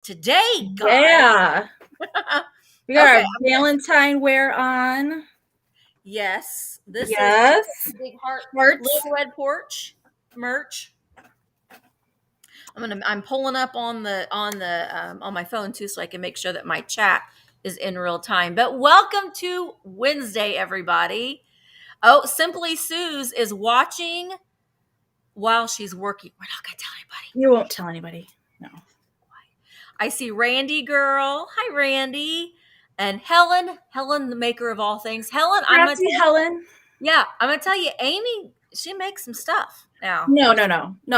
today, guys. Yeah. We got Okay. our Valentine wear on. Yes. This Yes. is Big Heart Hearts. Little Red Porch merch. I'm pulling up on my phone too, so I can make sure that my chat is in real time. But welcome to Wednesday, everybody. Oh, Simply Sue's is watching while she's working. We're not gonna tell anybody. You won't tell anybody. No. I see Randy girl. Hi, Randy. And Helen, the maker of all things. Helen, Crafty Helen. Yeah, I'm gonna tell you, Amy, she makes some stuff now. No.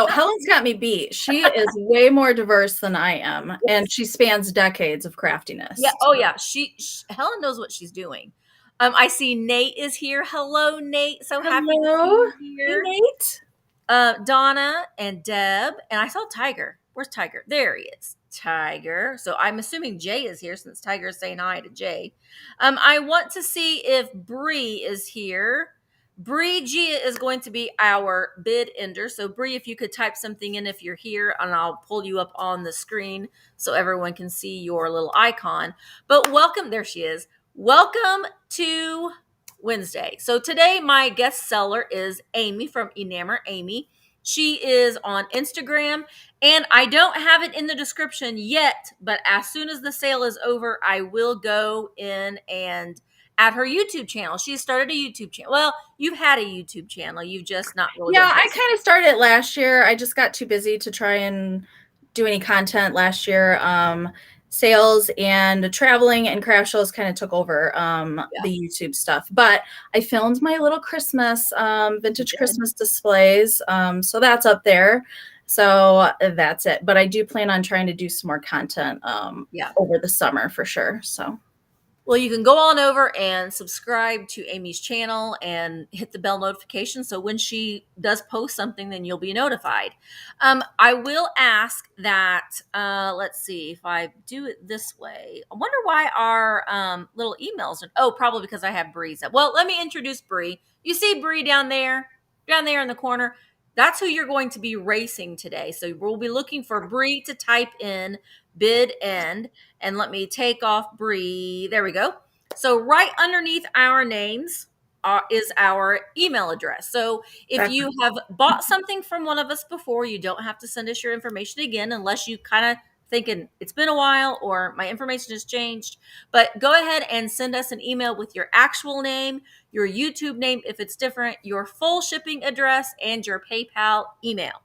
Helen's got me beat. She is way more diverse than I am, and she spans decades of craftiness. Yeah. Oh, yeah. She Helen knows what she's doing. I see Nate is here. Hello, Nate. So happy to see you here. Hey, Nate. Donna and Deb, and I saw Tiger. Where's Tiger? There he is. Tiger. So I'm assuming Jay is here since Tiger is saying hi to Jay. I want to see if Bree is here. Bree G is going to be our bid ender. So Bree, if you could type something in if you're here, and I'll pull you up on the screen so everyone can see your little icon. But welcome, there she is. Welcome to Wednesday. So today my guest seller is Amy from Enamor-Amie. She is on Instagram, and I don't have it in the description yet, but as soon as the sale is over, I will go in and add her YouTube channel. She started a YouTube channel. Well, you've had a YouTube channel. You've just not really. Yeah, I kind of started it last year. I just got too busy to try and do any content last year. Sales and traveling and craft shows kind of took over the YouTube stuff. But I filmed my little Christmas, vintage Christmas displays. So that's up there. So that's it. But I do plan on trying to do some more content over the summer for sure. So. Well, you can go on over and subscribe to Amy's channel and hit the bell notification. So when she does post something, then you'll be notified. I will ask that, let's see if I do it this way. I wonder why our little emails are, probably because I have Bree's. Well, let me introduce Bree. You see Bree down there in the corner. That's who you're going to be racing today. So we'll be looking for Bree to type in bid end, and let me take off Bree. There we go. So right underneath our names is our email address. So if you have bought something from one of us before, you don't have to send us your information again unless you kind of thinking it's been a while or my information has changed. But go ahead and send us an email with your actual name, your YouTube name if it's different, your full shipping address, and your PayPal email.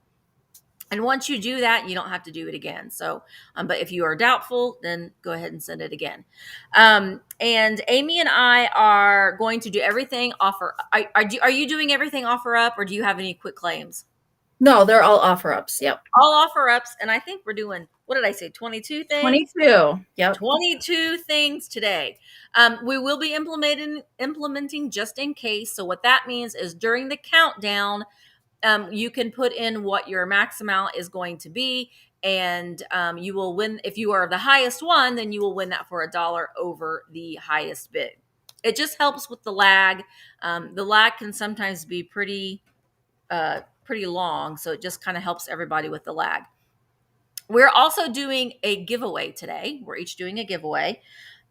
And once you do that, you don't have to do it again. So, but if you are doubtful, then go ahead and send it again. And Amy and I are going to do everything offer. Are you doing everything offer up, or do you have any quick claims? No, they're all offer ups. Yep. All offer ups. And I think we're doing, what did I say? 22 things? 22. Yep. 22 things today. We will be implementing just in case. So what that means is during the countdown, you can put in what your max amount is going to be, and you will win. If you are the highest one, then you will win that for $1 over the highest bid. It just helps with the lag. The lag can sometimes be pretty long, so it just kind of helps everybody with the lag. We're also doing a giveaway today. We're each doing a giveaway.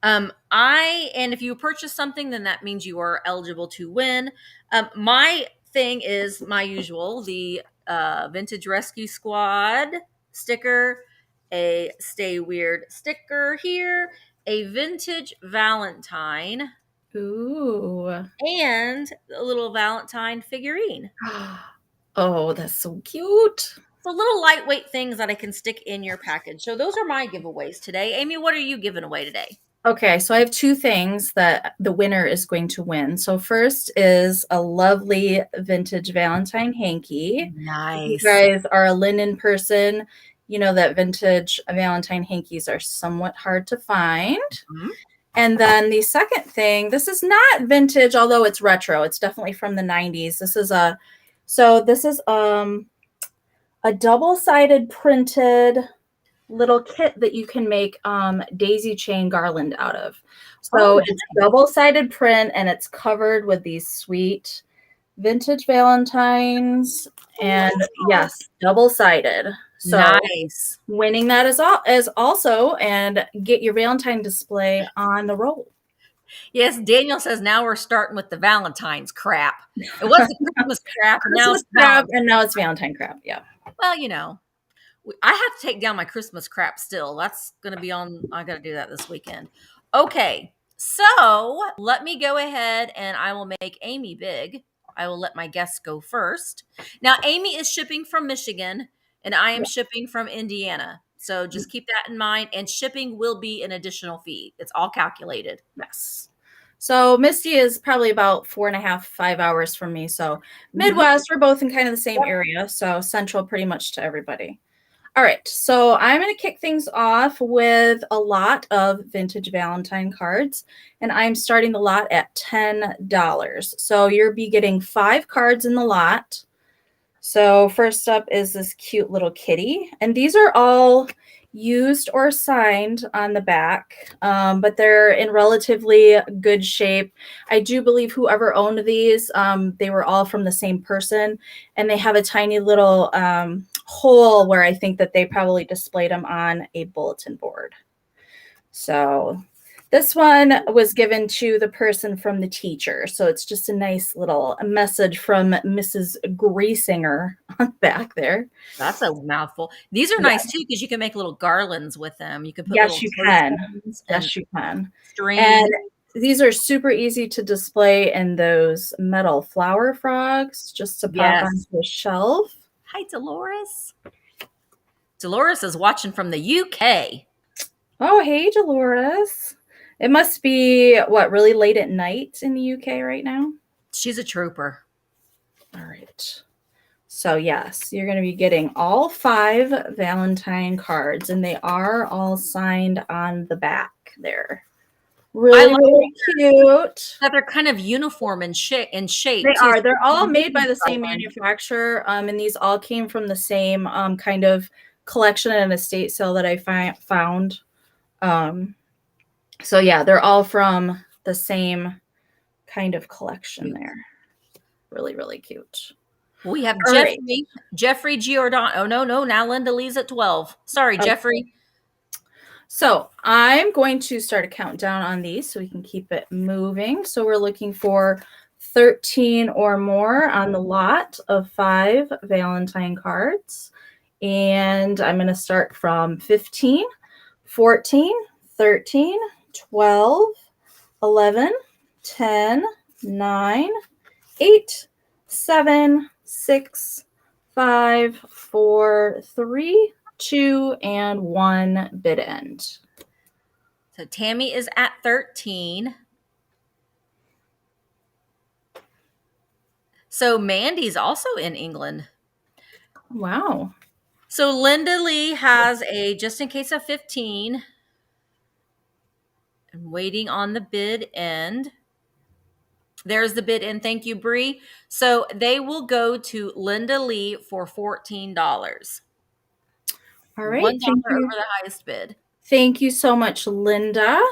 And if you purchase something, then that means you are eligible to win. My thing is my usual, the Vintage Rescue Squad sticker, a Stay Weird sticker here, a Vintage Valentine. Ooh. And a little Valentine figurine. Oh, that's so cute. So little lightweight things that I can stick in your package. So those are my giveaways today. Amy, what are you giving away today? Okay, so I have two things that the winner is going to win. So first is a lovely vintage Valentine hanky. Nice. If you guys are a linen person, you know that vintage Valentine hankies are somewhat hard to find. Mm-hmm. And then the second thing, this is not vintage, although it's retro. It's definitely from the 90s. This is a double-sided printed little kit that you can make daisy chain garland out of. So it's double-sided print, and it's covered with these sweet vintage Valentines, and yes, double-sided. So Nice. winning that as also, and get your Valentine display on the roll. Yes, Daniel says now we're starting with the Valentine's crap. It was the Christmas crap, and now Christmas it's crap, Valentine's. and now it's Valentine crap. Yeah. Well, I have to take down my Christmas crap still. That's going to be on. I got to do that this weekend. Okay. So let me go ahead and I will make Amy big. I will let my guests go first. Now, Amy is shipping from Michigan and I am Yeah. shipping from Indiana. So just keep that in mind. And shipping will be an additional fee. It's all calculated. Yes. So Misty is probably about 4.5, 5 hours from me. So Midwest, we're both in kind of the same area. So central pretty much to everybody. All right. So I'm going to kick things off with a lot of vintage Valentine cards. And I'm starting the lot at $10. So you'll be getting 5 cards in the lot. So first up is this cute little kitty. And these are all used or signed on the back, but they're in relatively good shape. I do believe whoever owned these, they were all from the same person, and they have a tiny little hole where I think that they probably displayed them on a bulletin board. So this one was given to the person from the teacher. So it's just a nice little message from Mrs. Griesinger on the back there. That's a mouthful. These are nice too because you can make little garlands with them. You can put Yes, little you can. and Yes, you can. string. And these are super easy to display in those metal flower frogs just to pop onto a shelf. Hi, Dolores. Dolores is watching from the UK. Oh, hey, Dolores. It must be, what, really late at night in the UK right now? She's a trooper. All right. So, yes, you're going to be getting all 5 Valentine cards, and they are all signed on the back there. Really, really cute. That they're kind of uniform in shape. They are. They're all made by the same manufacturer, and these all came from the same kind of collection and estate sale that I found. So yeah, they're all from the same kind of collection there. Really, really cute. We have Jeffrey Giordano. Oh, no. Now Linda Lee's at 12. Sorry, Jeffrey. So I'm going to start a countdown on these so we can keep it moving. So we're looking for 13 or more on the lot of 5 Valentine cards. And I'm going to start from 15, 14, 13, 12, 11, 10, 9, 8, 7, 6, 5, 4, 3, 2, and 1 bid end. So Tammy is at 13. So Mandy's also in England. Wow. So Linda Lee has a just in case of 15. I'm waiting on the bid end. There's the bid end. Thank you, Bree. So they will go to Linda Lee for $14. All right. $1 over the highest bid. Thank you so much, Linda.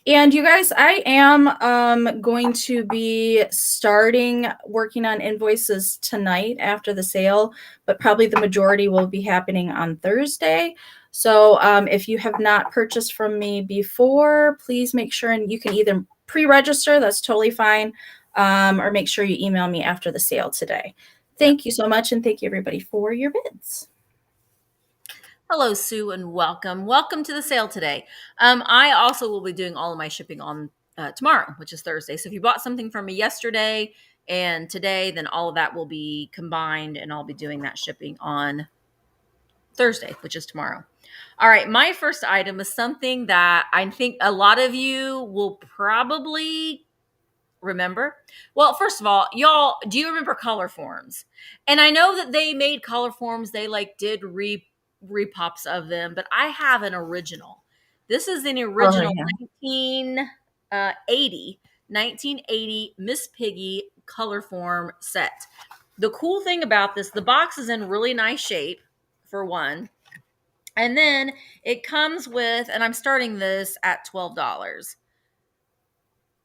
And you guys, I am going to be starting working on invoices tonight after the sale, but probably the majority will be happening on Thursday. So if you have not purchased from me before, please make sure, and you can either pre-register, that's totally fine, or make sure you email me after the sale today. Thank you so much, and thank you everybody for your bids. Hello, Sue, and welcome. Welcome to the sale today. I also will be doing all of my shipping on tomorrow, which is Thursday. So if you bought something from me yesterday and today, then all of that will be combined, and I'll be doing that shipping on Thursday, which is tomorrow. All right, my first item is something that I think a lot of you will probably remember. Well, first of all, y'all, do you remember color forms? And I know that they made color forms. They did repops of them, but I have an original. This is an original 1980 Miss Piggy color form set. The cool thing about this, the box is in really nice shape, for one. And then it comes with, and I'm starting this at $12.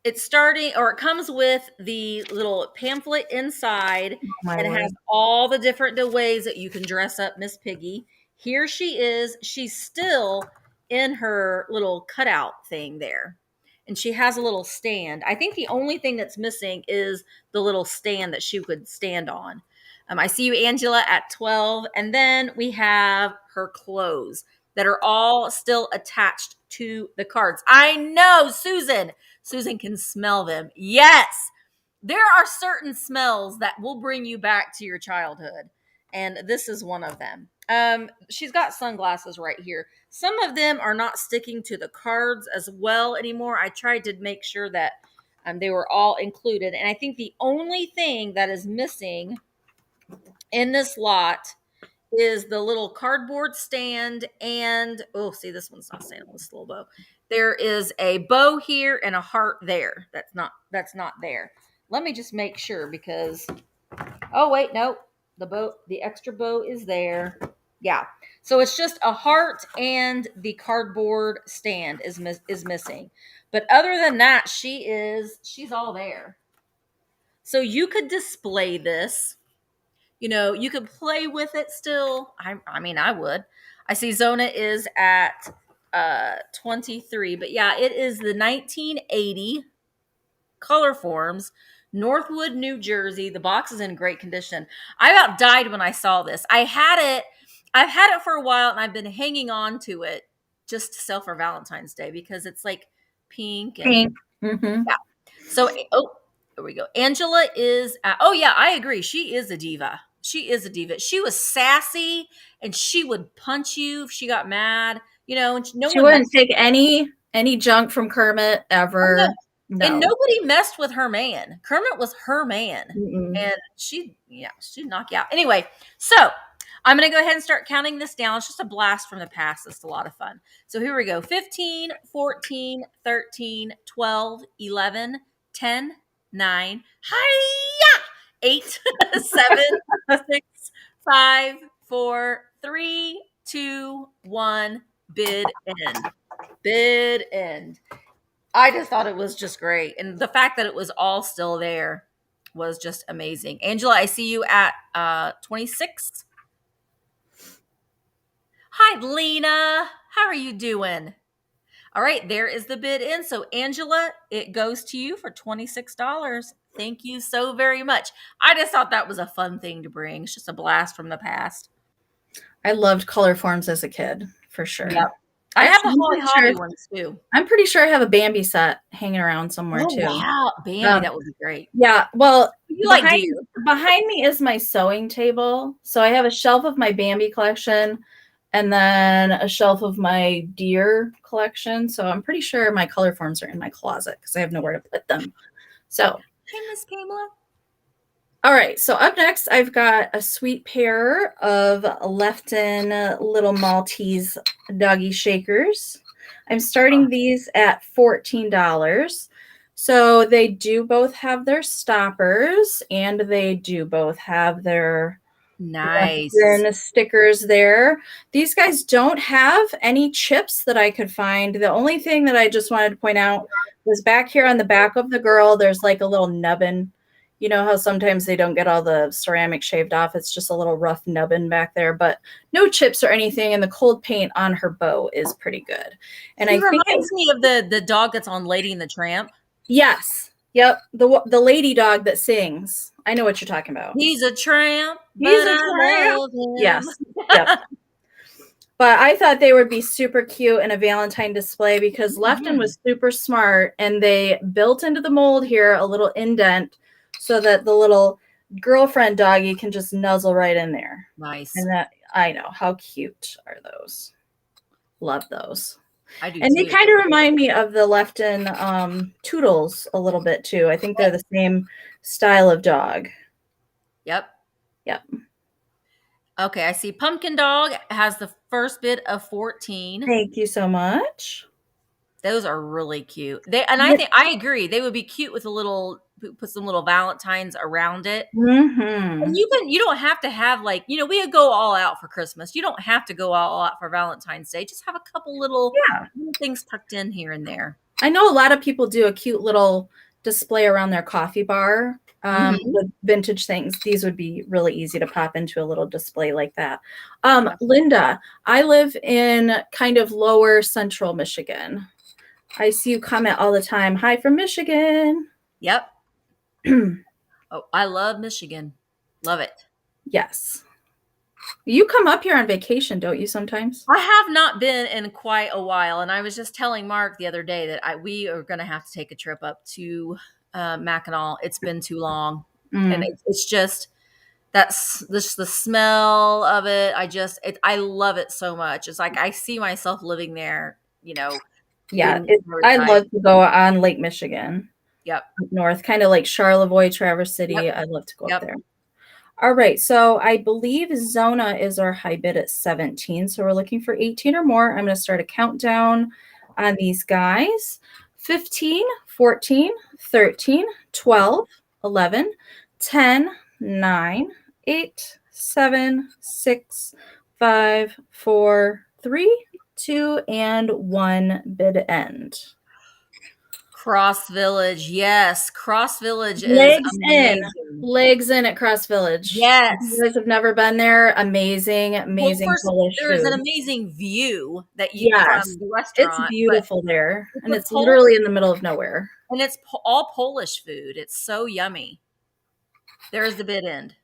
It comes with the little pamphlet inside, and it has all the different ways that you can dress up Miss Piggy. Here she is. She's still in her little cutout thing there. And she has a little stand. I think the only thing that's missing is the little stand that she could stand on. I see you, Angela, at 12. And then we have her clothes that are all still attached to the cards. I know, Susan. Susan can smell them. Yes. There are certain smells that will bring you back to your childhood. And this is one of them. She's got sunglasses right here. Some of them are not sticking to the cards as well anymore. I tried to make sure that they were all included. And I think the only thing that is missing in this lot is the little cardboard stand and, oh, see, this one's not staying on this little bow. There is a bow here and a heart there. That's not there. Let me just make sure because, oh, wait, no, the extra bow is there. Yeah. So it's just a heart and the cardboard stand is missing. But other than that, she's all there. So you could display this. You could play with it still. I mean, I would. I see Zona is at 23, but yeah, it is the 1980 Color Forms, Northwood, New Jersey. The box is in great condition. I about died when I saw this. I've had it for a while and I've been hanging on to it just to sell for Valentine's Day because it's like pink and Mm-hmm. yeah. So, oh, here we go. Angela is, oh yeah, I agree. She is a diva. She is a diva. She was sassy and she would punch you if she got mad, and She wouldn't take any junk from Kermit ever. No. And nobody messed with her man. Kermit was her man. Mm-mm. And she'd knock you out. Anyway, so I'm going to go ahead and start counting this down. It's just a blast from the past. It's a lot of fun. So here we go. 15, 14, 13, 12, 11, 10, 9, hi-ya! 8, 7, 6, 5, 4, 3, 2, 1, bid end. Bid end. I just thought it was just great. And the fact that it was all still there was just amazing. Angela, I see you at 26. Hi, Lena. How are you doing? All right, there is the bid in. So, Angela, it goes to you for $26. Thank you so very much. I just thought that was a fun thing to bring. It's just a blast from the past. I loved Color Forms as a kid, for sure. Yep. I have the Holly Hobby ones too. I'm pretty sure I have a Bambi set hanging around somewhere too. Wow, Bambi, that would be great. Yeah, well, behind me is my sewing table. So I have a shelf of my Bambi collection and then a shelf of my deer collection. So I'm pretty sure my Color Forms are in my closet because I have nowhere to put them. So, hey, Miss Pamela. All right, so up next, I've got a sweet pair of Lefton Little Maltese Doggy Shakers. I'm starting these at $14. So they do both have their stoppers and they do both have their nice stickers there. These guys don't have any chips that I could find. The only thing that I just wanted to point out was back here on the back of the girl, there's like a little nubbin. You know how sometimes they don't get all the ceramic shaved off. It's just a little rough nubbin back there, but no chips or anything. And the cold paint on her bow is pretty good. And it reminds me of the dog that's on Lady and the Tramp. Yes. Yep. The lady dog that sings. I know what you're talking about. He's a tramp. He's a tramp. Yes. Yep. But I thought they would be super cute in a Valentine display because Lefton was super smart and they built into the mold here a little indent so that the little girlfriend doggy can just nuzzle right in there. Nice. And that, I know. How cute are those? Love those. I do. And they kind of remind me of the Lefton Toodles a little bit too. I think they're the same style of dog. Yep. Yep. Okay, I see Pumpkin Dog has the first bid of 14. Thank you so much. Those are really cute. I think I agree. They would be cute with put some little Valentines around it. Mm-hmm. And you don't have to have we could go all out for Christmas. You don't have to go all out for Valentine's Day. Just have a couple little things tucked in here and there. I know a lot of people do a cute little display around their coffee bar Mm-hmm. with vintage things. These would be really easy to pop into a little display like that. Yeah. Linda, I live in kind of lower central Michigan. I see you comment all the time. Hi from Michigan. Yep. Oh, I love Michigan. Love it. Yes. You come up here on vacation, don't you, sometimes? I have not been in quite a while, and I was just telling Mark the other day that we are going to have to take a trip up to Mackinac. It's been too long, and Mm. it's just that's just the smell of it. I love it so much. It's like I see myself living there. Yeah, In I summertime. love to go on Lake Michigan Yep. up north, kind of like Charlevoix, Traverse Yep. City. I love to go up Yep. there. All right, so I believe Zona is our high bid at 17. So we're looking for 18 or more. I'm going to start a countdown on these guys. 15, 14, 13, 12, 11, 10, 9, 8, 7, 6, 5, 4, 3, 2, and 1 bid end. Cross Village. Yes. Cross Village is Legs in. amazing. Legs in at Cross Village. If you Yes. guys have never been there, amazing, Well, amazing first, Polish there's an food. amazing view that you Yes. from the It's restaurant, but beautiful there. it's And a it's Pol literally in the middle of nowhere. and it's all Polish food. It's so yummy. There's the bid end.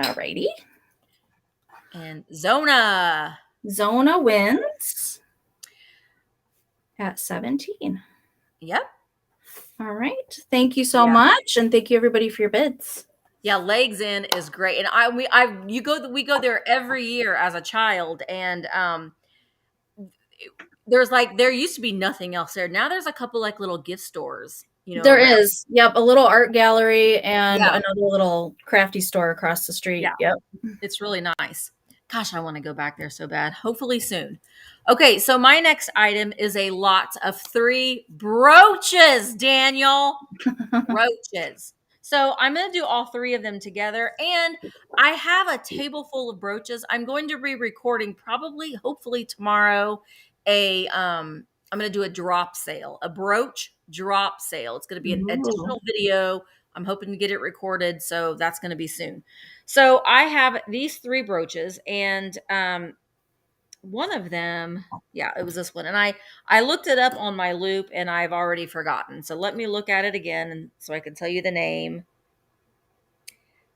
Alrighty. And Zona. Zona wins at 17. Yep. All right. Thank you so Yeah. much. And thank you everybody for your bids. Yeah, Legs In is great. And we go there every year as a child, and there used to be nothing else there. Now there's a couple like little gift stores, There around. is. Yep. A little art gallery and Yeah. another little crafty store across the street. Yeah. Yep. It's really nice. Gosh, I want to go back there so bad. Hopefully soon. Okay, so my next item is a lot of 3 brooches, Daniel. Brooches. So I'm going to do all 3 of them together. And I have a table full of brooches. I'm going to be recording probably, hopefully tomorrow, I'm going to do a drop sale, a brooch drop sale. It's going to be an Ooh. additional video. I'm hoping to get it recorded. So that's going to be soon. So I have these 3 brooches, and one of them, yeah, it was this one. And I looked it up on my loop, and I've already forgotten. So let me look at it again, and so I can tell you the name.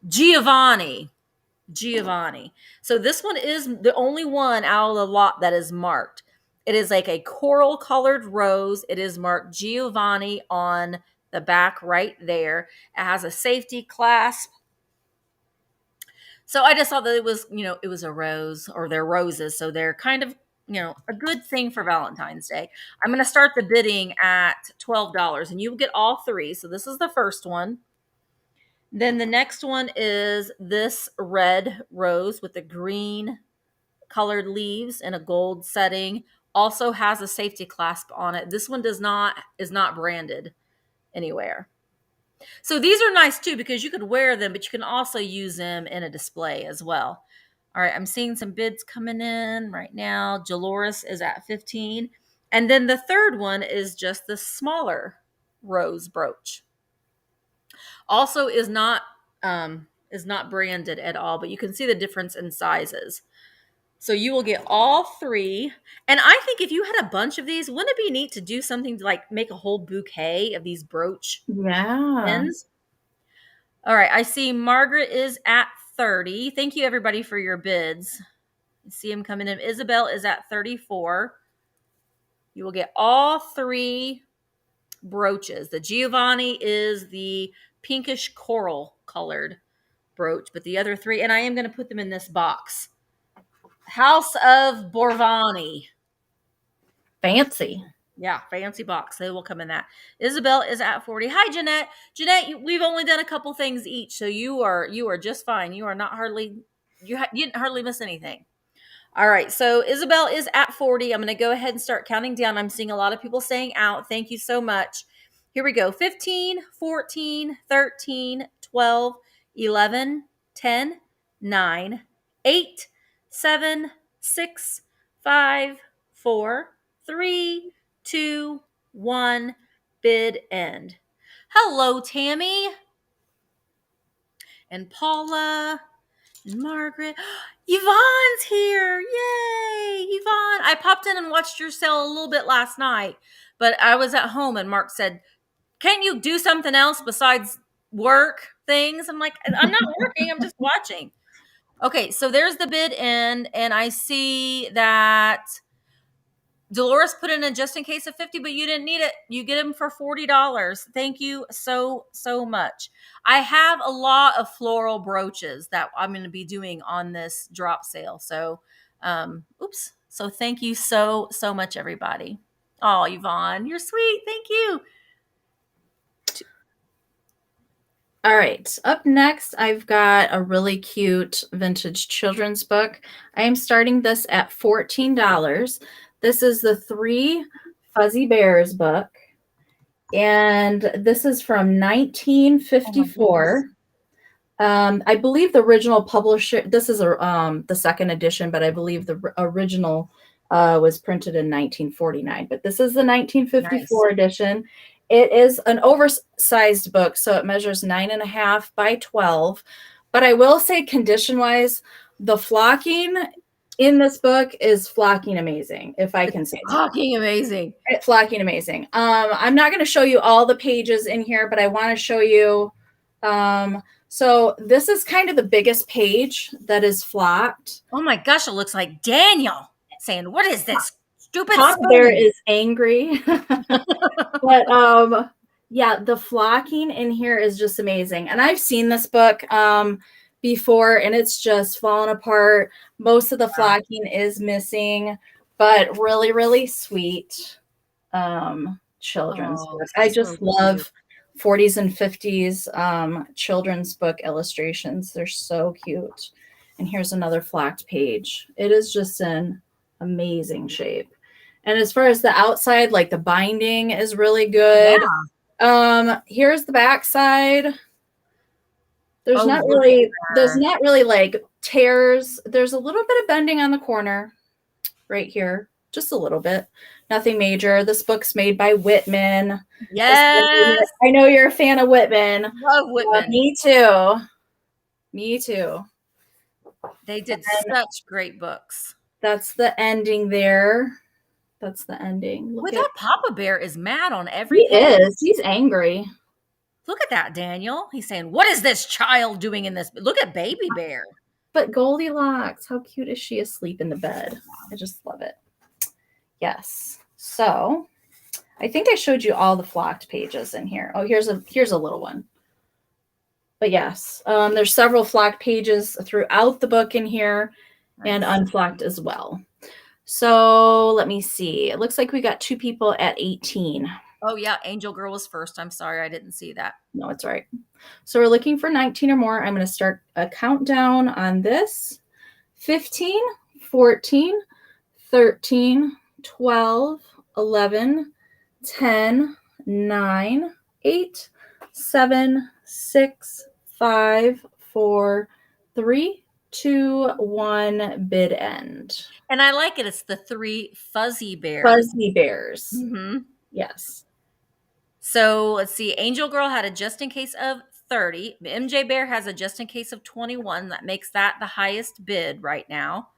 Giovanni. Giovanni. So this one is the only one out of the lot that is marked. It is like a coral colored rose. It is marked Giovanni on the back right there. It has a safety clasp. So I just thought that it was a rose, or they're roses. So they're kind of, a good thing for Valentine's Day. I'm going to start the bidding at $12, and you will get all 3. So this is the first one. Then the next one is this red rose with the green colored leaves and a gold setting. Also has a safety clasp on it. This one is not branded anywhere. So these are nice too, because you could wear them, but you can also use them in a display as well. All right, I'm seeing some bids coming in right now. Dolores is at 15. And then the third one is just the smaller rose brooch. Also is not branded at all, but you can see the difference in sizes. So you will get all 3. And I think if you had a bunch of these, wouldn't it be neat to do something to like make a whole bouquet of these brooch Yeah. pins? All right, I see Margaret is at 30. Thank you everybody for your bids. I see them coming in. Isabel is at 34. You will get all 3 brooches. The Giovanni is the pinkish coral colored brooch, but the other 3, and I am going to put them in this box. House of Borvani. Fancy. Yeah, fancy box. They will come in that. Isabel is at 40. Hi, Jeanette. Jeanette, we've only done a couple things each, so you are just fine. You are not hardly you didn't hardly miss anything. All right, so Isabel is at 40. I'm going to go ahead and start counting down. I'm seeing a lot of people saying out. Thank you so much. Here we go. 15, 14, 13, 12, 11, 10, 9, 8, 7, 6, 5, 4, 3, 2, 1. Bid end. Hello, Tammy and Paula and Margaret. Yvonne's here. Yay, Yvonne. I popped in and watched your sale a little bit last night, but I was at home and Mark said, "Can't you do something else besides work things?" I'm like, "I'm not working, I'm just watching." Okay, so there's the bid end, and I see that Dolores put in a just in case of 50, but you didn't need it. You get them for $40. Thank you so much. I have a lot of floral brooches that I'm going to be doing on this drop sale. So, oops. So thank you so much, everybody. Oh, Yvonne, you're sweet. Thank you. All right, up next, I've got a really cute vintage children's book. I am starting this at $14. This is the Three Fuzzy Bears book, and this is from 1954. I believe the original publisher, this is the second edition, but I believe the original was printed in 1949, but this is the 1954 edition. It is an oversized book, so it measures 9.5 by 12. But I will say, condition-wise, the flocking in this book is flocking amazing, if I can say that. Flocking amazing. It's flocking amazing. I'm not going to show you all the pages in here, but I want to show you. So this is kind of the biggest page that is flocked. Oh my gosh, it looks like Daniel saying, "What is this stupid Papa spoon?" Bear is angry. But yeah, the flocking in here is just amazing. And I've seen this book before, and it's just fallen apart. Most of the flocking is missing, but really sweet children's book. I just love 40s and 50s children's book illustrations. They're so cute. And here's another flocked page. It is just in amazing shape. And as far as the outside, like the binding is really good. Yeah. Here's the back side. There's not really like tears. There's a little bit of bending on the corner right here. Just a little bit. Nothing major. This book's made by Whitman. Yes. I know you're a fan of Whitman. Love Whitman. Me too. Me too. They did such great books. That's the ending there. That's the ending. Look at Papa Bear is mad on everything. He is. He's angry. Look at that, Daniel. He's saying, "What is this child doing in this?" Look at Baby Bear. But Goldilocks, how cute is she asleep in the bed? I just love it. Yes. So I think I showed you all the flocked pages in here. Oh, here's a little one. But yes, there's several flocked pages throughout the book in here, and unflocked as well. So let me see. It looks like we got 2 people at 18. Oh yeah, Angel Girl was first. I'm sorry, I didn't see that. No, it's all right. So we're looking for 19 or more. I'm going to start a countdown on this. 15, 14, 13, 12, 11, 10, 9, 8, 7, 6, 5, 4, 3, 2, 1, bid end. And I like it. It's the 3 fuzzy bears. Fuzzy bears. Mm-hmm. Yes. So let's see. Angel Girl had a just in case of 30. MJ Bear has a just in case of 21. That makes that the highest bid right now.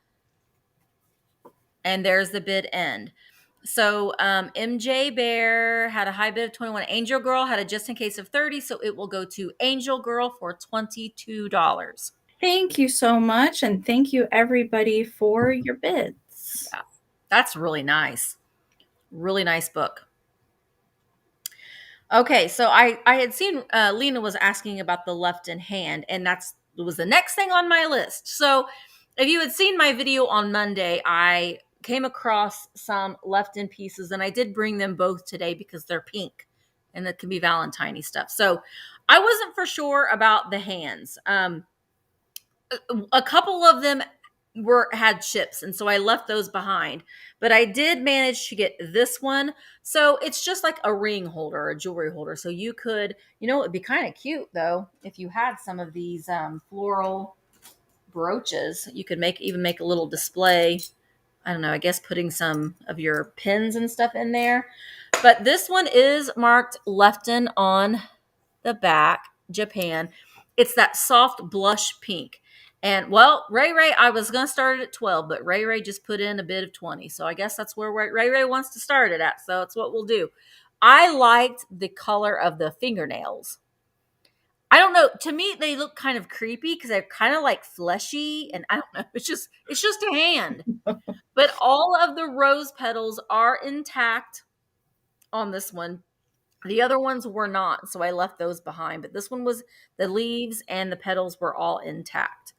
And there's the bid end. So MJ Bear had a high bid of 21. Angel Girl had a just in case of 30. So it will go to Angel Girl for $22. Thank you so much. And thank you, everybody, for your bids. Yeah, that's really nice. Really nice book. Okay, so I had seen Lena was asking about the left in hand, and that was the next thing on my list. So if you had seen my video on Monday, I came across some left in pieces, and I did bring them both today because they're pink, and it can be Valentine-y stuff. So I wasn't for sure about the hands. A couple of them had chips, and so I left those behind, but I did manage to get this one. So it's just like a ring holder, a jewelry holder. So you could, it'd be kind of cute though if you had some of these floral brooches. You could even make a little display. I don't know, I guess putting some of your pins and stuff in there. But this one is marked left in on the back, Japan. It's that soft blush pink. And well, Ray Ray, I was going to start it at 12, but Ray Ray just put in a bid of 20. So I guess that's where Ray Ray wants to start it at. So that's what we'll do. I liked the color of the fingernails. I don't know. To me, they look kind of creepy because they're kind of like fleshy, and I don't know. It's just a hand. But all of the rose petals are intact on this one. The other ones were not, so I left those behind. But this one was, the leaves and the petals were all intact.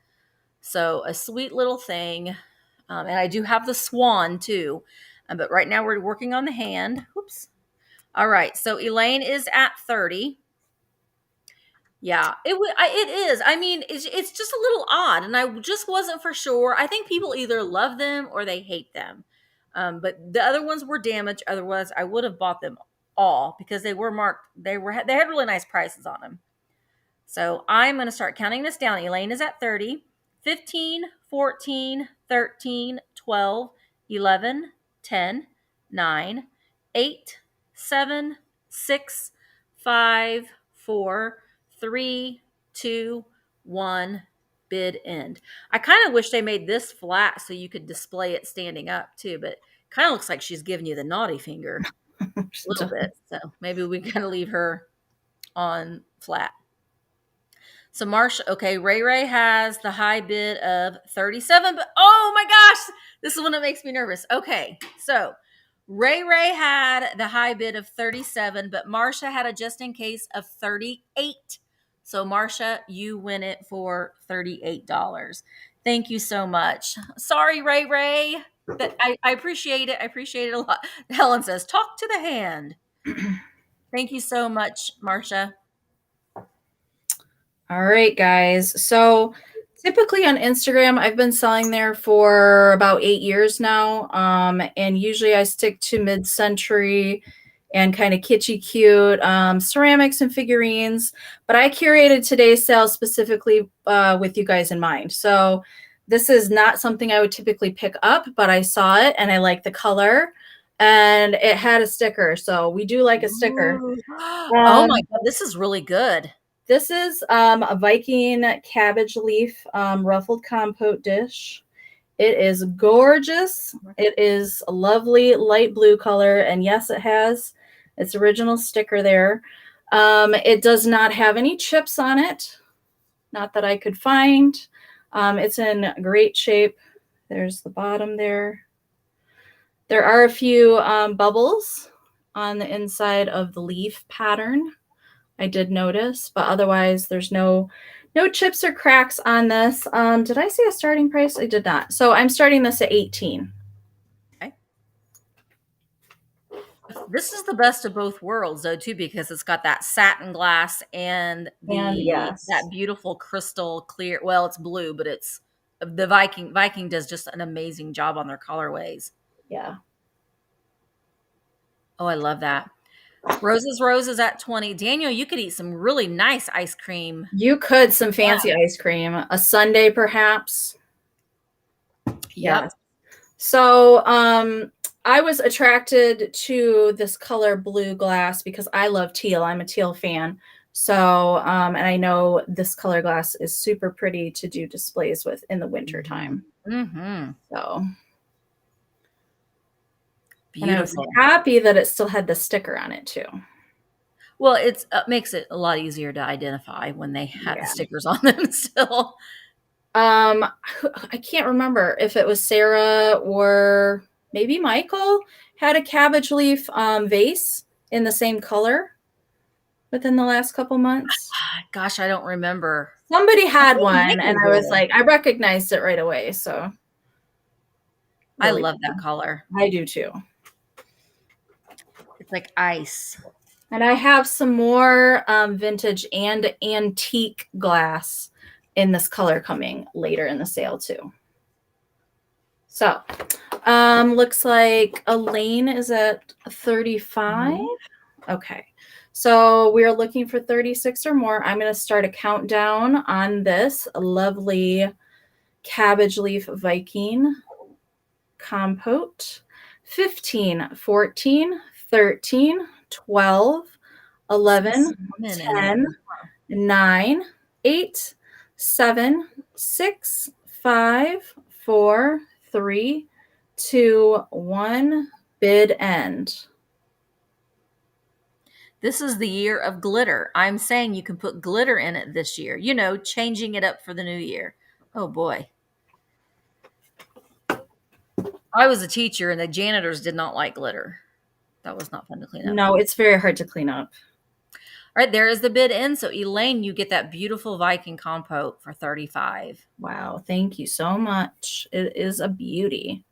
So a sweet little thing. And I do have the swan too. But right now we're working on the hand. Whoops. All right. So Elaine is at 30. Yeah, it is. I mean, it's just a little odd, and I just wasn't for sure. I think people either love them or they hate them. But the other ones were damaged. Otherwise, I would have bought them all because they were marked. They had really nice prices on them. So I'm going to start counting this down. Elaine is at 30, 15, 14, 13, 12, 11, 10, 9, 8, 7, 6, 5, 4, 3, 2, 1, bid end. I kind of wish they made this flat so you could display it standing up too, but kind of looks like she's giving you the naughty finger a little bit. So maybe we got to leave her on flat. So Marsha, okay, Ray Ray has the high bid of 37, but oh my gosh, this is one that makes me nervous. Okay, so Ray Ray had the high bid of 37, but Marsha had a just in case of 38. So Marsha, you win it for $38. Thank you so much. Sorry, Ray Ray. But I appreciate it. I appreciate it a lot. Helen says, talk to the hand. Thank you so much, Marsha. All right, guys. So typically on Instagram, I've been selling there for about 8 years now. And usually I stick to mid-century and kind of kitschy cute ceramics and figurines. But I curated today's sale specifically with you guys in mind. So this is not something I would typically pick up, but I saw it and I like the color. And it had a sticker. So we do like a sticker. Oh my God, this is really good. This is a Viking cabbage leaf ruffled compote dish. It is gorgeous. It is a lovely light blue color. And yes, it has its original sticker there. It does not have any chips on it. Not that I could find. It's in great shape. There's the bottom there. There are a few bubbles on the inside of the leaf pattern. I did notice, but otherwise there's no chips or cracks on this. Did I say a starting price? I did not. So I'm starting this at 18. Okay. This is the best of both worlds though too, because it's got that satin glass and that beautiful crystal clear. Well, it's blue, but it's the Viking does just an amazing job on their colorways. Yeah. Oh, I love that. Roses at 20. Daniel, you could eat some really nice ice cream. You could, some fancy ice cream. A sundae, perhaps. Yep. Yeah. So I was attracted to this color blue glass because I love teal. I'm a teal fan. So, and I know this color glass is super pretty to do displays with in the winter time. Mm-hmm. So beautiful. And I was happy that it still had the sticker on it too. Well, it makes it a lot easier to identify when they have the stickers on them still. I can't remember if it was Sarah or maybe Michael had a cabbage leaf vase in the same color within the last couple months. Gosh, I don't remember. Somebody had one, and I was like, I recognized it right away. So I love that color. I do too. It's like ice. And I have some more vintage and antique glass in this color coming later in the sale too. So looks like Elaine is at 35. Mm-hmm. Okay. So we're looking for 36 or more. I'm going to start a countdown on this lovely cabbage leaf Viking compote. 15, 14, 13, 12, 11, 10, 9, 8, 7, 6, 5, 4, 3, 2, 1. Bid end. This is the year of glitter. I'm saying you can put glitter in it this year. You know, changing it up for the new year. Oh boy. I was a teacher and the janitors did not like glitter. That was not fun to clean up. No, it's very hard to clean up. All right, there is the bid in. So Elaine, you get that beautiful Viking compote for $35. Wow, thank you so much. It is a beauty.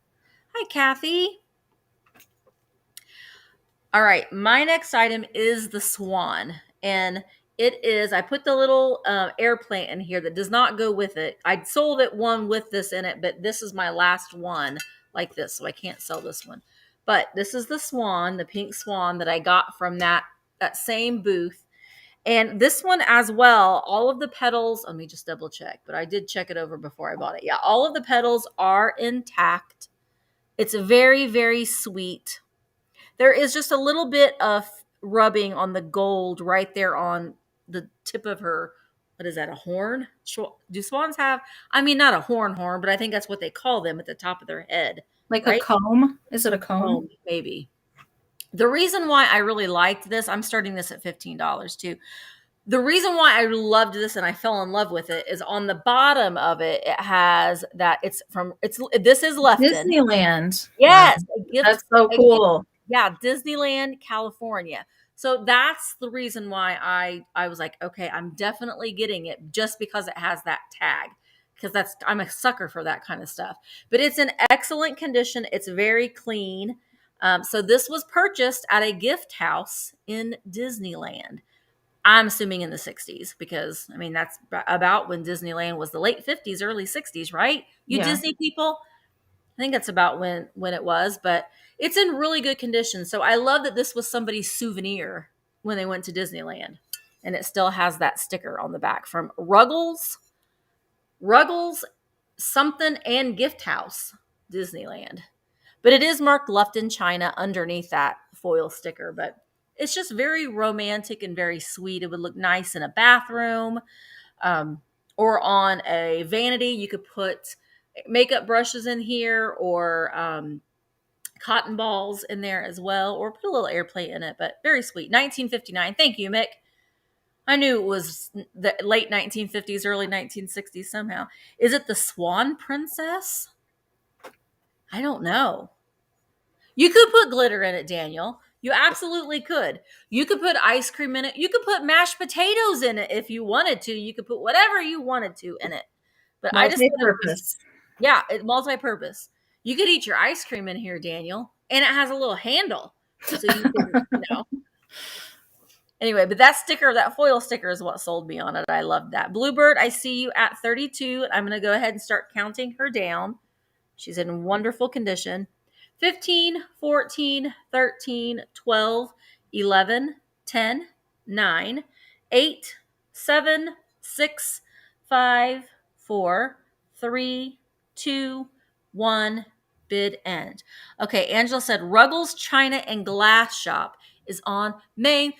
Hi, Kathy. All right, my next item is the Swan, and it is, I put the little air plant in here that does not go with it. I sold it one with this in it, but this is my last one like this, so I can't sell this one. But this is the Swan, the pink Swan that I got from that same booth. And this one as well, all of the petals, let me just double check, but I did check it over before I bought it. Yeah, all of the petals are intact. It's very, very sweet. There is just a little bit of rubbing on the gold right there on the tip of her. What is that, a horn? Do swans have, I mean, not a horn, but I think that's what they call them at the top of their head. Like right? a comb? Is it a comb? Maybe. The reason why I really liked this, I'm starting this at $15 too. The reason why I loved this and I fell in love with it is on the bottom of it, it has that this is Lefton. Disneyland. Yes. Wow. That's so cool. Yeah, Disneyland, California. So that's the reason why I was like, okay, I'm definitely getting it just because it has that tag. Because I'm a sucker for that kind of stuff. But it's in excellent condition. It's very clean. So this was purchased at a gift house in Disneyland. I'm assuming in the 60s because, I mean, that's about when Disneyland was the late 50s, early 60s, right? You Disney people? I think that's about when it was, but it's in really good condition. So I love that this was somebody's souvenir when they went to Disneyland. And it still has that sticker on the back from Ruggles something and Gift House, Disneyland. But it is marked Lufton China underneath that foil sticker. But it's just very romantic and very sweet. It would look nice in a bathroom or on a vanity. You could put makeup brushes in here or cotton balls in there as well, or put a little airplane in it, but very sweet. $19.59. Thank you, Mick. I knew it was the late 1950s, early 1960s somehow. Is it the Swan Princess? I don't know. You could put glitter in it, Daniel. You absolutely could. You could put ice cream in it. You could put mashed potatoes in it if you wanted to. You could put whatever you wanted to in it. But multi-purpose. It's multi-purpose. You could eat your ice cream in here, Daniel, and it has a little handle, so you can, Anyway, but that foil sticker is what sold me on it. I love that. Bluebird, I see you at 32. I'm going to go ahead and start counting her down. She's in wonderful condition. 15, 14, 13, 12, 11, 10, 9, 8, 7, 6, 5, 4, 3, 2, 1, bid end. Okay, Angela said Ruggles China and Glass Shop is on Main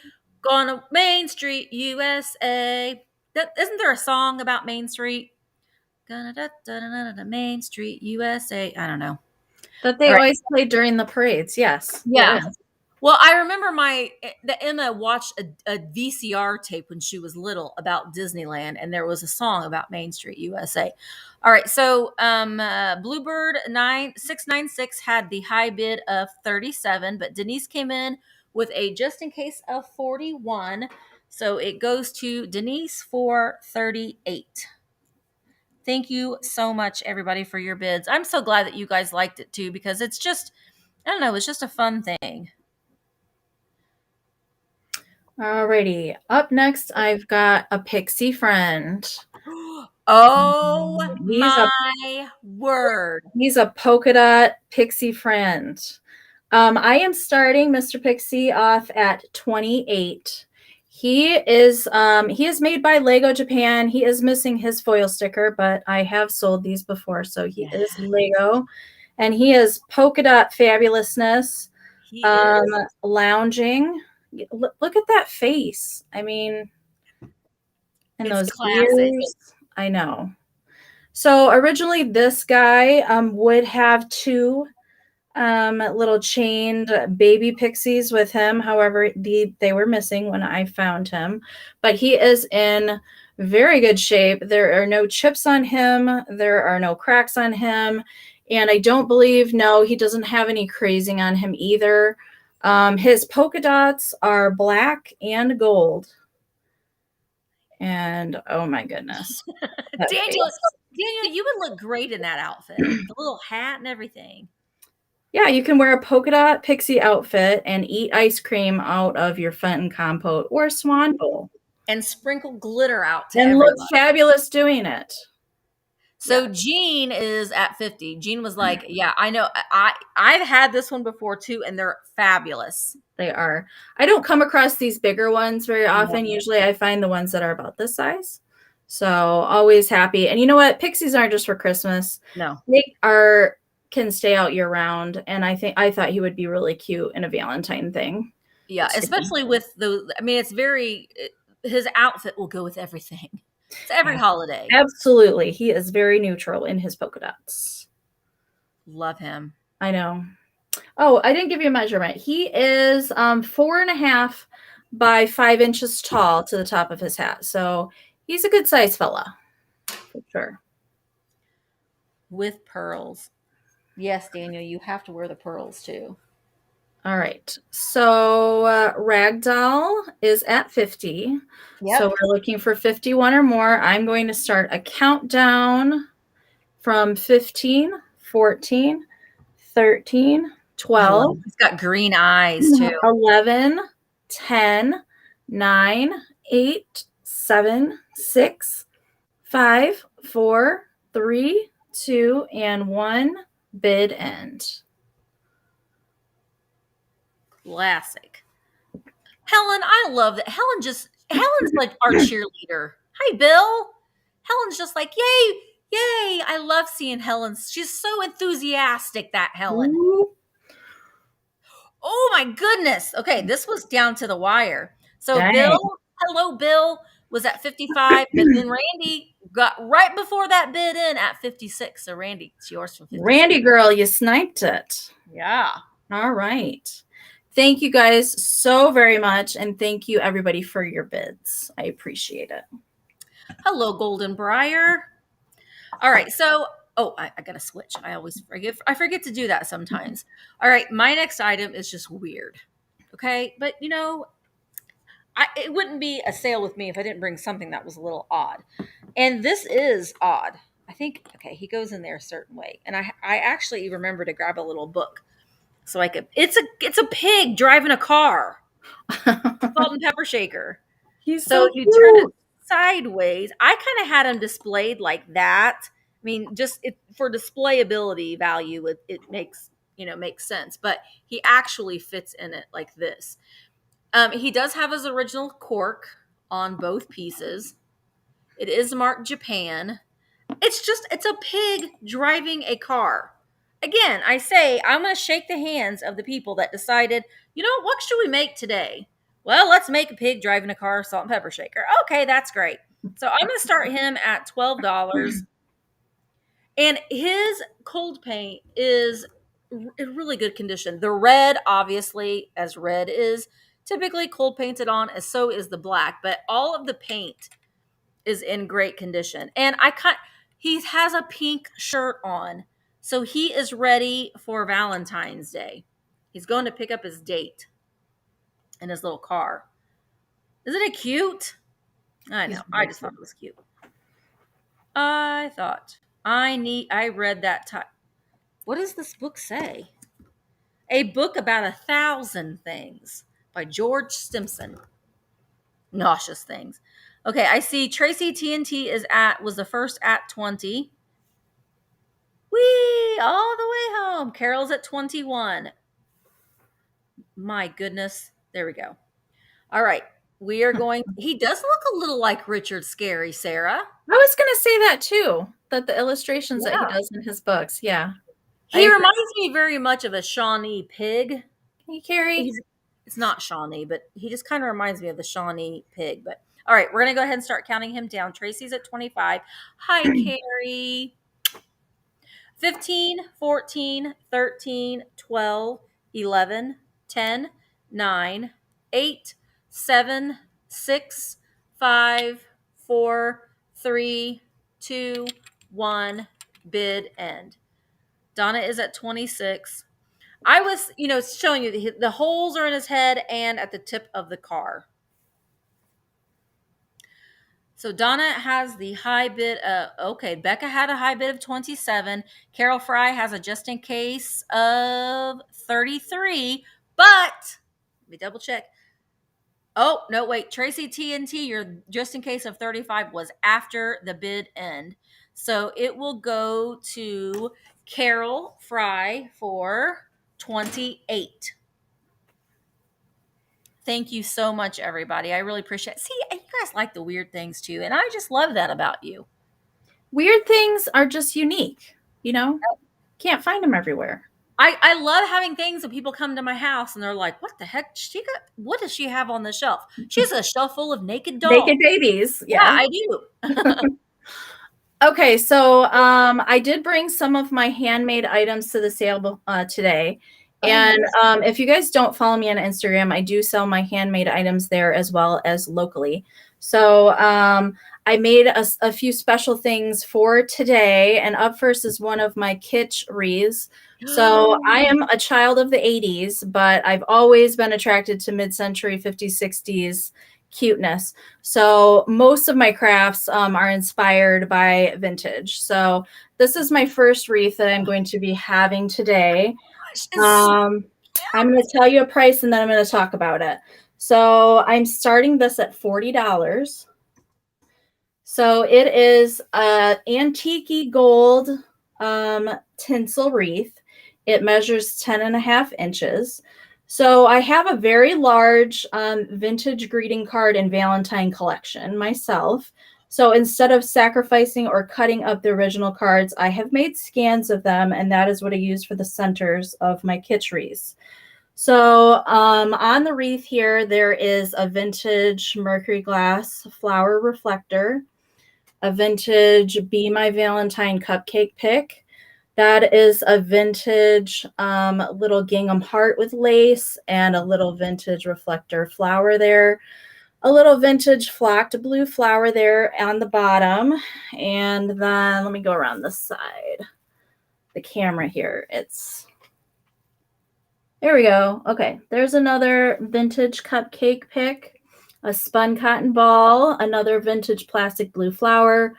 Street, USA. Isn't there a song about Main Street? Main Street, USA. I don't know. That they always play during the parades. Yes. Yeah. Well, I remember that Emma watched a VCR tape when she was little about Disneyland, and there was a song about Main Street, USA. All right, so Bluebird 696 had the high bid of 37, but Denise came in with a just in case of 41, so it goes to Denise for 38. Thank you so much, everybody, for your bids. I'm so glad that you guys liked it too, because it's just, I don't know, it's just a fun thing. Alrighty. Up next, I've got a Pixie friend. Oh my word. He's a polka dot Pixie friend. I am starting Mr. Pixie off at 28. He is made by Lego Japan. He is missing his foil sticker, but I have sold these before, so he is Lego. And he is polka dot fabulousness. Lounging. Look at that face. I mean, and It's those classic. ears. I know. So originally, this guy would have two little chained baby pixies with him. However, they were missing when I found him, but he is in very good shape. There are no chips on him. There are no cracks on him. And I don't believe, no, he doesn't have any crazing on him either. His polka dots are black and gold. And oh my goodness. Daniel, you would look great in that outfit. The little hat and everything. Yeah, you can wear a polka dot pixie outfit and eat ice cream out of your Fenton compote or Swan bowl. And sprinkle glitter out to and everybody. look fabulous doing it. So yeah. Jean is at 50. Jean was like, yeah, I know. I've had this one before too, and they're fabulous. They are. I don't come across these bigger ones very often. No. Usually I find the ones that are about this size. So always happy. And you know what? Pixies aren't just for Christmas. No. They can stay out year round. And I thought he would be really cute in a Valentine thing. Yeah, especially with the, I mean, his outfit will go with everything. It's every holiday. Absolutely. He is very neutral in his polka dots. Love him. I know. Oh, I didn't give you a measurement. He is 4.5 by 5 inches tall to the top of his hat. So he's a good size fella. For sure. With pearls. Yes, Daniel, you have to wear the pearls too. All right. So Ragdoll is at 50. Yep. So we're looking for 51 or more. I'm going to start a countdown from 15, 14, 13, 12. He's got green eyes too. 11, 10, 9, 8, 7, 6, 5, 4, 3, 2, and 1. Bid end. Classic. Helen, I love that. Helen's like our cheerleader. Hi, Bill. Helen's just like, yay, yay. I love seeing Helen. She's so enthusiastic, that Helen. Ooh. Oh my goodness. Okay, this was down to the wire. So Dang. Bill was at 55, but then Randy got right before that bid in at 56. So Randy, it's yours for 56. Randy girl, you sniped it. Yeah. All right. Thank you guys so very much. And thank you everybody for your bids. I appreciate it. Hello, Golden Briar. All right. So, I got to switch. I always forget. I forget to do that sometimes. All right. My next item is just weird. Okay. But you know, it wouldn't be a sale with me if I didn't bring something that was a little odd. And this is odd. I think, okay, he goes in there a certain way. And I actually remember to grab a little book. So I could, it's a pig driving a car. Salt and pepper shaker. He's so you turn it sideways. I kind of had him displayed like that. I mean, just for displayability value, it makes sense. But he actually fits in it like this. He does have his original cork on both pieces. It is marked Japan. It's a pig driving a car. Again, I say I'm going to shake the hands of the people that decided, what should we make today? Well, let's make a pig driving a car, salt and pepper shaker. Okay, that's great. So I'm going to start him at $12. And his cold paint is in really good condition. The red, obviously, as red is typically cold painted on, as so is the black. But all of the paint is in great condition. And he has a pink shirt on. So he is ready for Valentine's Day. He's going to pick up his date in his little car. Isn't it cute? I know. I just thought it was cute. I thought I read that time. What does this book say? A book about 1,000 things by George Stimson. Nauseous things. Okay, I see Tracy TNT was the first at 20. Whee! All the way home. Carol's at 21. My goodness. There we go. All right. We are going. He does look a little like Richard Scarry, Sarah. I was going to say that too. That the illustrations that he does in his books. Yeah. He reminds me very much of a Shawnee pig. Hey, Carrie. It's not Shawnee, but he just kind of reminds me of the Shawnee pig. But all right, we're going to go ahead and start counting him down. Tracy's at 25. Hi, Carrie. 15, 14, 13, 12, 11, 10, 9, 8, 7, 6, 5, 4, 3, 2, 1. Bid end. Donna is at 26. I was, showing you the holes are in his head and at the tip of the car. So Donna has the high bid. Okay, Becca had a high bid of 27. Carol Fry has a just in case of 33. But let me double check. Oh, no, wait. Tracy TNT, your just in case of 35 was after the bid end. So it will go to Carol Fry for 28. Thank you so much, everybody. I really appreciate it. See, you guys like the weird things too, and I just love that about you. Weird things are just unique, Can't find them everywhere. I love having things that people come to my house and they're like, "What the heck? What does she have on the shelf? She has a shelf full of naked dolls." Naked babies. Yeah, I do. Okay, so I did bring some of my handmade items to the sale today. And if you guys don't follow me on Instagram, I do sell my handmade items there as well as locally. So I made a few special things for today. And up first is one of my Kitsch Wreaths. So I am a child of the 80s, but I've always been attracted to mid-century 50s, 60s cuteness. So most of my crafts are inspired by vintage. So this is my first wreath that I'm going to be having today. I'm going to tell you a price and then I'm going to talk about it. So I'm starting this at $40. So it is an antique gold tinsel wreath. It measures 10.5 inches. So I have a very large vintage greeting card and Valentine collection myself. So instead of sacrificing or cutting up the original cards, I have made scans of them, and that is what I use for the centers of my Kitsch wreaths. So on the wreath here, there is a vintage mercury glass flower reflector, a vintage Be My Valentine cupcake pick. That is a vintage little gingham heart with lace and a little vintage reflector flower there. A little vintage flocked blue flower there on the bottom. And then let me go around this side. The camera here. There we go. Okay, there's another vintage cupcake pick, a spun cotton ball, another vintage plastic blue flower,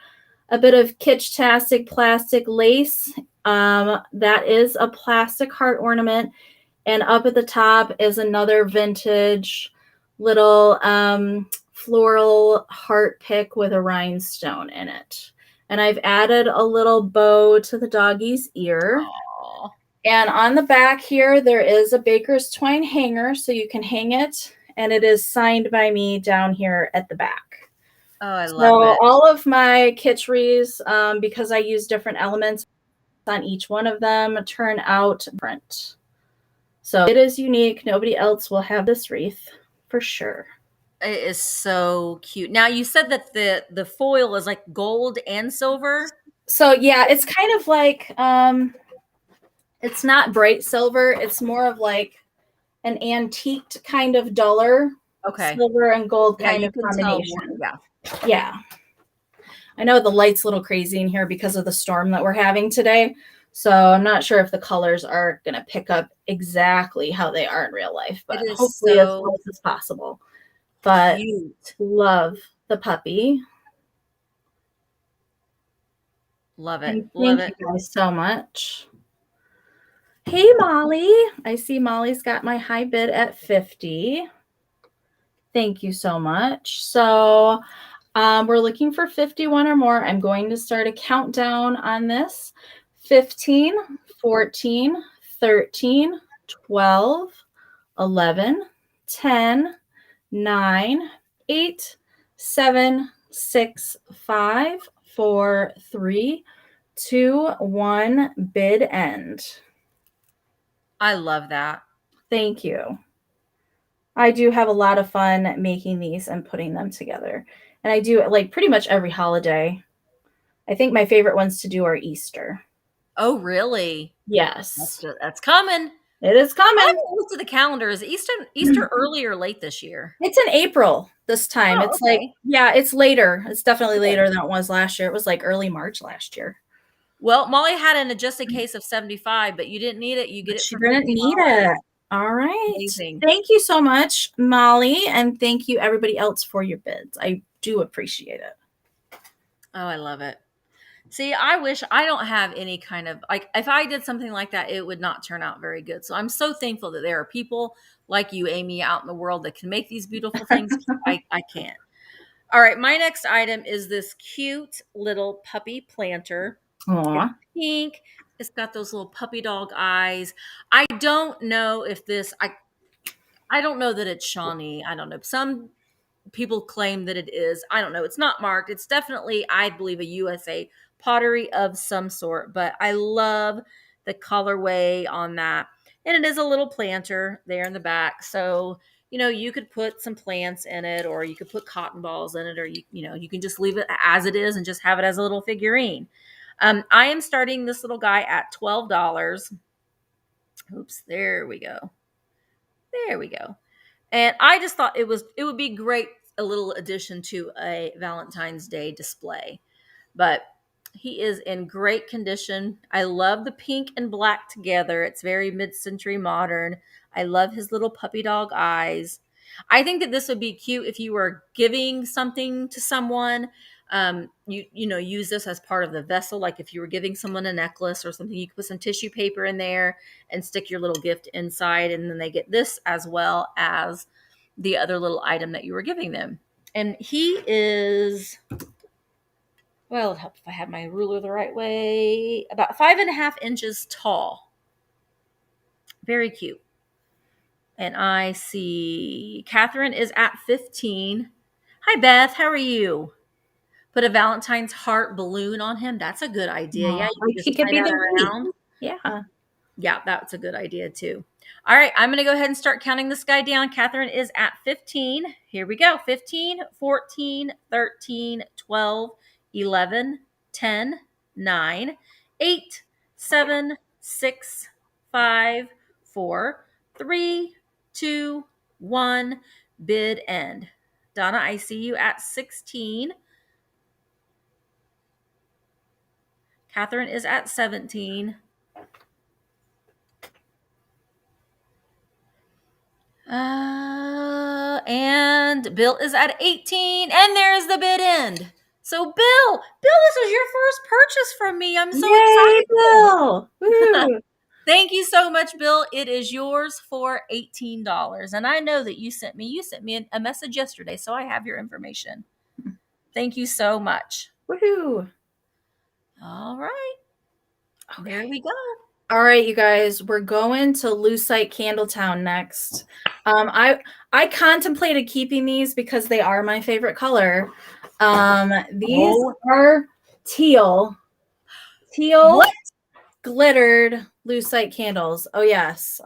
a bit of kitsch-tastic plastic lace. That is a plastic heart ornament. And up at the top is another vintage little floral heart pick with a rhinestone in it. And I've added a little bow to the doggy's ear. Aww. And on the back here, there is a baker's twine hanger, so you can hang it. And it is signed by me down here at the back. Oh, I love it. All of my Kitsch wreaths, because I use different elements on each one of them, turn out different. So it is unique. Nobody else will have this wreath for sure. It is so cute. Now you said that the foil is like gold and silver. So yeah, it's kind of like it's not bright silver. It's more of like an antiqued kind of duller silver and gold kind of combination. Yeah. I know the light's a little crazy in here because of the storm that we're having today. So I'm not sure if the colors are going to pick up exactly how they are in real life, but hopefully as close as possible. But cute. Love the puppy. Love it. Thank you guys so much. Hey, Molly. I see Molly's got my high bid at 50. Thank you so much. So we're looking for 51 or more. I'm going to start a countdown on this. 15, 14, 13, 12, 11, 10, 9, 8, 7, 6, 5, 4, 3, 2, 1. Bid end. I love that. Thank you. I do have a lot of fun making these and putting them together. And I do it like pretty much every holiday. I think my favorite ones to do are Easter. Oh, really? Yes. That's coming. It is I coming. haven't looked at the calendar. Is Easter early or late this year? It's in April this time. Oh, It's like, okay. yeah, it's later. It's definitely Good. later than it was last year. It was like early March last year. Well, Molly had an adjusted case of 75, but you didn't need it. You get But it she for didn't need $50. it. All right. Amazing. Thank you so much, Molly. And thank you, everybody else, for your bids. I do appreciate it. Oh, I love it. See, I wish I don't have any kind of like if I did something like that, it would not turn out very good. So I'm so thankful that there are people like you, Amy, out in the world that can make these beautiful things. I can't. All right, my next item is this cute little puppy planter. It's Aw. pink. It's got those little puppy dog eyes. I don't know if this I don't know that it's Shawnee. I don't know. Some people claim that it is. I don't know. It's not marked. It's definitely, I believe, a USA pottery of some sort, but I love the colorway on that. And it is a little planter there in the back. So, you could put some plants in it, or you could put cotton balls in it, or you can just leave it as it is and just have it as a little figurine. I am starting this little guy at $12. Oops, there we go. There we go. And I just thought it would be great, a little addition to a Valentine's Day display. But he is in great condition. I love the pink and black together. It's very mid-century modern. I love his little puppy dog eyes. I think that this would be cute if you were giving something to someone. Use this as part of the vessel. Like if you were giving someone a necklace or something, you could put some tissue paper in there and stick your little gift inside, and then they get this as well as the other little item that you were giving them. And he is, well, it helps if I have my ruler the right way, about 5.5 inches tall. Very cute. And I see Catherine is at 15. Hi, Beth. How are you? Put a Valentine's heart balloon on him. That's a good idea. Yeah, you can He just could tie be that the meat. around. Yeah. Yeah, that's a good idea too. All right, I'm going to go ahead and start counting this guy down. Catherine is at 15. Here we go. 15, 14, 13, 12, 11, 10, 9, 8, 7, 6, 5, 4, 3, 2, 1. Bid end. Donna, I see you at 16. Catherine is at 17. And Bill is at 18, and there's the bid end. So Bill, this is your first purchase from me. I'm so Yay, excited. Bill. Woo. Thank you so much, Bill. It is yours for $18. And I know that you sent me a message yesterday, so I have your information. Thank you so much. Woohoo. All right. Okay. There we go. All right, you guys, we're going to Lucite Candletown next. I contemplated keeping these because they are my favorite color. These are teal What? glittered Lucite candles. Oh yes,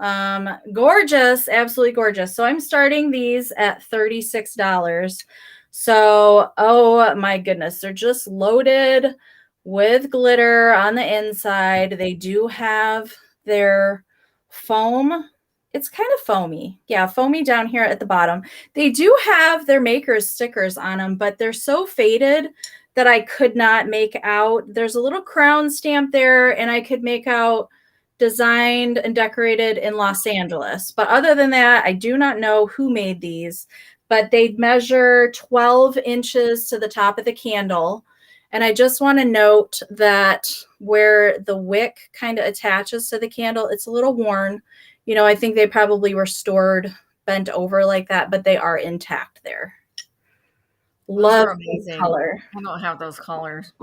gorgeous, absolutely gorgeous. So I'm starting these at $36. So, oh my goodness, they're just loaded with glitter on the inside. They do have their foam. It's kind of foamy. Yeah, foamy down here at the bottom. They do have their maker's stickers on them, but they're so faded that I could not make out. There's a little crown stamp there, and I could make out designed and decorated in Los Angeles. But other than that, I do not know who made these, but they measure 12 inches to the top of the candle. And I just want to note that where the wick kind of attaches to the candle, it's a little worn. I think they probably were stored bent over like that, but they are intact there. Love amazing color. I don't have those colors.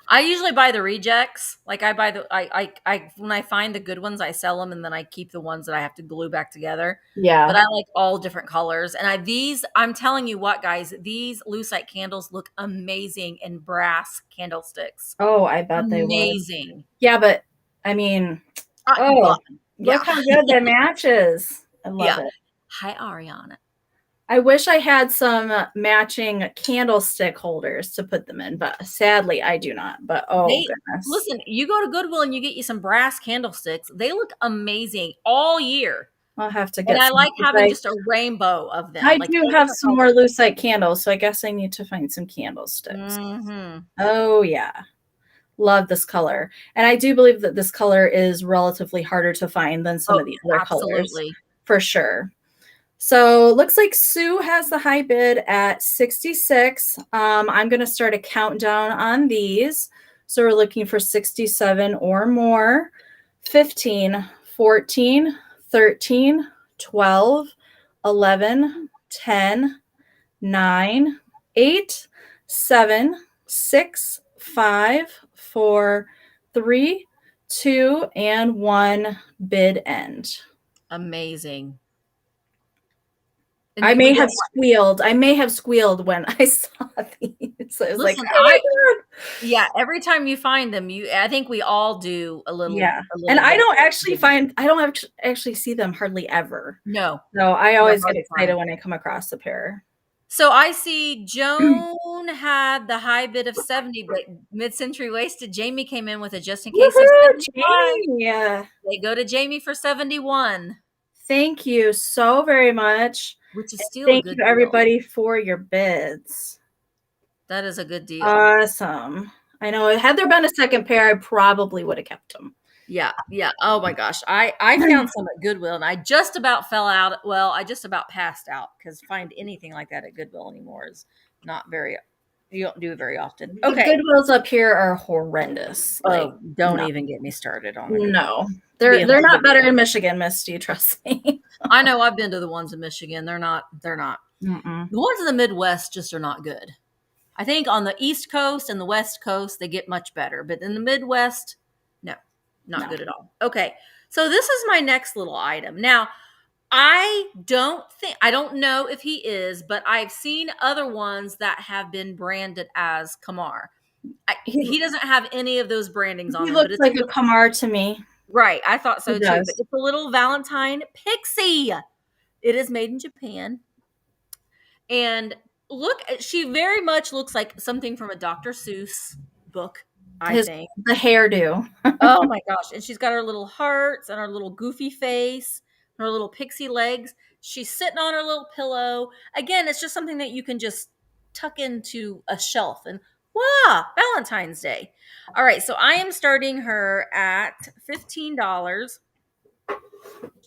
I usually buy the rejects. Like I buy I when I find the good ones, I sell them, and then I keep the ones that I have to glue back together. Yeah. But I like all different colors. And I'm telling you what, guys, these lucite candles look amazing in brass candlesticks. Oh, I bet they would. Amazing. Yeah, but I mean, look how good that matches. I love it. Hi, Ariana. I wish I had some matching candlestick holders to put them in, but sadly I do not. But oh goodness. Listen, you go to Goodwill and you get you some brass candlesticks. They look amazing all year. I'll have to And get I some. like having just a rainbow of them. I like do have some more lucite candles, so I guess I need to find some candlesticks. Mm-hmm. Oh yeah. Love this color. And I do believe that this color is relatively harder to find than some of the other colors. For sure. So looks like Sue has the high bid at 66. I'm going to start a countdown on these. So we're looking for 67 or more. 15, 14, 13, 12, 11, 10, 9, 8, 7, 6, 5, 4, 3, 2, and 1 bid end. Amazing. I may have squealed. I may have squealed when I saw these. So it was Listen, like, oh my God. Yeah, every time you find them, I think we all do a little. Yeah, and I don't actually see them hardly ever. No. So I always get excited when I come across a pair. So I see Joan had the high bid of 70, but mid-century wasted. Jamie came in with a just in case of 75. Yeah. They go to Jamie for 71. Thank you so very much. Which is still thank a good you, everybody, for your bids. That is a good deal. Awesome. I know had there been a second pair, I probably would have kept them. Yeah. Oh my gosh. I found some at Goodwill and I just about fell out. Well, I just about passed out because find anything like that at Goodwill anymore is not very, you don't do it very often. Okay. The Goodwills up here are horrendous. Don't even get me started on it. No. They're not better in Michigan, Misty, trust me. I know I've been to the ones in Michigan. They're not. Mm-mm. The ones in the Midwest just are not good. I think on the East Coast and the West Coast, they get much better. But in the Midwest, not good at all. Okay. So this is my next little item. Now, I don't know if he is, but I've seen other ones that have been branded as Kamar. He doesn't have any of those brandings on him. He looks like a Kamar to me. Right. I thought so too. But it's a little Valentine Pixie. It is made in Japan. And look, she very much looks like something from a Dr. Seuss book, I think. The hairdo. Oh my gosh. And she's got her little hearts and her little goofy face, her little pixie legs. She's sitting on her little pillow. Again, it's just something that you can just tuck into a shelf and Valentine's Day. All right. So I am starting her at $15.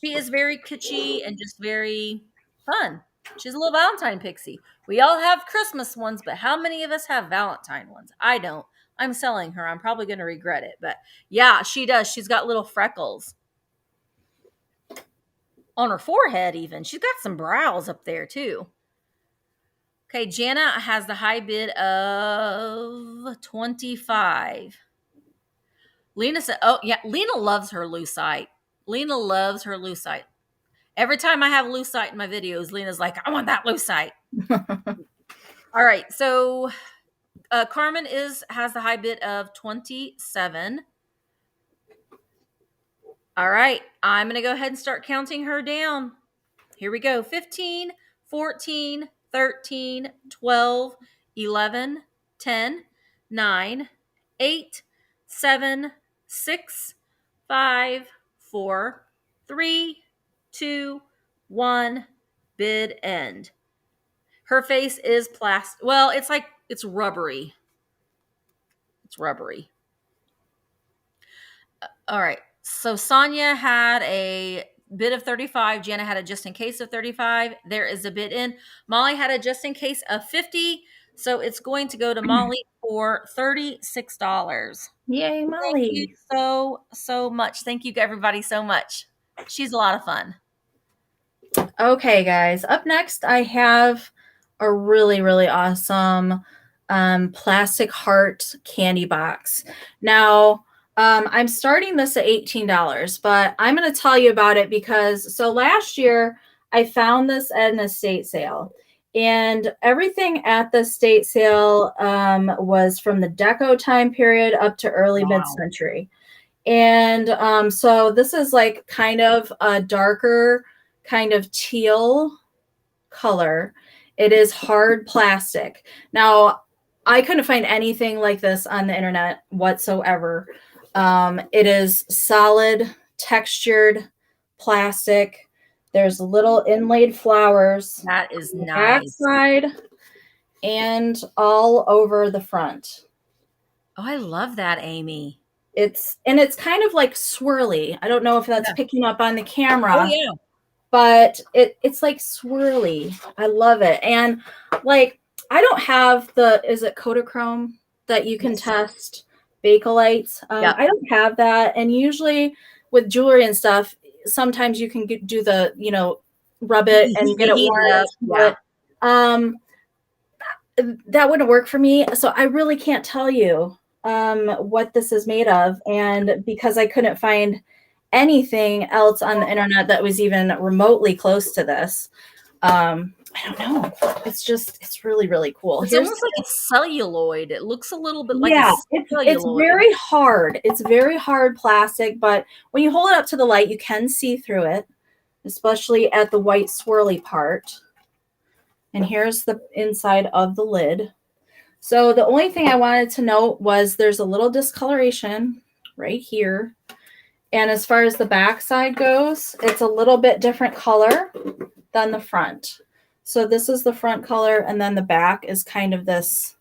She is very kitschy and just very fun. She's a little Valentine pixie. We all have Christmas ones, but how many of us have Valentine ones? I don't. I'm selling her. I'm probably going to regret it. But yeah, she does. She's got little freckles on her forehead even. She's got some brows up there too. Okay, Jana has the high bid of 25. Lena said, oh yeah, Lena loves her lucite. Lena loves her lucite. Every time I have lucite in my videos, Lena's like, I want that lucite. All right. So Carmen has the high bid of 27. All right. I'm going to go ahead and start counting her down. Here we go. 15, 14, 13, 12, 11, 10, 9, 8, 7, 6, 5, 4, 3, 2, 1, bid end. Her face is plastic. Well, it's rubbery. It's rubbery. All right. So Sonia had a bid of 35. Jana had a just in case of 35. There is a bid in. Molly had a just in case of 50. So it's going to go to Molly for $36. Yay, Molly. Thank you so much. Thank you everybody so much. She's a lot of fun. Okay, guys. Up next, I have a really, really awesome plastic heart candy box. Now, I'm starting this at $18, but I'm going to tell you about it because last year I found this at an estate sale. And everything at the estate sale was from the Deco time period up to early mid-century. And so this is like kind of a darker kind of teal color. It is hard plastic. Now, I couldn't find anything like this on the internet whatsoever. It is solid, textured plastic. There's little inlaid flowers That is on the nice. backside and all over the front. Oh, I love that, Amy. It's kind of like swirly. I don't know if that's picking up on the camera. Oh yeah. But it's like swirly. I love it. And like, I don't have is it Kodachrome that you can test Bakelite? I don't have that. And usually with jewelry and stuff, sometimes you can do the, rub it and get it warm. Yeah. That wouldn't work for me. So I really can't tell you what this is made of. And because I couldn't find anything else on the internet that was even remotely close to this, I don't know. It's really, really cool. It's almost like it's celluloid. It looks a little bit like it's very hard. It's very hard plastic, but when you hold it up to the light, you can see through it, especially at the white swirly part. And here's the inside of the lid. So the only thing I wanted to note was there's a little discoloration right here. And as far as the back side goes, it's a little bit different color than the front. So this is the front color, and then the back is kind of this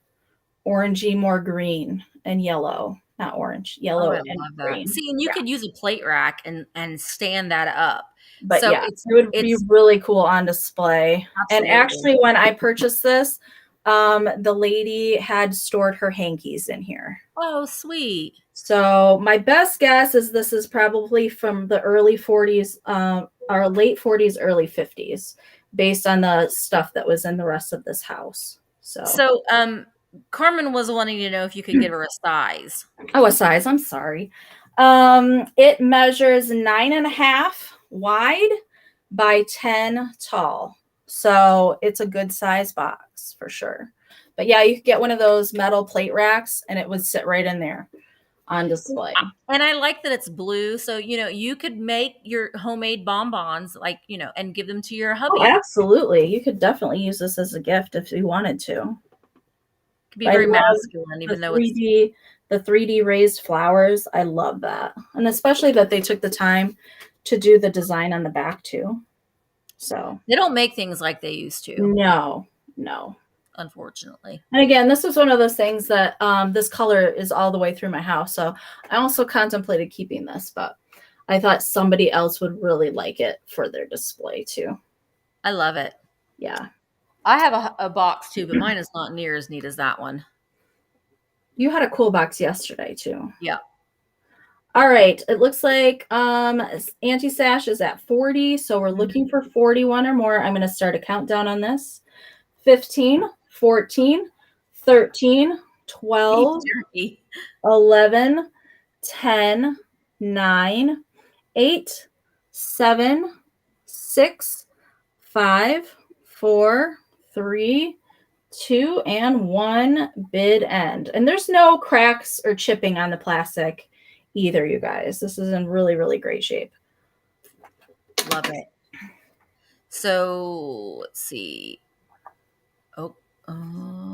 orangey, more green and yellow. Not orange, yellow and green. See, and you could use a plate rack and stand that up. But so it would be really cool on display. Absolutely. And actually, when I purchased this, the lady had stored her hankies in here. Oh, sweet. So my best guess is this is probably from the early 40s, or late 40s, early 50s, based on the stuff that was in the rest of this house. So Carmen was wanting to know if you could give her a size. Oh, a size. I'm sorry. It measures 9.5 wide by 10 tall. So it's a good size box for sure. But yeah, you could get one of those metal plate racks and it would sit right in there on display. And I like that it's blue. So, you could make your homemade bonbons, and give them to your hubby. Oh, absolutely. You could definitely use this as a gift if you wanted to. It could be very masculine, even though the 3D raised flowers. I love that. And especially that they took the time to do the design on the back too. So they don't make things like they used to. No. Unfortunately. And again, this is one of those things that this color is all the way through my house. So I also contemplated keeping this, but I thought somebody else would really like it for their display too. I love it. Yeah. I have a box too, but mine is not near as neat as that one. You had a cool box yesterday too. Yeah. All right. It looks like anti-sash is at 40. So we're looking for 41 or more. I'm going to start a countdown on this. 15, 14, 13, 12, 11, 10, 9, 8, 7, 6, 5, 4, 3, 2, and 1 bid end. And there's no cracks or chipping on the plastic either, you guys. This is in really, really great shape. Love it. So let's see.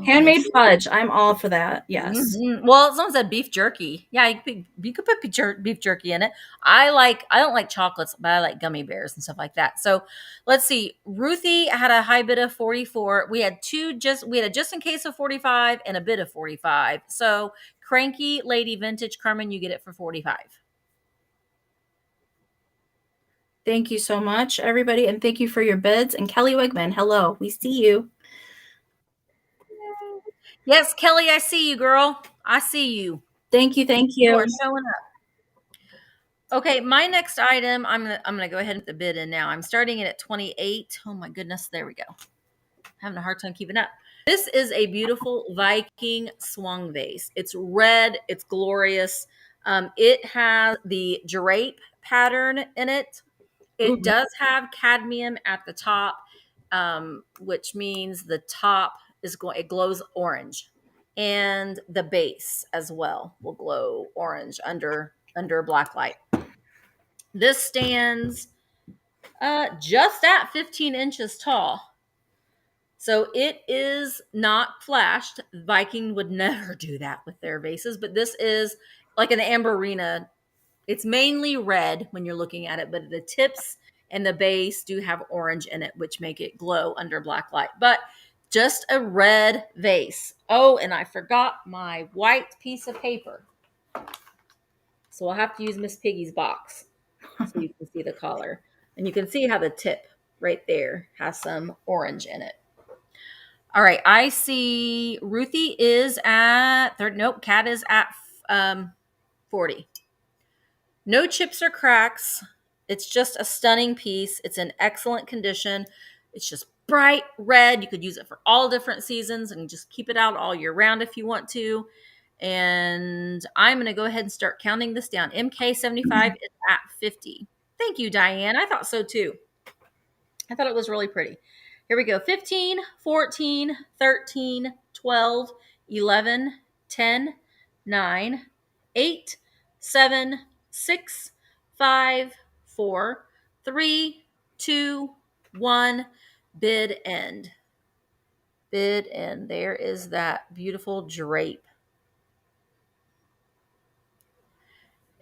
Handmade fudge. I'm all for that. Yes. Mm-hmm. Well, someone said beef jerky. Yeah, you could put beef jerky in it. I don't like chocolates, but I like gummy bears and stuff like that. So let's see. Ruthie had a high bid of 44. We had a just in case of 45 and a bid of 45. So Cranky Lady Vintage, Carmen, you get it for 45. Thank you so much, everybody. And thank you for your bids. And Kelly Wigman, hello. We see you. Yes, Kelly, I see you, girl. I see you. Thank you. You are showing up. Okay, my next item, I'm gonna go ahead and put the bid in now. I'm starting it at 28. Oh my goodness, there we go. Having a hard time keeping up. This is a beautiful Viking swung vase. It's red. It's glorious. It has the drape pattern in it. It does have cadmium at the top, which means the top it glows orange, and the base as well will glow orange under black light. This stands Just at 15 inches tall. So it is not flashed. Viking would never do that with their vases, but this is like an amberina. It's mainly red when you're looking at it, but the tips and the base do have orange in it, which make it glow under black light. But just a red vase. Oh, and I forgot my white piece of paper. So I'll have to use Miss Piggy's box so you can see the color. And you can see how the tip right there has some orange in it. All right, I see Ruthie is at nope, Cat is at 40. No chips or cracks. It's just a stunning piece. It's in excellent condition. It's just bright red. You could use it for all different seasons and just keep it out all year round if you want to. And I'm going to go ahead and start counting this down. MK75 is at 50. Thank you, Diane. I thought so too. I thought it was really pretty. Here we go. 15, 14, 13, 12, 11, 10, 9, 8, 7, 6, 5, 4, 3, 2, 1. Bid end. Bid end. There is that beautiful drape.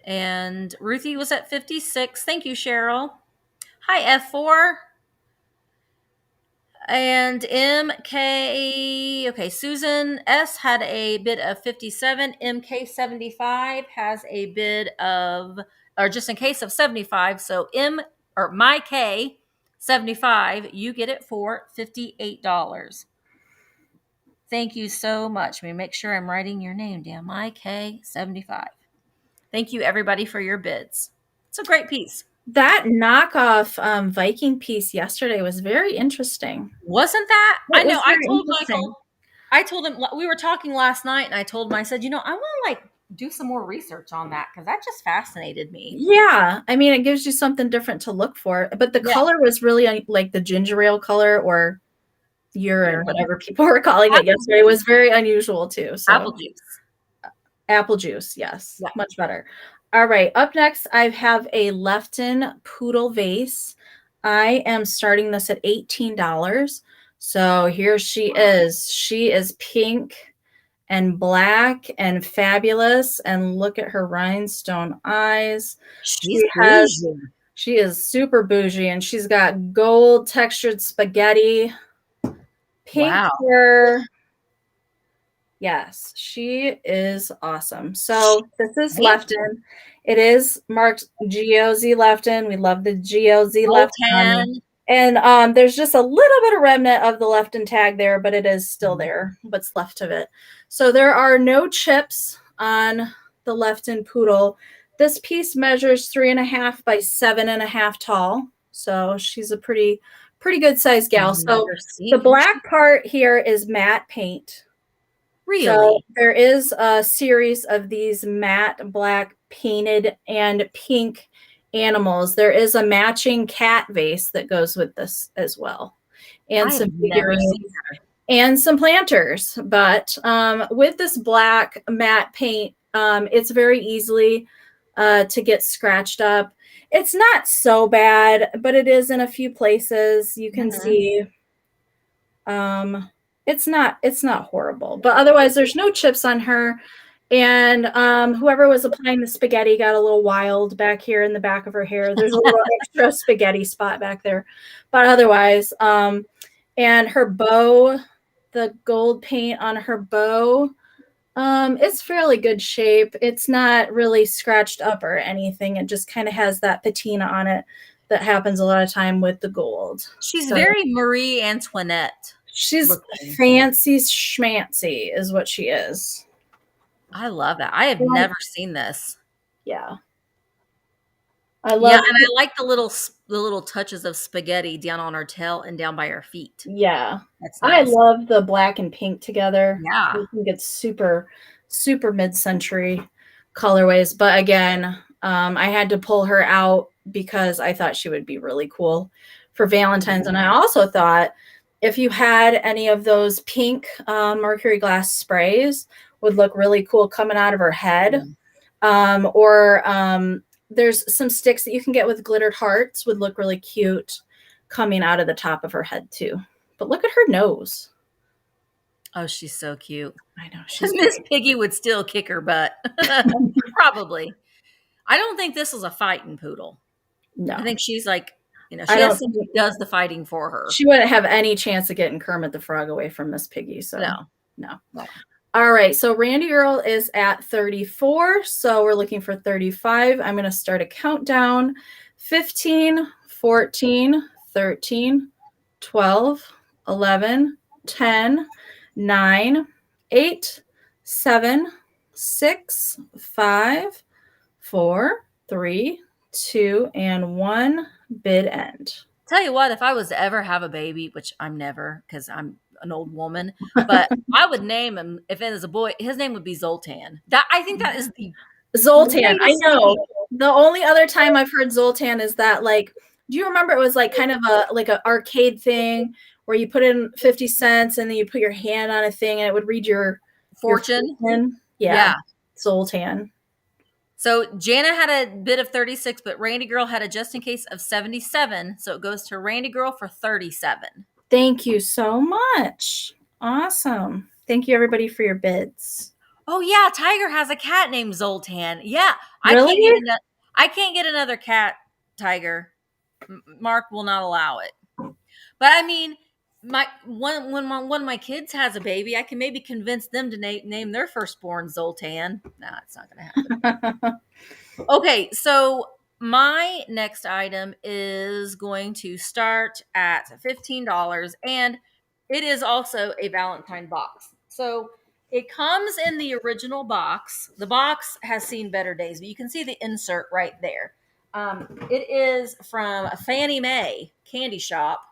And Ruthie was at 56. Thank you, Cheryl. Hi, F4. And MK, okay, Susan S had a bid of 57. MK75 has a bid of, or just in case of 75. So my K 75, you get it for $58. Thank you so much. Let me make sure I'm writing your name down. My K 75. Thank you, everybody, for your bids. It's a great piece. That knockoff Viking piece yesterday was very interesting. Wasn't that? I know. I told Michael, I told him, we were talking last night, and I told him, I said, I want to like do some more research on that because that just fascinated me. Yeah. I mean, it gives you something different to look for. But the color was really like the ginger ale color or urine, whatever people were calling it yesterday, was very unusual too. So apple juice. Apple juice. Yes. Yeah. Much better. All right. Up next, I have a Lefton Poodle vase. I am starting this at $18. So here she is. She is pink and black and fabulous. And look at her rhinestone eyes. She is super bougie, and she's got gold textured spaghetti, pink hair. Yes, she is awesome. So this is Lefton. It is marked GOZ Lefton. We love the GOZ Lefton. And there's just a little bit of remnant of the Lefton tag there, but it is still there, what's left of it. So there are no chips on the Lefton Poodle. This piece measures 3.5 by 7.5 tall. So she's a pretty good size gal. So the black part here is matte paint. Really? So there is a series of these matte black painted and pink animals. There is a matching cat vase that goes with this as well. And some figurines and some planters. But with this black matte paint, it's very easily to get scratched up. It's not so bad, but it is in a few places. You can see it's not horrible, but otherwise there's no chips on her. And whoever was applying the spaghetti got a little wild back here in the back of her hair. There's a little extra spaghetti spot back there. But otherwise, and her bow, the gold paint on her bow, it's fairly good shape. It's not really scratched up or anything. It just kind of has that patina on it that happens a lot of time with the gold. She's very Marie Antoinette. She's fancy schmancy is what she is. I love that. I have never seen this. Yeah. I love and I like the little touches of spaghetti down on her tail and down by her feet. Yeah. That's nice. I love the black and pink together. Yeah. I think it's super mid-century colorways. But again, I had to pull her out because I thought she would be really cool for Valentine's. And I also thought if you had any of those pink mercury glass sprays would look really cool coming out of her head. Or there's some sticks that you can get with glittered hearts would look really cute coming out of the top of her head too. But look at her nose. Oh, she's so cute. I know. She's Miss Piggy would still kick her butt. Probably. I don't think this is a fighting poodle. No. I think she's like, she I don't has somebody who does the fighting for her. She wouldn't have any chance of getting Kermit the Frog away from Miss Piggy. So no. All right. So Randy Girl is at 34. So we're looking for 35. I'm going to start a countdown. 15, 14, 13, 12, 11, 10, 9, 8, 7, 6, 5, 4, 3, 2, and 1. Bid end. Tell you what, if I was to ever have a baby, which I'm never because I'm an old woman, but I would name him, if it is a boy, his name would be Zoltan. I think that is the Zoltan. I know. The only other time I've heard Zoltan is that, like, do you remember it was like kind of an arcade thing where you put in 50 cents and then you put your hand on a thing and it would read your fortune? Yeah. Zoltan. So Jana had a bid of 36, but Randy Girl had a just in case of 77. So it goes to Randy Girl for 37. Thank you so much. Awesome. Thank you, everybody, for your bids. Oh, yeah. Tiger has a cat named Zoltan. Yeah. Really? I can't get another cat, Tiger. Mark will not allow it. But I mean, when one of my kids has a baby, I can maybe convince them to name their firstborn Zoltan. No, it's not going to happen. Okay, so my next item is going to start at $15, and it is also a Valentine box. So it comes in the original box. The box has seen better days, but you can see the insert right there. It is from a Fannie Mae candy shop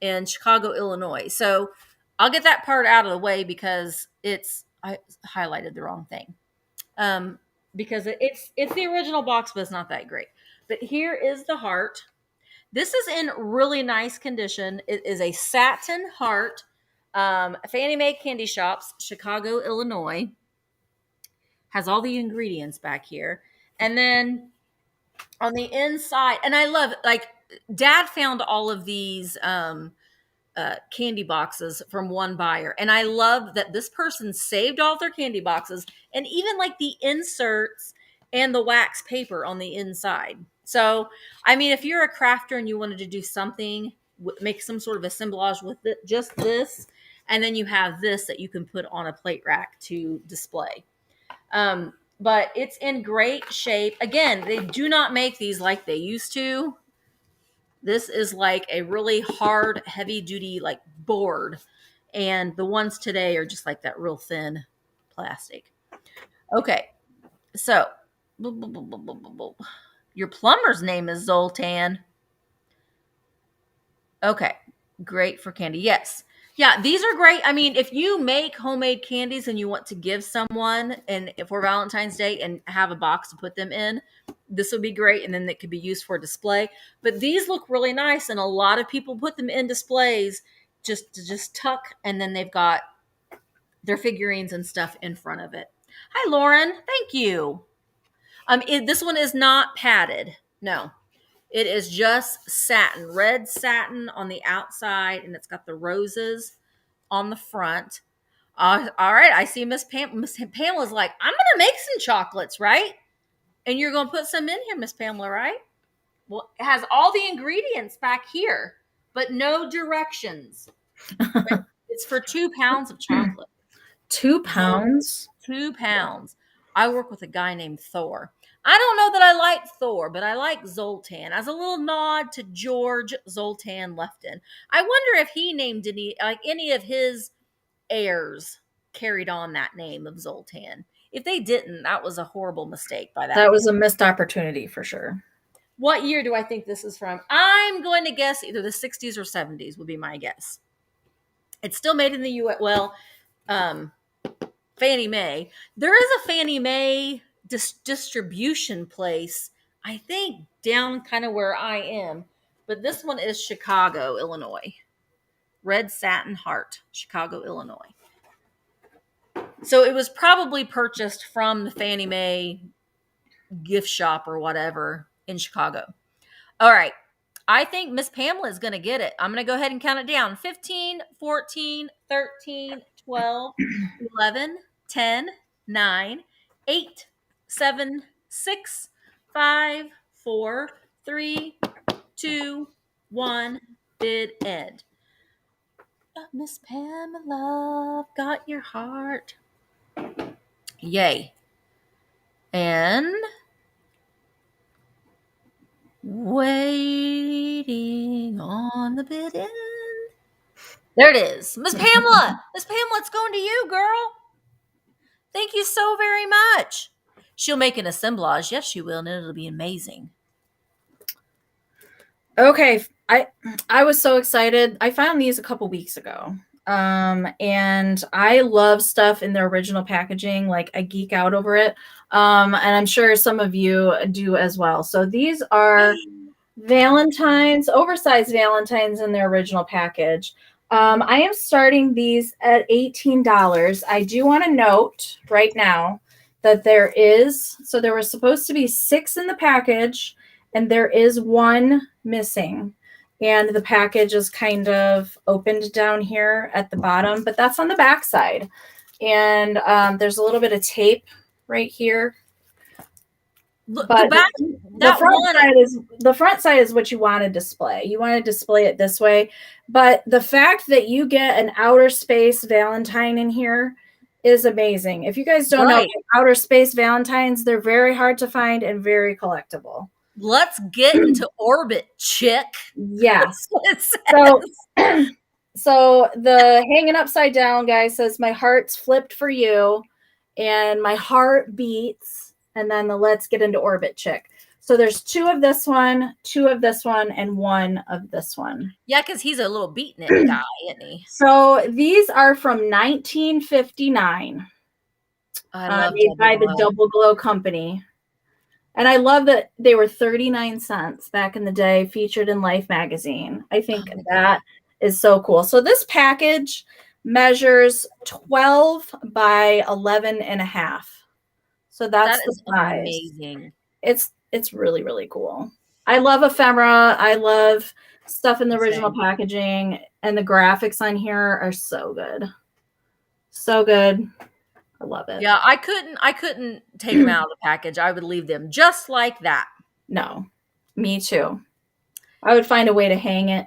in Chicago, Illinois. So I'll get that part out of the way because I highlighted the wrong thing. Because it's the original box, but it's not that great. But here is the heart. This is in really nice condition. It is a satin heart. Fannie Mae Candy Shops, Chicago, Illinois. Has all the ingredients back here. And then on the inside, and I love, like, Dad found all of these candy boxes from one buyer. And I love that this person saved all their candy boxes and even like the inserts and the wax paper on the inside. So, I mean, if you're a crafter and you wanted to do something, make some sort of assemblage with it, just this, and then you have this that you can put on a plate rack to display. But it's in great shape. Again, they do not make these like they used to. This is like a really hard, heavy duty, like, board. And the ones today are just like that real thin plastic. Okay. So your plumber's name is Zoltan. Okay. Great for candy. Yes. Yeah, these are great. I mean, if you make homemade candies and you want to give someone and for Valentine's Day and have a box to put them in, this would be great. And then it could be used for display. But these look really nice. And a lot of people put them in displays just to tuck. And then they've got their figurines and stuff in front of it. Hi, Lauren. Thank you. This one is not padded. No. It is just satin, red satin on the outside, and it's got the roses on the front. All right, I see Miss Pamela's like, I'm going to make some chocolates, right? And you're going to put some in here, Miss Pamela, right? Well, it has all the ingredients back here, but no directions. It's for 2 pounds of chocolate. 2 pounds? 2 pounds. I work with a guy named Thor. I don't know that I like Thor, but I like Zoltan as a little nod to George Zoltan Lefton. I wonder if he named any of his heirs carried on that name of Zoltan. If they didn't, that was a horrible mistake by that. That was a missed opportunity for sure. What year do I think this is from? I'm going to guess either the 60s or 70s would be my guess. It's still made in the U.S. Well, Fannie Mae. There is a Fannie Mae distribution place, I think, down kind of where I am. But this one is Chicago, Illinois. Red satin heart, Chicago, Illinois. So it was probably purchased from the Fannie Mae gift shop or whatever in Chicago. All right. I think Miss Pamela is going to get it. I'm going to go ahead and count it down. 15, 14, 13, 12, 11, 10, 9, 8, 7, 6, 5, 4, 3, 2, 1. Bid end. Miss Pamela, got your heart. Yay. And waiting on the bid end. There it is. Miss Pamela. Miss Pamela, it's going to you, girl. Thank you so very much. She'll make an assemblage. Yes, she will, and it'll be amazing. Okay. I was so excited. I found these a couple weeks ago. And I love stuff in the original packaging. Like, I geek out over it. And I'm sure some of you do as well. So these are Valentines, oversized Valentines in their original package. I am starting these at $18. I do want to note right now that there was supposed to be 6 in the package, and there is 1 missing. And the package is kind of opened down here at the bottom, but that's on the back side. And there's a little bit of tape right here. Look, But the front side is what you want to display. You want to display it this way. But the fact that you get an outer space Valentine in here is amazing. If you guys don't know, outer space Valentines, they're very hard to find and very collectible. Let's get into orbit, chick. Yes. So the hanging upside down guy says, my heart's flipped for you, and my heart beats, and then the let's get into orbit chick. So there's 2 of this one, 2 of this one, and 1 of this one. Yeah, because he's a little beatnik guy, isn't he? So these are from 1959. Made by the Double Glow Company. And I love that they were 39 cents back in the day, featured in Life magazine. I think that is so cool. So this package measures 12 by 11 and a half. So that is amazing. It's really, really cool. I love ephemera. I love stuff in the original packaging, and the graphics on here are so good. So good. I love it. Yeah, I couldn't take them out of the package. I would leave them just like that. No, me too. I would find a way to hang it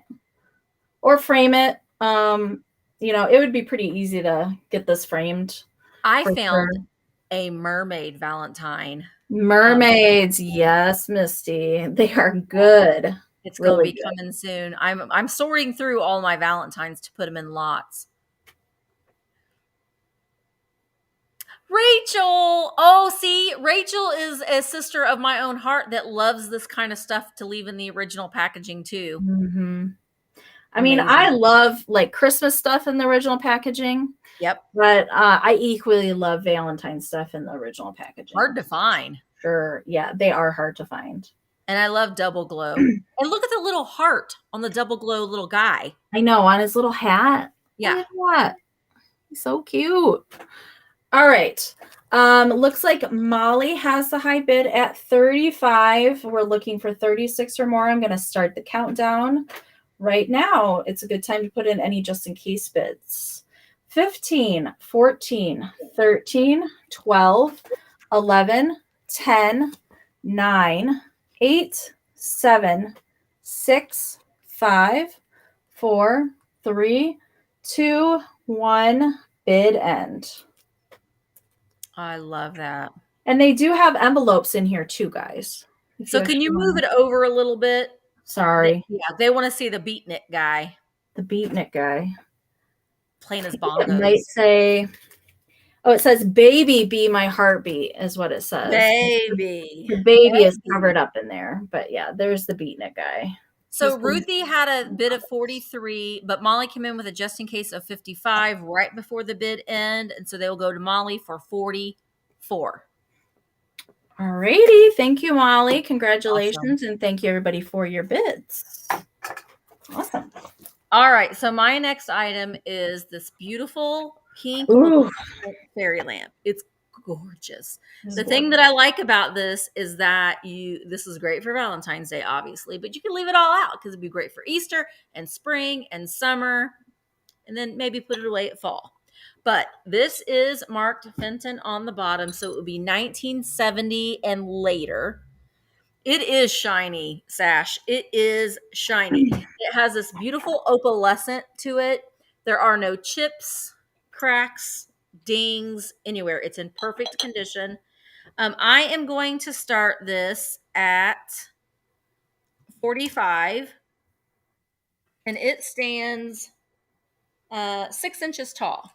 or frame it. It would be pretty easy to get this framed. I found a mermaid Valentine. Mermaids, yes, Misty. They are good. It's really going to be coming soon. I'm sorting through all my Valentines to put them in lots. Rachel. Oh, see, Rachel is a sister of my own heart that loves this kind of stuff to leave in the original packaging too. Mm-hmm. I mean, I love like Christmas stuff in the original packaging. Yep. But I equally love Valentine stuff in the original packaging. Hard to find. Sure. Yeah, they are hard to find. And I love Double Glow. And look at the little heart on the Double Glow little guy. I know, on his little hat. Yeah. What? He's so cute. All right. Looks like Molly has the high bid at 35. We're looking for 36 or more. I'm going to start the countdown right now. It's a good time to put in any just in case bids. 15, 14, 13, 12, 11, 10, 9, 8, 7, 6, 5, 4, 3, 2, 1. Bid end. I love that. And they do have envelopes in here too, guys. So can you move it over a little bit? Sorry. Yeah, they want to see the beatnik guy. The beatnik guy. Playing his bongos. It might say, it says baby be my heartbeat is what it says. Baby. The baby is covered up in there. But yeah, there's the beatnik guy. So Ruthie had a bid of 43, but Molly came in with a just in case of 55 right before the bid end. And so they will go to Molly for 44. All righty. Thank you, Molly. Congratulations. Awesome. And thank you, everybody, for your bids. Awesome. All right. So my next item is this beautiful pink fairy lamp. It's gorgeous. This is The thing gorgeous. that I like about this is that this is great for Valentine's Day, obviously, but you can leave it all out because it'd be great for Easter and spring and summer, and then maybe put it away at fall. But this is marked Fenton on the bottom, so it would be 1970 and later. It is shiny, Sash. It is shiny. It has this beautiful opalescent to it. There are no chips, cracks, dings anywhere. It's in perfect condition. I am going to start this at 45, and it stands 6 inches tall.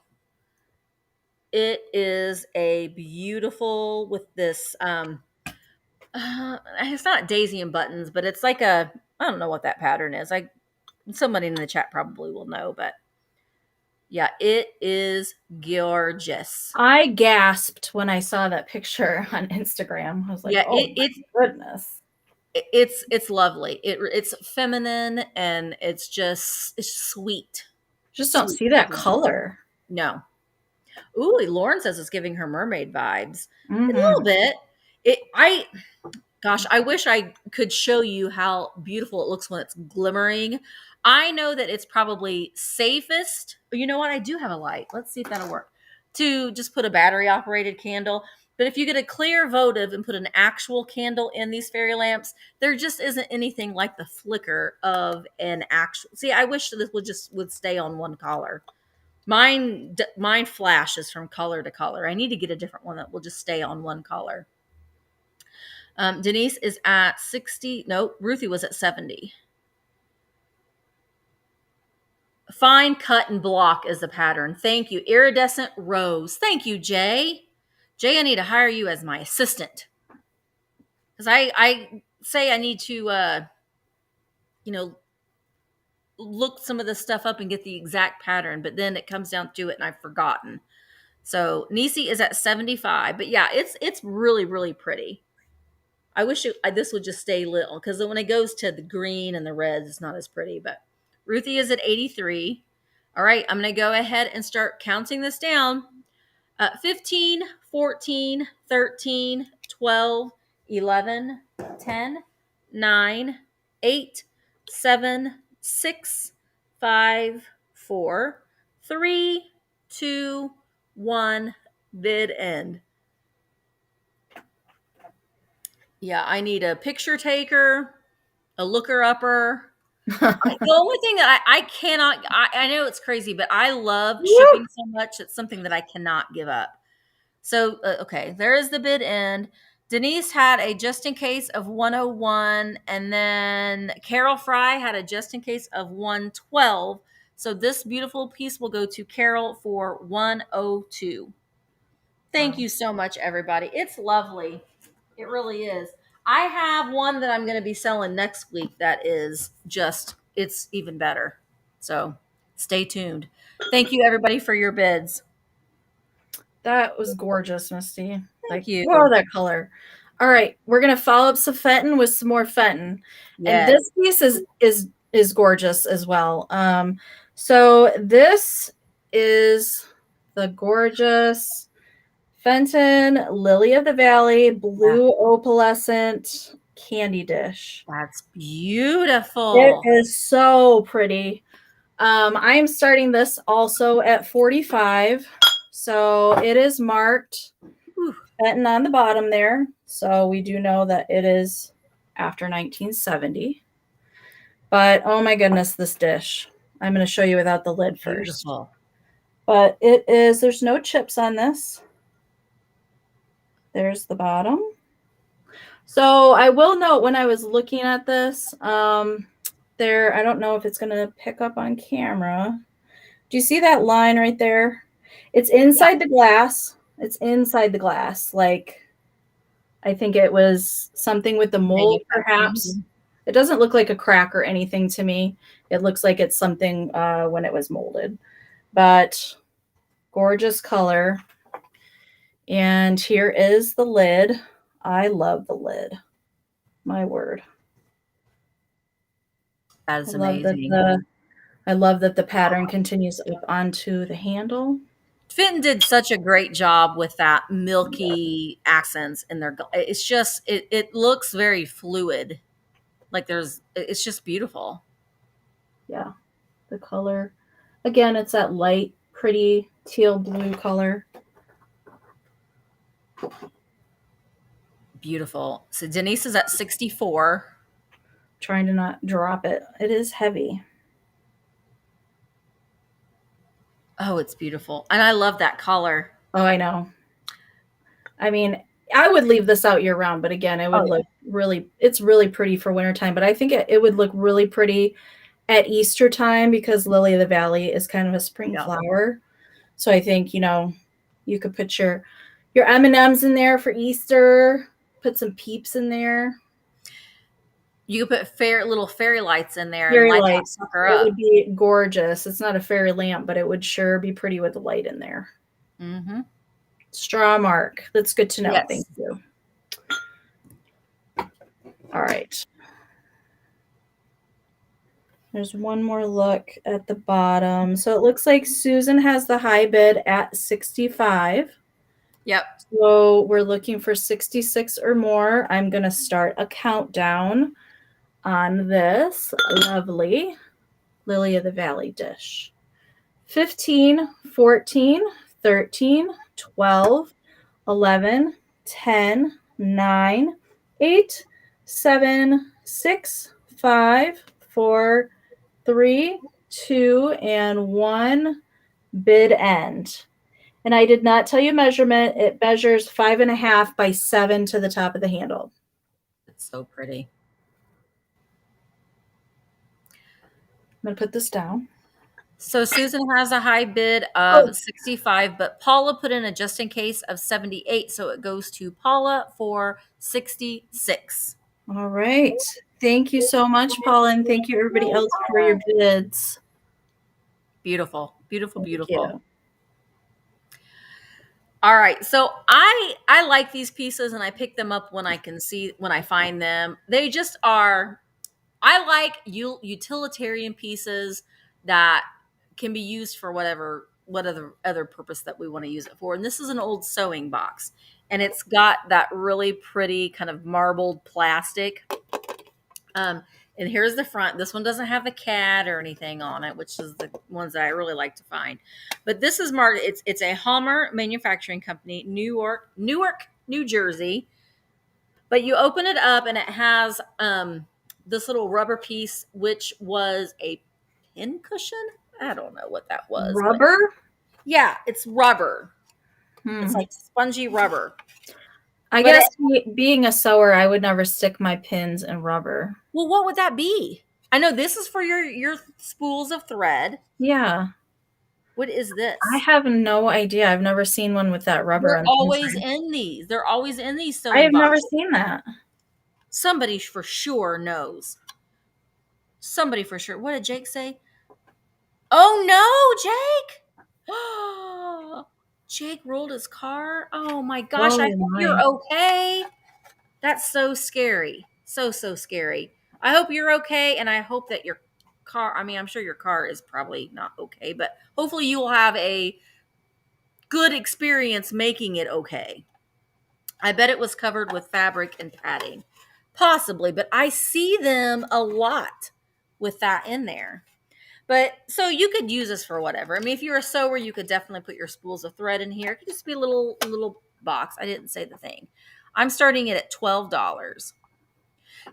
It is a beautiful with this. It's not daisy and buttons, but it's like a. I don't know what that pattern is. Somebody in the chat probably will know, but yeah, it is gorgeous. I gasped when I saw that picture on Instagram. I was like, Yeah, "Oh my goodness!" it's lovely. It's feminine and it's sweet. Just don't see that color. No. Ooh, Lauren says it's giving her mermaid vibes. A Mm-hmm. little bit. Gosh, I wish I could show you how beautiful it looks when it's glimmering. I know that it's probably safest. You know what? I do have a light. Let's see if that'll work. To just put a battery operated candle. But if you get a clear votive and put an actual candle in these fairy lamps, there just isn't anything like the flicker of an actual. See, I wish this would stay on one color. Mine flashes from color to color. I need to get a different one that will just stay on one color. Denise is at 60. No, Ruthie was at 70. Fine cut and block is the pattern. Thank you. Iridescent rose. Thank you, Jay. Jay, I need to hire you as my assistant. Because I say I need to, look some of this stuff up and get the exact pattern, but then it comes down to it and I've forgotten. So Nisi is at 75. But yeah, it's really, really pretty. I wish this would just stay little because when it goes to the green and the reds, it's not as pretty. But Ruthie is at 83. All right, I'm going to go ahead and start counting this down. 15, 14, 13, 12, 11, 10, 9, 8, 7, 6, 5, 4, 3, 2, 1, bid end. Yeah, I need a picture taker, a looker upper. The only thing that I cannot, I know it's crazy, but I love shipping so much. It's something that I cannot give up. So, okay, there is the bid end. Denise had a just in case of 101, and then Carol Fry had a just in case of 112. So this beautiful piece will go to Carol for 102. Thank you so much, everybody. It's lovely. It really is. I have one that I'm going to be selling next week that is it's even better. So stay tuned. Thank you, everybody, for your bids. That was gorgeous, Misty. Thank you. Whoa, that color. All right, we're gonna follow up some Fenton with some more Fenton, and Yes. this piece is gorgeous as well. So this is the gorgeous Fenton Lily of the Valley blue opalescent candy dish. That's beautiful. It is so pretty. I'm starting this also at 45. So it is marked Fenton on the bottom there. So we do know that it is after 1970. But oh my goodness, this dish. I'm going to show you without the lid first. Beautiful. But there's no chips on this. There's the bottom. So I will note when I was looking at this, I don't know if it's going to pick up on camera. Do you see that line right there? It's inside the glass. It's inside the glass. Like, I think it was something with the mold, perhaps. It doesn't look like a crack or anything to me. It looks like it's something when it was molded. But gorgeous color. And here is the lid. I love the lid. My word. That is amazing. I love that the pattern continues up onto the handle. Fenton did such a great job with that milky accents in their. It's just it looks very fluid. Like it's just beautiful. Yeah, the color. Again, it's that light, pretty teal blue color. Beautiful. So Denise is at 64. Trying to not drop it. It is heavy. Oh, it's beautiful. And I love that color. Oh, I know. I mean, I would leave this out year round, but again, it would look really, it's really pretty for wintertime, but I think it would look really pretty at Easter time because Lily of the Valley is kind of a spring flower. So I think, you could put your M&Ms in there for Easter, put some peeps in there. You could put little fairy lights in there Fairy and light lights. that sucker up. It would be gorgeous. It's not a fairy lamp, but it would sure be pretty with the light in there. Mm-hmm. Straw mark. That's good to know. Yes. Thank you. All right. There's one more look at the bottom. So it looks like Susan has the high bid at 65. Yep. So we're looking for 66 or more. I'm going to start a countdown on this lovely Lily of the Valley dish. 15, 14, 13, 12, 11, 10, 9, 8, 7, 6, 5, 4, 3, 2, and 1. Bid end. And I did not tell you measurement. It measures 5.5 by 7 to the top of the handle. It's so pretty. I'm going to put this down. So Susan has a high bid of 65, but Paula put in a just in case of 78. So it goes to Paula for 66. All right. Thank you so much, Paula. And thank you, everybody else, for your bids. Beautiful, beautiful, beautiful. Thank you. All right. So I like these pieces and I pick them up when I find them. They just are, I like utilitarian pieces that can be used for what other purpose that we want to use it for. And this is an old sewing box and it's got that really pretty kind of marbled plastic. And here's the front. This one doesn't have a cat or anything on it, which is the ones that I really like to find. But this is marked. It's a Homer Manufacturing Company, Newark, New Jersey. But you open it up and it has this little rubber piece, which was a pin cushion. I don't know what that was. Rubber? Yeah, it's rubber. It's like spongy rubber. I guess being a sewer, I would never stick my pins in rubber. Well, what would that be? I know this is for your spools of thread. Yeah. What is this? I have no idea. I've never seen one with that rubber. They're always in these. They're always in these sewing I have boxes. never seen that. Somebody for sure knows. Somebody for sure. What did Jake say? Oh no, Jake! Jake rolled his car. Oh my gosh! I hope you're okay. That's so scary. So scary. I hope you're okay, and I hope that your car. I mean, I'm sure your car is probably not okay, but hopefully you will have a good experience making it okay. I bet it was covered with fabric and padding. Possibly, but I see them a lot with that in there. But so you could use this for whatever. I mean, if you're a sewer, you could definitely put your spools of thread in here. It could just be a little box. I didn't say the thing. I'm starting it at $12.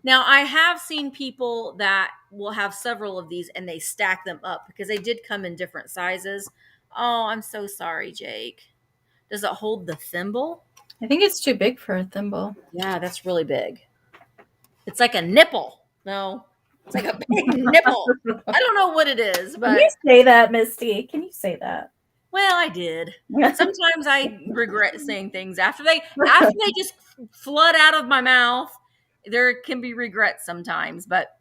Now, I have seen people that will have several of these and they stack them up because they did come in different sizes. Oh, I'm so sorry, Jake. Does it hold the thimble? I think it's too big for a thimble. Yeah, that's really big. It's like a nipple. No, it's like a big nipple. I don't know what it is, but. Can you say that, Misty? Can you say that? Well, I did. Sometimes I regret saying things after they just flood out of my mouth. There can be regret sometimes, but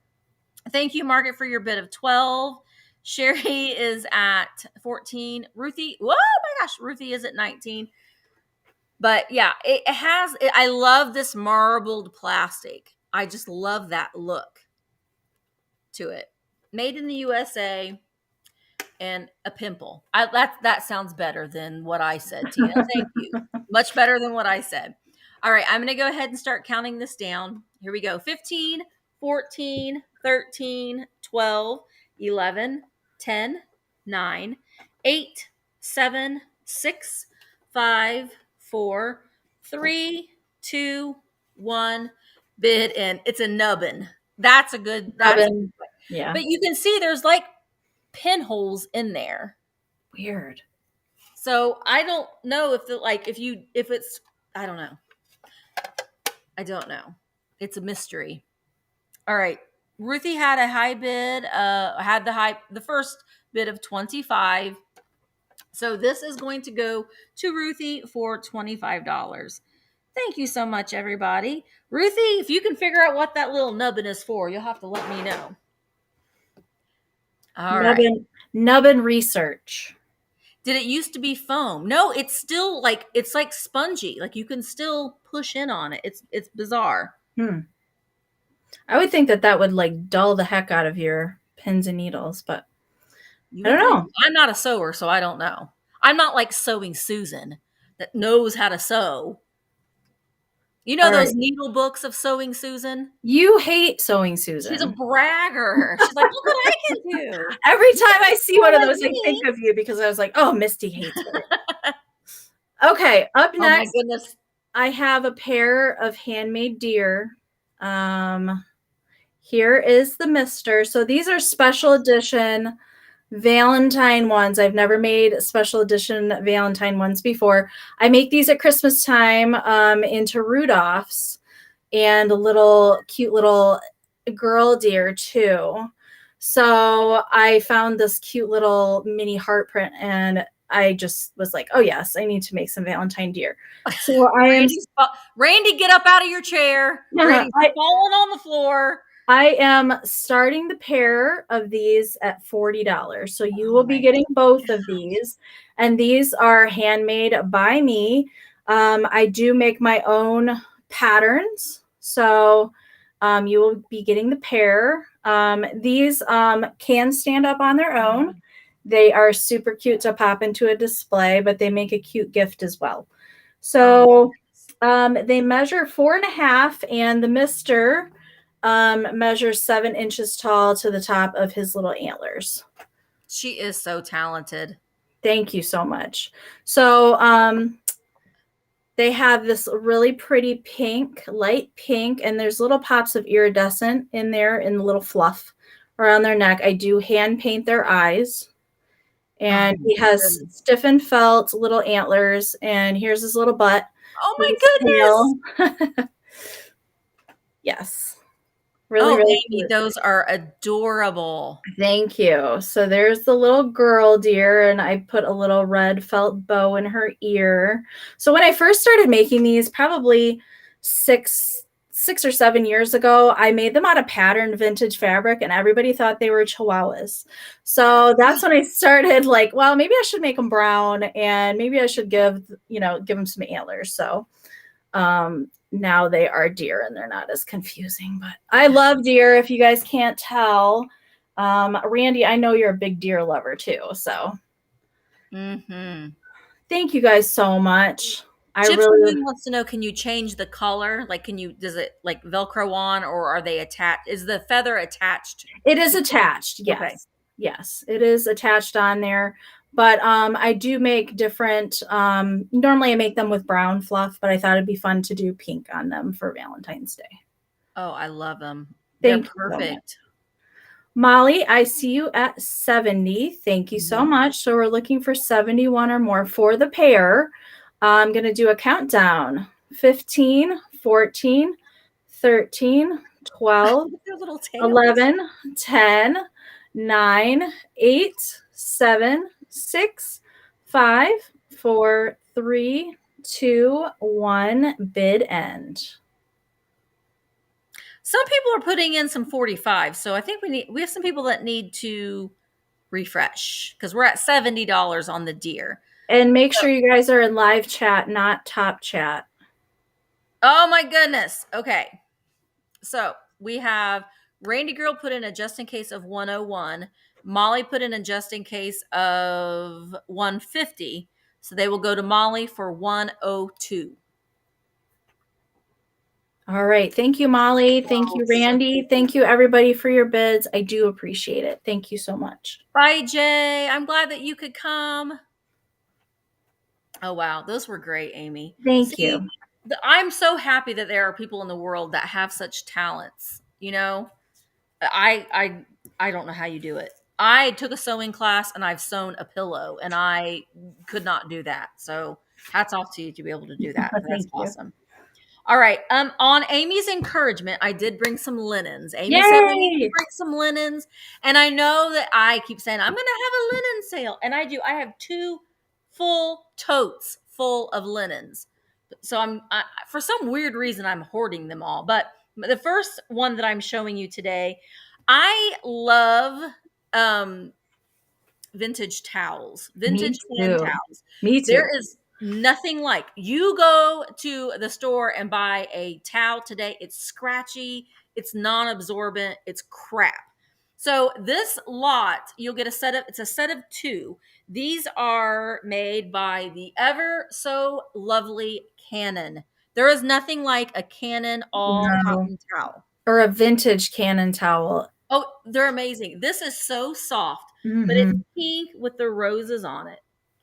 thank you, Margaret, for your bid of 12. Sherry is at 14. Ruthie, oh my gosh, Ruthie is at 19. But yeah, I love this marbled plastic. I just love that look to it. Made in the USA. and a pimple. That sounds better than what I said, Tina. Thank you. Much better than what I said. All right, I'm going to go ahead and start counting this down. Here we go. 15, 14, 13, 12, 11, 10, 9, 8, 7, 6, 5, 4, 3, 2, 1. Bid in. It's a nubbin. That's a good. Yeah. But you can see there's like pinholes in there. Weird. So I don't know if if it's, I don't know. I don't know. It's a mystery. All right. Ruthie had a high bid, had the first bid of 25. So this is going to go to Ruthie for $25. Thank you so much, everybody. Ruthie, if you can figure out what that little nubbin is for, you'll have to let me know. All right. Nubbin research. Did it used to be foam? No, it's still it's like spongy. Like you can still push in on it. It's bizarre. I would think that would like dull the heck out of your pins and needles, but I don't know. I'm not a sewer, so I don't know. I'm not like Sewing Susan that knows how to sew. You know those needle books of Sewing Susan? You hate Sewing Susan. She's a bragger. She's like, look what I can do. Every time I see one of those, I think of you because I was like, oh, Misty hates her. Okay, up next, oh my goodness. I have a pair of handmade deer. Here is the mister. So these are special edition Valentine ones. I've never made special edition Valentine ones before. I make these at Christmas time into Rudolph's and a cute little girl deer too. So I found this cute little mini heart print and I just was like, oh yes, I need to make some Valentine deer. So Randy, get up out of your chair. Randy's falling on the floor. I am starting the pair of these at $40. So you will be getting both of these. And these are handmade by me. I do make my own patterns. So you will be getting the pair. These can stand up on their own. They are super cute to pop into a display, but they make a cute gift as well. So they measure 4.5, and the mister measures 7 inches tall to the top of his little antlers. She is so talented. Thank you so much. So they have this really pretty pink, light pink, and there's little pops of iridescent in there in the little fluff around their neck. I do hand paint their eyes. And he has stiffened felt little antlers, and here's his little butt. Oh my goodness. Yes. Really Amy, cute. Those are adorable. Thank you. So there's the little girl deer, and I put a little red felt bow in her ear. So when I first started making these, probably six or 7 years ago, I made them out of patterned vintage fabric, and everybody thought they were chihuahuas. So that's when I started like, well, maybe I should make them brown, and maybe I should give them some antlers. So now they are deer, and they're not as confusing, but I love deer, if you guys can't tell. Randy, I know you're a big deer lover too, so thank you guys so much. Gypsy wants to know, can you change the color? Like, does it like Velcro on, or are they attached? Is the feather attached? It is attached. Yes. Okay. Yes, it is attached on there. But I do make different, normally I make them with brown fluff, but I thought it'd be fun to do pink on them for Valentine's Day. Oh, I love them. They're perfect. Molly, I see you at 70. Thank you so much. So we're looking for 71 or more for the pair. I'm going to do a countdown. 15, 14, 13, 12, 11, 10, 9, 8, 7, 6, 5, 4, 3, 2, 1. Bid end. Some people are putting in some 45, so I think we have some people that need to refresh because we're at $70 on the deer. And make sure you guys are in live chat, not top chat. Oh my goodness. Okay. So we have Randy Girl put in a just in case of 101. Molly put in a just in case of 150. So they will go to Molly for 102. All right. Thank you, Molly. Thank you, Randy. Thank you, everybody, for your bids. I do appreciate it. Thank you so much. Bye, Jay. I'm glad that you could come. Oh, wow. Those were great, Amy. Thank See, you. I'm so happy that there are people in the world that have such talents. You know, I don't know how you do it. I took a sewing class and I've sewn a pillow and I could not do that. So hats off to you to be able to do that. That's Thank you. awesome. All right. On Amy's encouragement, I did bring some linens. Amy said we need to Yay! bring some linens. And I know that I keep saying I'm gonna have a linen sale. And I do. I have 2 full totes full of linens. So for some weird reason I'm hoarding them all. But the first one that I'm showing you today, I love vintage towels, Me vintage hand too. towels. Me too. There is nothing like you go to the store and buy a towel today. It's scratchy, it's non-absorbent, it's crap. So this lot, you'll get it's a set of 2. These are made by the ever so lovely Canon. There is nothing like a Canon all No. cotton towel. Or a vintage Canon towel. Oh, they're amazing. This is so soft, but it's Mm-hmm. pink with the roses on it.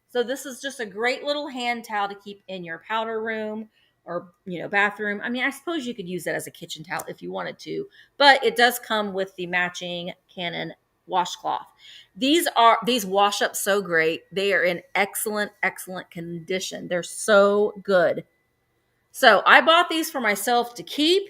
So this is just a great little hand towel to keep in your powder room or, bathroom. I mean, I suppose you could use that as a kitchen towel if you wanted to, but it does come with the matching Canon washcloth. These wash up so great. They are in excellent, excellent condition. They're so good. So I bought these for myself to keep,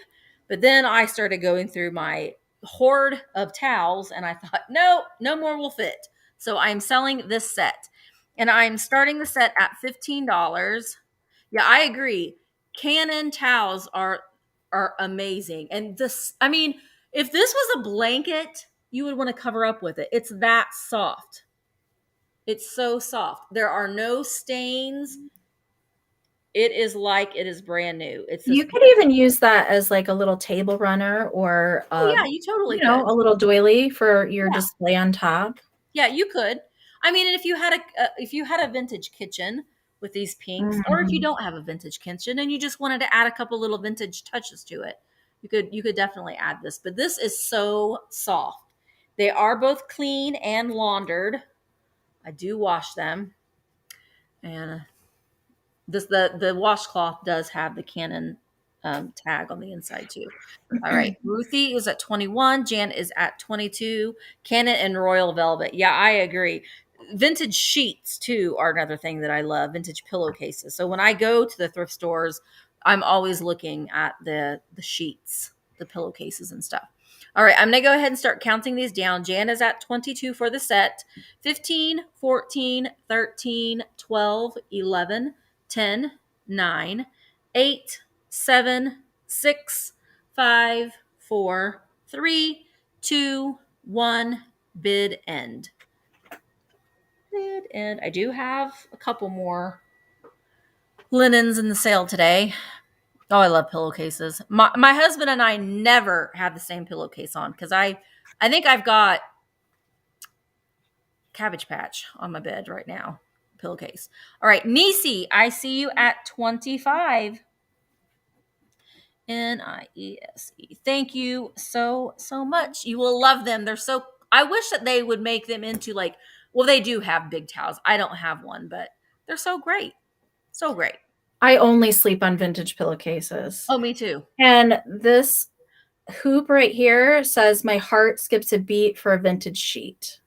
but then I started going through my hoard of towels and I thought, no more will fit. So I'm selling this set and I'm starting the set at $15. Yeah, I agree. Canon towels are amazing. And I mean, if this was a blanket, you would want to cover up with it. It's that soft. It's so soft. There are no stains. It is like it is brand new. It's You just, could even use that as like a little table runner or oh yeah, you totally could. a little doily for your Yeah. display on top. Yeah, you could. I mean, and if you had a vintage kitchen with these pinks, or if you Mm-hmm. don't have a vintage kitchen and you just wanted to add a couple little vintage touches to it, you could definitely add this. But this is so soft. They are both clean and laundered. I do wash them, and the washcloth does have the Canon tag on the inside too. All right, Ruthie is at 21. Jan is at 22. Canon and Royal Velvet. Yeah, I agree. Vintage sheets too are another thing that I love. Vintage pillowcases. So when I go to the thrift stores, I'm always looking at the sheets, the pillowcases and stuff. All right, I'm going to go ahead and start counting these down. Jan is at 22 for the set. 15, 14, 13, 12, 11, 10, 9, 8, 7, 6, 5, 4, 3, 2, 1. Bid end. Bid end. I do have a couple more linens in the sale today. Oh, I love pillowcases. My husband and I never had the same pillowcase on because I think I've got Cabbage Patch on my bed right now. Pillowcase. All right, Nisi, I see you at 25. NIESE. Thank you so much. You will love them. They're so. I wish that they would make them into like. Well, they do have big towels. I don't have one, but they're so great. So great. I only sleep on vintage pillowcases. Oh, me too. And this hoop right here says my heart skips a beat for a vintage sheet.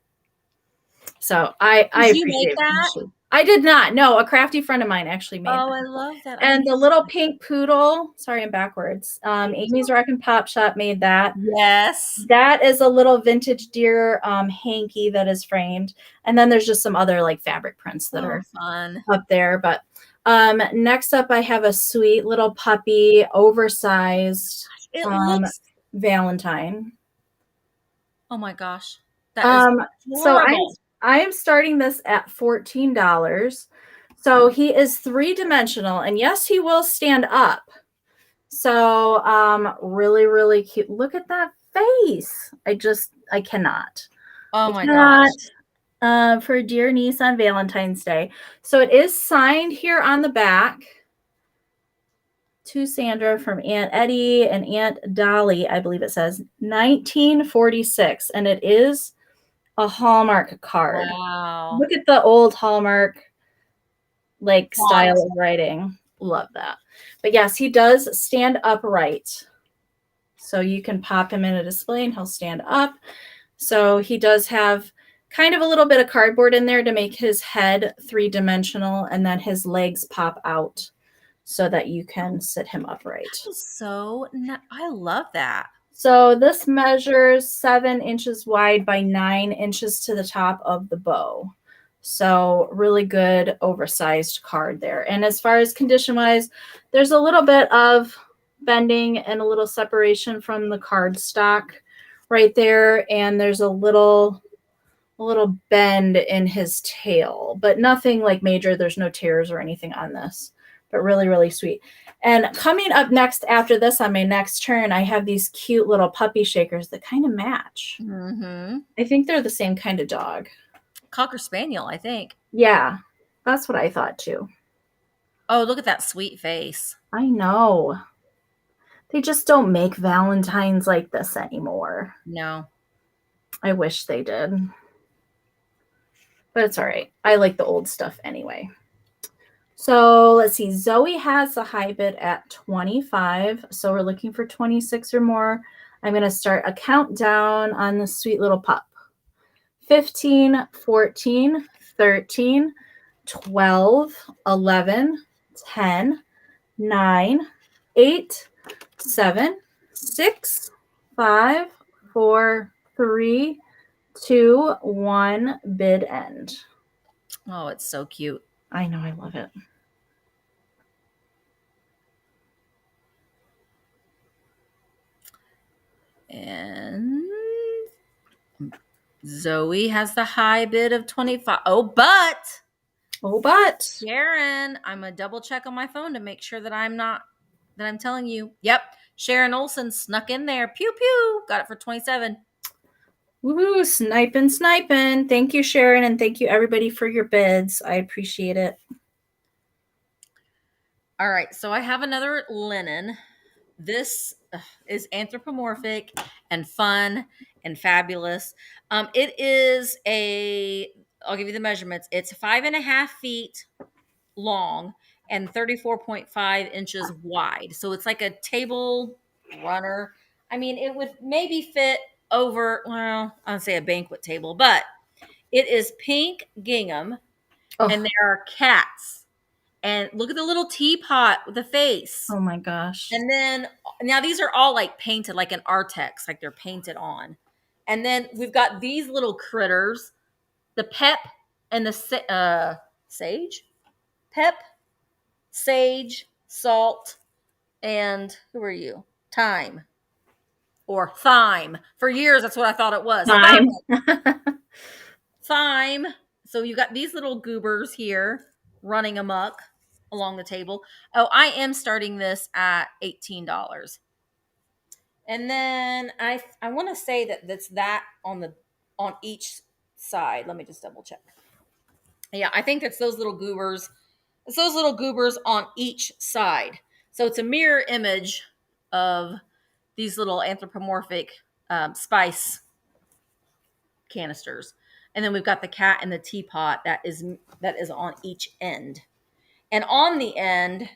So I Did you make appreciate that? I did not. No, a crafty friend of mine actually made Oh, that. I love that. And the little pink poodle, sorry, I'm backwards. Amy's Rockin' Pop Shop made that. Yes. That is a little vintage deer hanky that is framed. And then there's just some other like fabric prints that are fun up there. But next up, I have a sweet little puppy, oversized it looks. Valentine. Oh my gosh. That is adorable. So I am starting this at $14. So he is 3-dimensional, and yes, he will stand up. So really, really cute. Look at that face. I cannot. Oh I my got gosh. for dear niece on Valentine's Day. So it is signed here on the back to Sandra from Aunt Eddie and Aunt Dolly, I believe it says 1946, and it is a Hallmark card. Wow. Look at the old Hallmark like Font. style of writing. Love that. But yes, he does stand upright. So you can pop him in a display and he'll stand up. So he does have kind of a little bit of cardboard in there to make his head three-dimensional, and then his legs pop out so that you can sit him upright. I love that. So this measures 7 inches wide by 9 inches to the top of the bow. So really good oversized card there. And as far as condition wise, there's a little bit of bending and a little separation from the card stock right there. And there's a little bend in his tail, but nothing like major. There's no tears or anything on this, but really, really sweet. And coming up next after this on my next turn, I have these cute little puppy shakers that kind of match. Mm-hmm. I think they're the same kind of dog. Cocker Spaniel, I think. Yeah, that's what I thought too. Oh, look at that sweet face. I know. They just don't make Valentines like this anymore. No. I wish they did. But it's all right. I like the old stuff anyway. So let's see. Zoe has a high bid at 25. So we're looking for 26 or more. I'm going to start a countdown on this sweet little pup. 15, 14, 13, 12, 11, 10, 9, 8, 7, 6, 5, 4, 3, 2, 1. Bid end. Oh, it's so cute. I know. I love it. And Zoe has the high bid of 25. Oh, but Sharon, I'm gonna double check on my phone to make sure that I'm telling you. Yep. Sharon Olson snuck in there. Pew pew. Got it for 27. Woohoo, sniping. Thank you, Sharon, and thank you everybody for your bids. I appreciate it. All right, so I have another linen. This is anthropomorphic and fun and fabulous. It is I'll give you the measurements. It's 5.5 feet long and 34.5 inches wide. So it's like a table runner. I mean, it would maybe fit over, well, I'll say a banquet table, but it is pink gingham and there are cats. And look at the little teapot with the face. Oh my gosh. And then now these are all like painted like an Artex, like they're painted on. And then we've got these little critters, the pep and the sage, pep, sage, salt, and who are you? Thyme or thyme. For years, that's what I thought it was. Thyme. Thyme. So you got these little goobers here running amok along the table. Oh, I am starting this at $18. And then I want to say that's on each side. Let me just double check. Yeah, I think it's those little goobers. It's those little goobers on each side. So it's a mirror image of these little anthropomorphic spice canisters. And then we've got the cat and the teapot that is on each end. And on the end,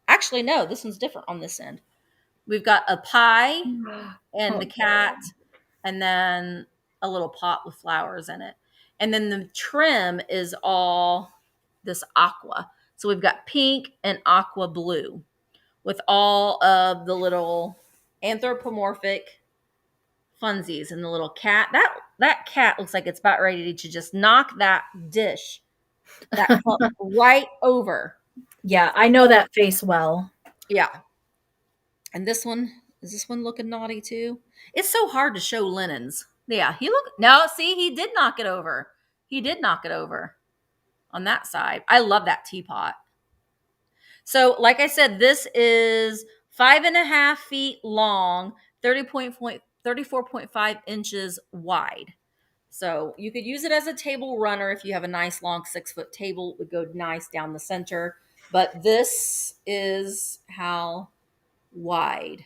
actually no, this one's different on this end. We've got a pie and the cat, and then a little pot with flowers in it. And then the trim is all this aqua. So we've got pink and aqua blue with all of the little anthropomorphic funsies and the little cat. That cat looks like it's about ready to just knock that dish, that cup right over. Yeah, I know that face well. Yeah. And is this one looking naughty too? It's so hard to show linens. Yeah, he did knock it over. He did knock it over on that side. I love that teapot. So, like I said, this is 5.5 feet long, 34.5 inches wide. So you could use it as a table runner if you have a nice long 6-foot table. It would go nice down the center. But this is how wide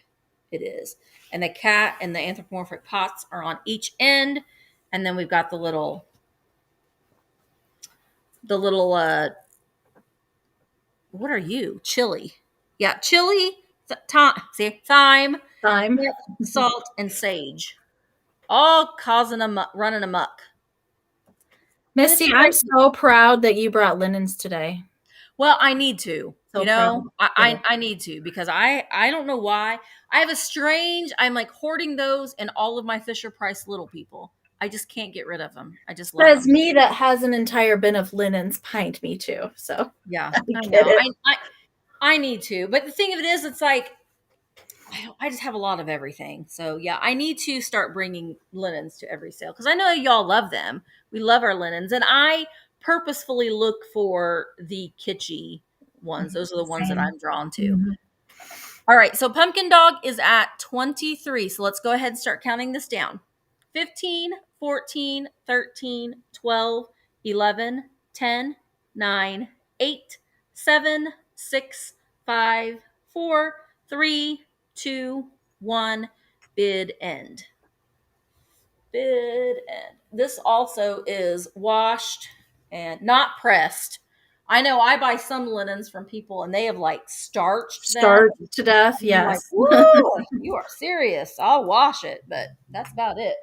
it is. And the cat and the anthropomorphic pots are on each end. And then we've got the little what are you? Chili. Yeah, chili, thyme, Time. salt, and sage. All causing running amok. Misty, I'm so proud that you brought linens today. Well, I need to. So proud. I need to because I don't know why. I have a strange, I'm like hoarding those and all of my Fisher Price little people. I just can't get rid of them. I just love That's them. me that has an entire bin of linens behind me too. So Yeah, I I get know. it. I need to. But the thing of it is, it's like I just have a lot of everything. So yeah, I need to start bringing linens to every sale because I know y'all love them. We love our linens, and I purposefully look for the kitschy ones. Those are the ones that I'm drawn to. Mhm. All right, so Pumpkin Dog is at 23. So let's go ahead and start counting this down. 15, 14, 13, 12, 11, 10, 9, 8, 7, 6, 5, 4, 3, 2, 1. Bid end. Bid end. This also is washed and not pressed. I know I buy some linens from people and they have like starched them. Starved to death. I'm like, Yes. whoa, you are serious. I'll wash it, but that's about it.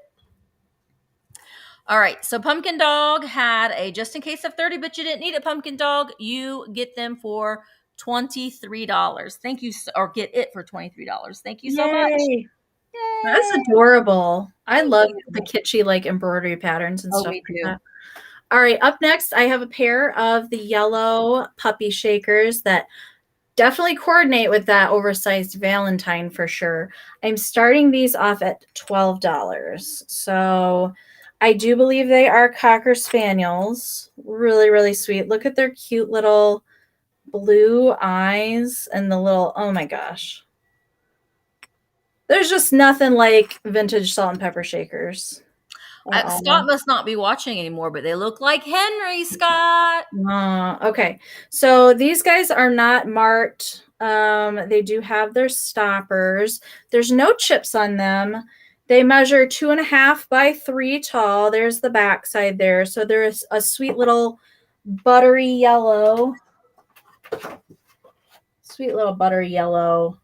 All right. So Pumpkin Dog had a just in case of 30, but you didn't need a Pumpkin Dog. You get them for $23. Thank you. Or get it for $23. Thank you so much. Yay. That's Yay. adorable. I Thank love you. the kitschy like embroidery patterns and Oh, stuff me like too. that. All right, up next, I have a pair of the yellow puppy shakers that definitely coordinate with that oversized Valentine for sure. I'm starting these off at $12. So I do believe they are Cocker Spaniels. Really, really sweet. Look at their cute little blue eyes and the little, oh my gosh. There's just nothing like vintage salt and pepper shakers. Scott must not be watching anymore, but they look like Henry Scott. Okay. So these guys are not marked. They do have their stoppers. There's no chips on them. They measure 2.5 by 3 tall. There's the back side there. So there's a sweet little buttery yellow. Sweet little buttery yellow.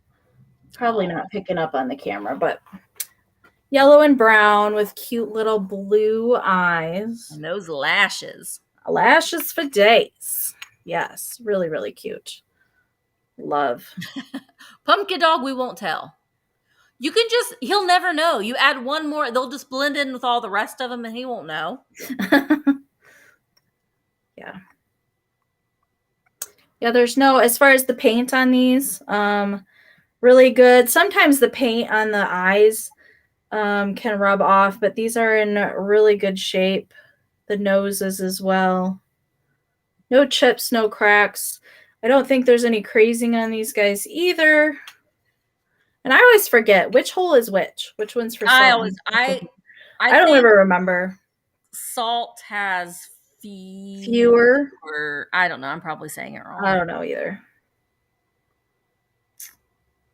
Probably not picking up on the camera, but yellow and brown with cute little blue eyes. And those lashes. Lashes for days. Yes, really, really cute. Love. Pumpkin Dog, we won't tell. You can just, he'll never know. You add one more, they'll just blend in with all the rest of them and he won't know. Yeah. Yeah, there's no, as far as the paint on these, really good. Sometimes the paint on the eyes can rub off, but these are in really good shape. The noses as well. No chips, no cracks. I don't think there's any crazing on these guys either. And I always forget which hole is which. Which one's for salt? I don't ever remember. Salt has Fewer. Or I don't know. I'm probably saying it wrong. I don't know either.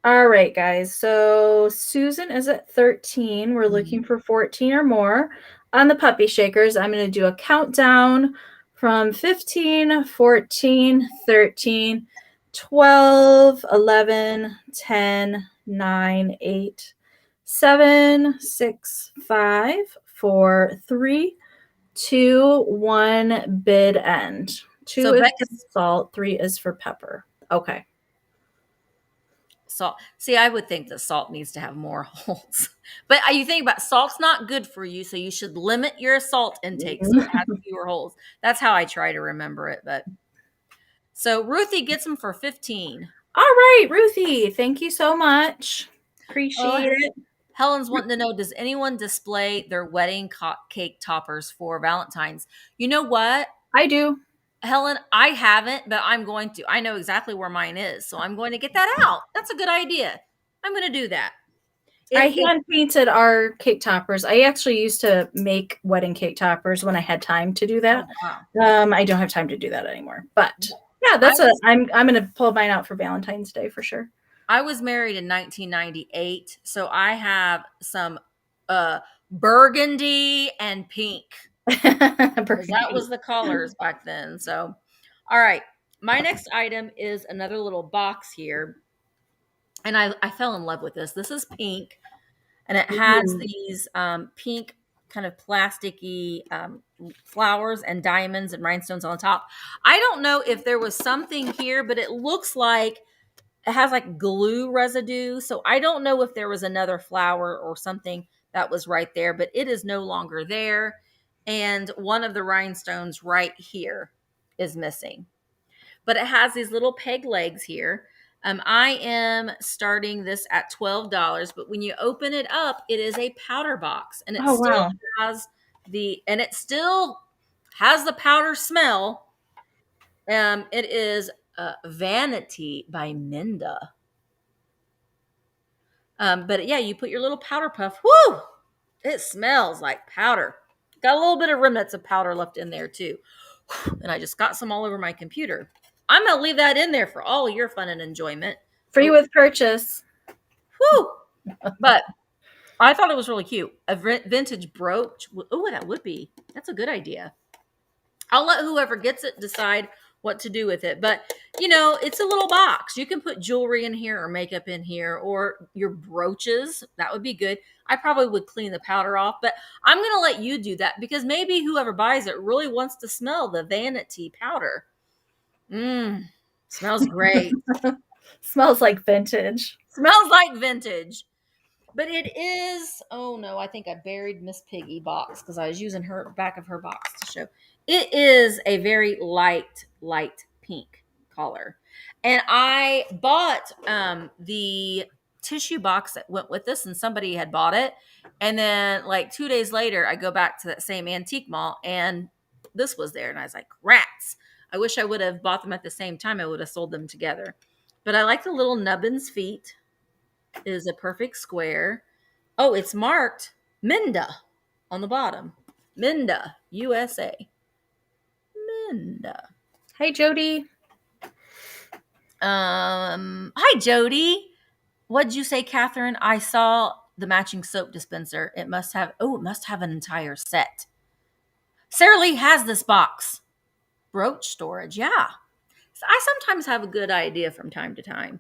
All right, guys. So Susan is at 13. We're looking for 14 or more. On the puppy shakers, I'm going to do a countdown from 15, 14, 13, 12, 11, 10, 9, 8, 7, 6, 5, 4, 3, 2, 1, bid end. 2 So is Becca, for salt, 3 is for pepper. Okay. salt. See, I would think that salt needs to have more holes. But you think about salt's not good for you, so you should limit your salt intake so it has fewer holes. That's how I try to remember it. But so Ruthie gets them for 15. All right, Ruthie. Thank you so much. Appreciate it. Helen's wanting to know, does anyone display their wedding cake toppers for Valentine's? You know what? I do. Helen, I haven't, but I'm going to. I know exactly where mine is, so I'm going to get that out. That's a good idea. I'm going to do that. I hand painted our cake toppers. I actually used to make wedding cake toppers when I had time to do that. Oh, wow. I don't have time to do that anymore. But yeah, I was, I'm gonna pull mine out for Valentine's Day for sure. I was married in 1998, so I have some burgundy and pink. 'Cause that was the colors back then. So, all right. My next item is another little box here. And I fell in love with this. This is pink, and it has Ooh. these pink kind of plasticky flowers and diamonds and rhinestones on the top. I don't know if there was something here, but it looks like it has like glue residue. So I don't know if there was another flower or something that was right there, but it is no longer there. And one of the rhinestones right here is missing. But it has these little peg legs here. I am starting this at $12, but when you open it up, it is a powder box, and Oh wow. has it still has the powder smell. It is Vanity by Minda. But yeah, you put your little powder puff. Whoo! It smells like powder. Got a little bit of remnants of powder left in there too. And I just got some all over my computer. I'm going to leave that in there for all your fun and enjoyment. Free with purchase. Whew. But I thought it was really cute. A vintage brooch. Oh, that would be. That's a good idea. I'll let whoever gets it decide what to do with it. But, it's a little box. You can put jewelry in here or makeup in here or your brooches. That would be good. I probably would clean the powder off, but I'm going to let you do that because maybe whoever buys it really wants to smell the vanity powder. Smells great. Smells like vintage. Smells like vintage. But it is, oh no, I think I buried Miss Piggy box because I was using her back of her box to show. It is a very light pink color. And I bought the tissue box that went with this, and somebody had bought it. And then like 2 days later, I go back to that same antique mall and this was there. And I was like, rats. I wish I would have bought them at the same time. I would have sold them together. But I like the little nubbins feet. It is a perfect square. Oh, it's marked Minda on the bottom. Minda, USA. Minda. Hi, Jody. Hi, Jody. What'd you say, Catherine? I saw the matching soap dispenser. It must have an entire set. Sarah Lee has this box. Brooch storage, yeah. So I sometimes have a good idea from time to time.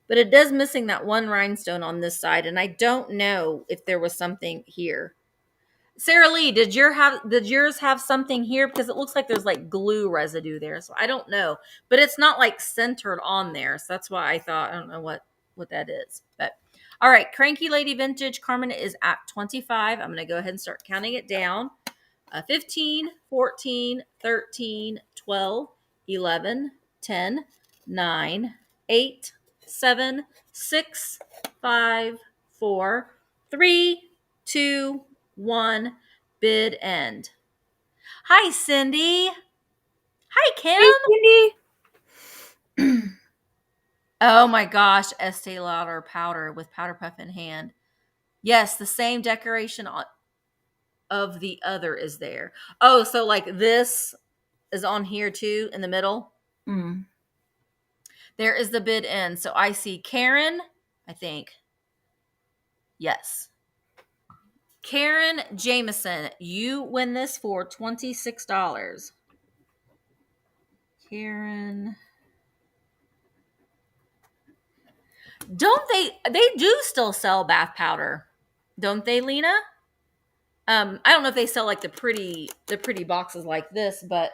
But it does missing that one rhinestone on this side, and I don't know if there was something here. Sarah Lee, did yours have something here? Because it looks like there's like glue residue there, so I don't know. But it's not like centered on there, so that's why I thought I don't know what that is. But all right, Cranky Lady Vintage Carmen is at 25. I'm going to go ahead and start counting it down. 15, 14, 13, 12, 11, 10, 9, 8, 7, 6, 5, 4, 3, 2, 1. Bid end. Hi, Cindy. Hi, Kim. Hey, Cindy. Oh my gosh, Estee Lauder powder with powder puff in hand. Yes, the same decoration of the other is there. Oh, so like this is on here too in the middle. There is the bid end. So I see Karen, I think. Yes. Karen Jameson, you win this for $26. Karen. Don't they do still sell bath powder, don't they, Lena? I don't know if they sell like the pretty boxes like this, but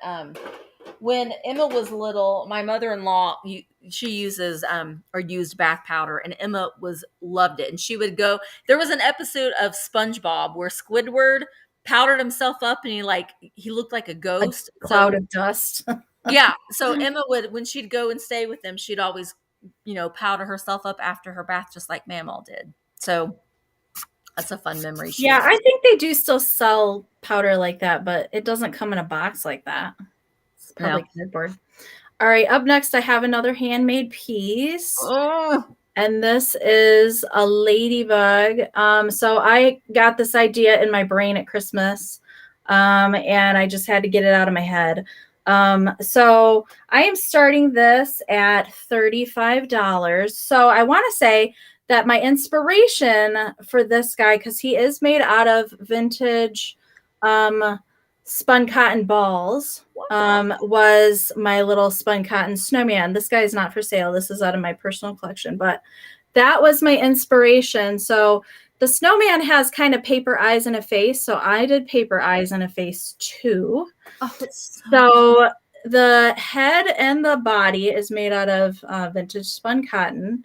when Emma was little, my mother-in-law, she uses or used bath powder, and Emma loved it. And she would go, there was an episode of SpongeBob where Squidward powdered himself up and he looked like a ghost. A cloud of dust. Yeah. So Emma would, when she'd go and stay with them, she'd always, powder herself up after her bath, just like Mamaw did. So that's a fun memory. Yeah, I think they do still sell powder like that, but it doesn't come in a box like that. It's probably cardboard. All right, up next, I have another handmade piece. Oh. And this is a ladybug. So I got this idea in my brain at Christmas, and I just had to get it out of my head. So I am starting this at $35. So I want to say that my inspiration for this guy, because he is made out of vintage spun cotton balls, was my little spun cotton snowman. This guy is not for sale. This is out of my personal collection, but that was my inspiration. So the snowman has kind of paper eyes and a face. So I did paper eyes and a face too. Oh, it's so the head and the body is made out of vintage spun cotton.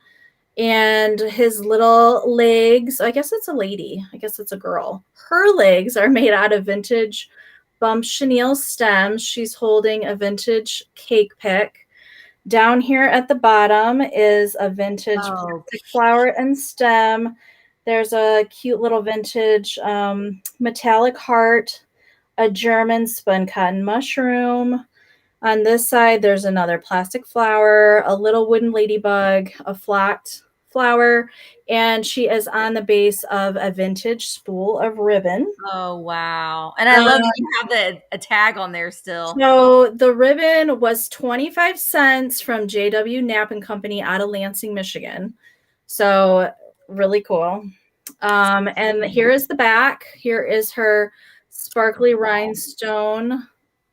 And his little legs, I guess it's a lady. I guess it's a girl. Her legs are made out of vintage bump chenille stems. She's holding a vintage cake pick. Down here at the bottom is a vintage plastic flower and stem. There's a cute little vintage metallic heart, a German spun cotton mushroom. On this side, there's another plastic flower, a little wooden ladybug, a flocked flower, and she is on the base of a vintage spool of ribbon. Oh, wow. And I love that you have a tag on there still. So the ribbon was 25 cents from JW Knapp and Company out of Lansing, Michigan. So really cool. And here is the back. Here is her sparkly rhinestone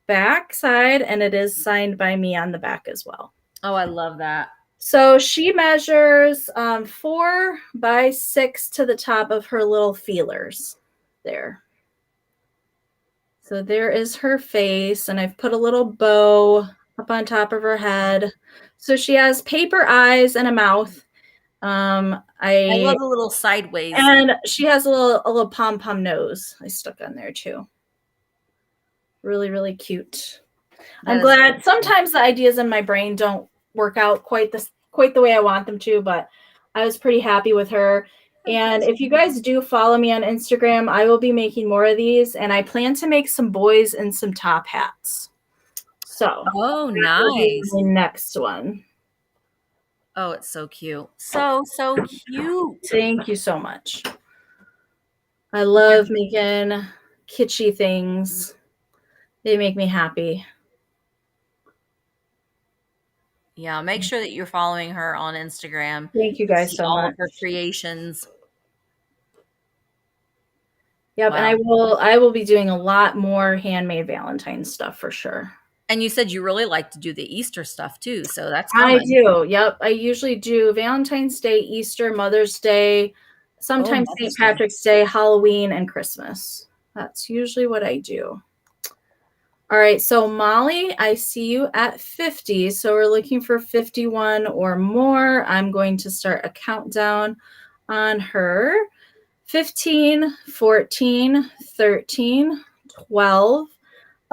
back side, and it is signed by me on the back as well. Oh, I love that. So she measures 4 by 6 to the top of her little feelers there. So there is her face, and I've put a little bow up on top of her head. So she has paper eyes and a mouth. I love the little sideways. And she has a little pom-pom nose I stuck on there too. Really, really cute. I'm glad sometimes the ideas in my brain don't work out quite the way I want them to, but I was pretty happy with her. And if you guys do follow me on Instagram, I will be making more of these, and I plan to make some boys and some top hats. So, oh, nice. The next one. Oh, it's so cute. So cute. Thank you so much. I love making kitschy things. They make me happy. Yeah, make sure that you're following her on Instagram. Thank you guys so much. All of her creations. Yep, wow. And I will be doing a lot more handmade Valentine's stuff for sure. And you said you really like to do the Easter stuff too, so that's coming. I do. Yep, I usually do Valentine's Day, Easter, Mother's Day, sometimes St. Patrick's Day, Halloween, and Christmas. That's usually what I do. All right, so Molly, I see you at 50. So we're looking for 51 or more. I'm going to start a countdown on her. 15, 14, 13, 12,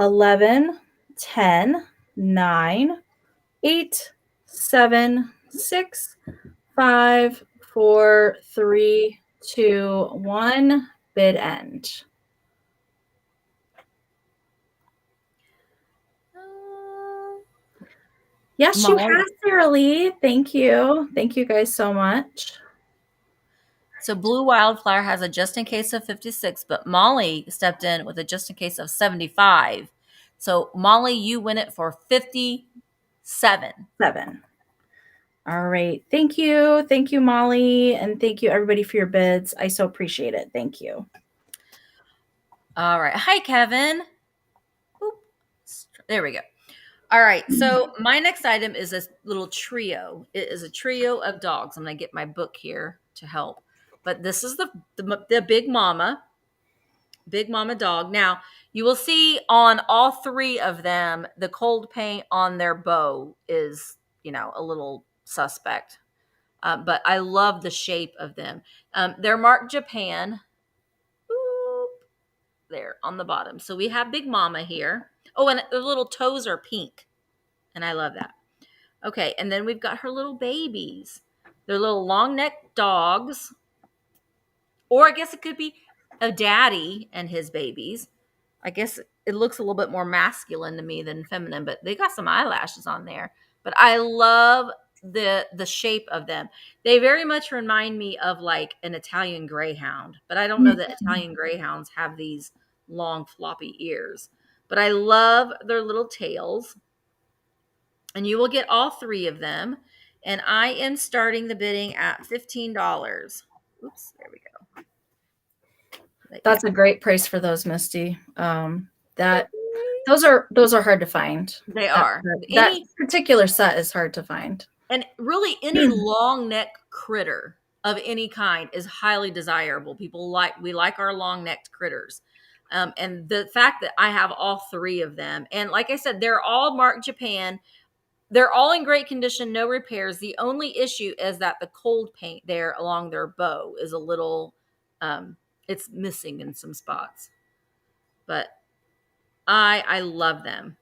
11, 10, 9, 8, 7, 6, 5, 4, 3, 2, 1. Bid end. Yes, Molly. You have, Sarah Lee. Thank you. Thank you guys so much. So Blue Wildflower has a just in case of 56, but Molly stepped in with a just in case of 75. So Molly, you win it for 57. All right. Thank you. Thank you, Molly. And thank you, everybody, for your bids. I so appreciate it. Thank you. All right. Hi, Kevin. Oop. There we go. All right. So my next item is this little trio. It is a trio of dogs. I'm going to get my book here to help. But this is the Big Mama dog. Now, you will see on all three of them, the cold paint on their bow is, a little suspect. But I love the shape of them. They're marked Japan. Boop, there on the bottom. So we have Big Mama here. Oh, and the little toes are pink. And I love that. Okay, and then we've got her little babies. They're little long-necked dogs. Or I guess it could be a daddy and his babies. I guess it looks a little bit more masculine to me than feminine, but they got some eyelashes on there. But I love the shape of them. They very much remind me of like an Italian greyhound, but I don't know that Italian greyhounds have these long floppy ears. But I love their little tails. And you will get all 3 of them. And I am starting the bidding at $15. Oops, there we go. That's a great price for those, Misty. That those are hard to find. They are. That particular set is hard to find. And really any long neck critter of any kind is highly desirable. We like our long necked critters. And the fact that I have all 3 of them, and like I said, they're all marked Japan. They're all in great condition, no repairs. The only issue is that the cold paint there along their bow is a little, it's missing in some spots. But I love them.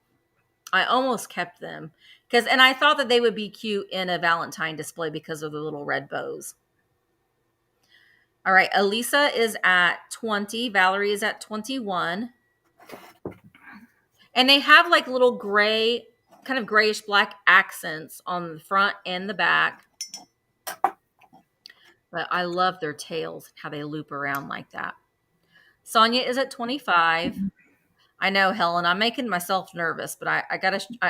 I almost kept them and I thought that they would be cute in a Valentine display because of the little red bows. All right, Elisa is at 20. Valerie is at 21. And they have like little gray, kind of grayish black accents on the front and the back. But I love their tails, how they loop around like that. Sonia is at 25. I know, Helen, I'm making myself nervous, but I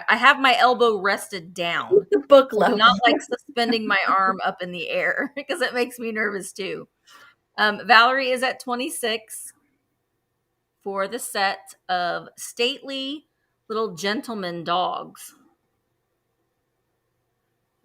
have my elbow rested down. The book level. Not like suspending my arm up in the air because it makes me nervous too. Valerie is at 26 for the set of stately little gentleman dogs.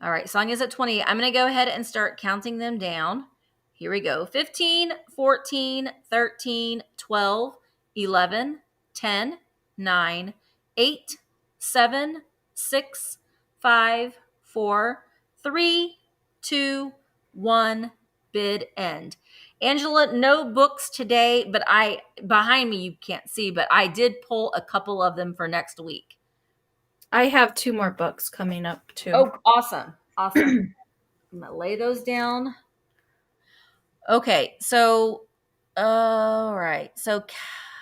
All right, Sonia's at 20. I'm going to go ahead and start counting them down. Here we go. 15, 14, 13, 12, 11, 10, 9, 8, 7, 6, 5, 4, 3, 2, 1, bid end. Angela, no books today, but behind me you can't see, but I did pull a couple of them for next week. I have 2 more books coming up too. Oh, awesome. Awesome. I'm going to lay those down. Okay, so, all right. So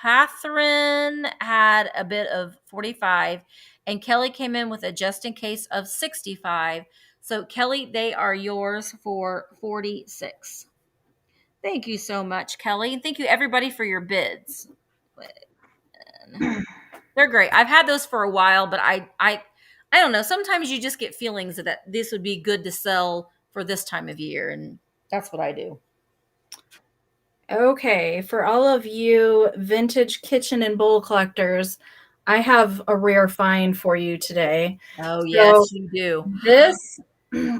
Catherine had a bid of 45 and Kelly came in with a just in case of 65. So Kelly, they are yours for 46. Thank you so much, Kelly. And thank you everybody for your bids. They're great. I've had those for a while, but I don't know. Sometimes you just get feelings that this would be good to sell for this time of year. And that's what I do. Okay. For all of you vintage kitchen and bowl collectors, I have a rare find for you today. Oh, yes, you do. This,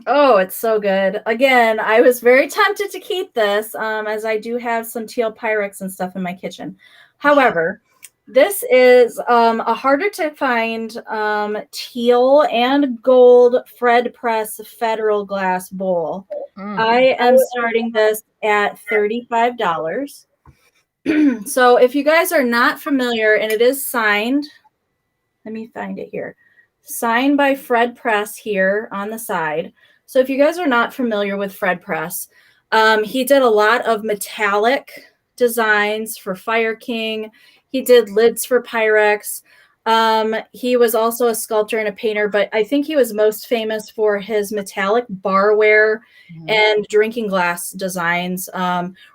oh, it's so good. Again, I was very tempted to keep this as I do have some teal Pyrex and stuff in my kitchen. However, this is a harder to find teal and gold Fred Press Federal Glass bowl. I am starting this at $35. So if you guys are not familiar, and it is signed, let me find it here. Signed by Fred Press here on the side. So if you guys are not familiar with Fred Press, he did a lot of metallic designs for Fire King. He did lids for Pyrex. He was also a sculptor and a painter, but I think he was most famous for his metallic barware and drinking glass designs.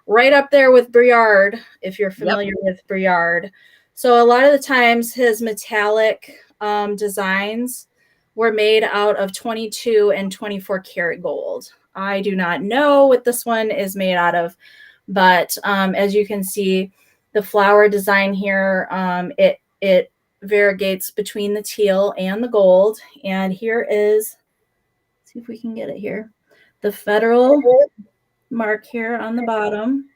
Right up there with Briard, if you're familiar with Briard. So a lot of the times his metallic designs were made out of 22 and 24 karat gold. I do not know what this one is made out of, but as you can see, the flower design here, it variegates between the teal and the gold. And here is, let's see if we can get it here, the federal mark here on the bottom.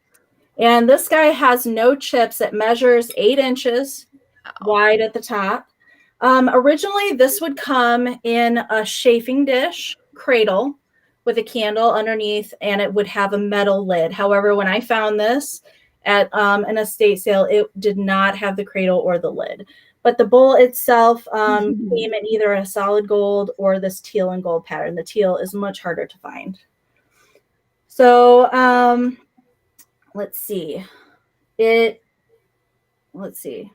And this guy has no chips. It measures 8 inches wide at the top. Originally, this would come in a chafing dish cradle with a candle underneath, and it would have a metal lid. However, when I found this at an estate sale, it did not have the cradle or the lid. But the bowl itself came in either a solid gold or this teal and gold pattern. The teal is much harder to find. So let's see. Let's see.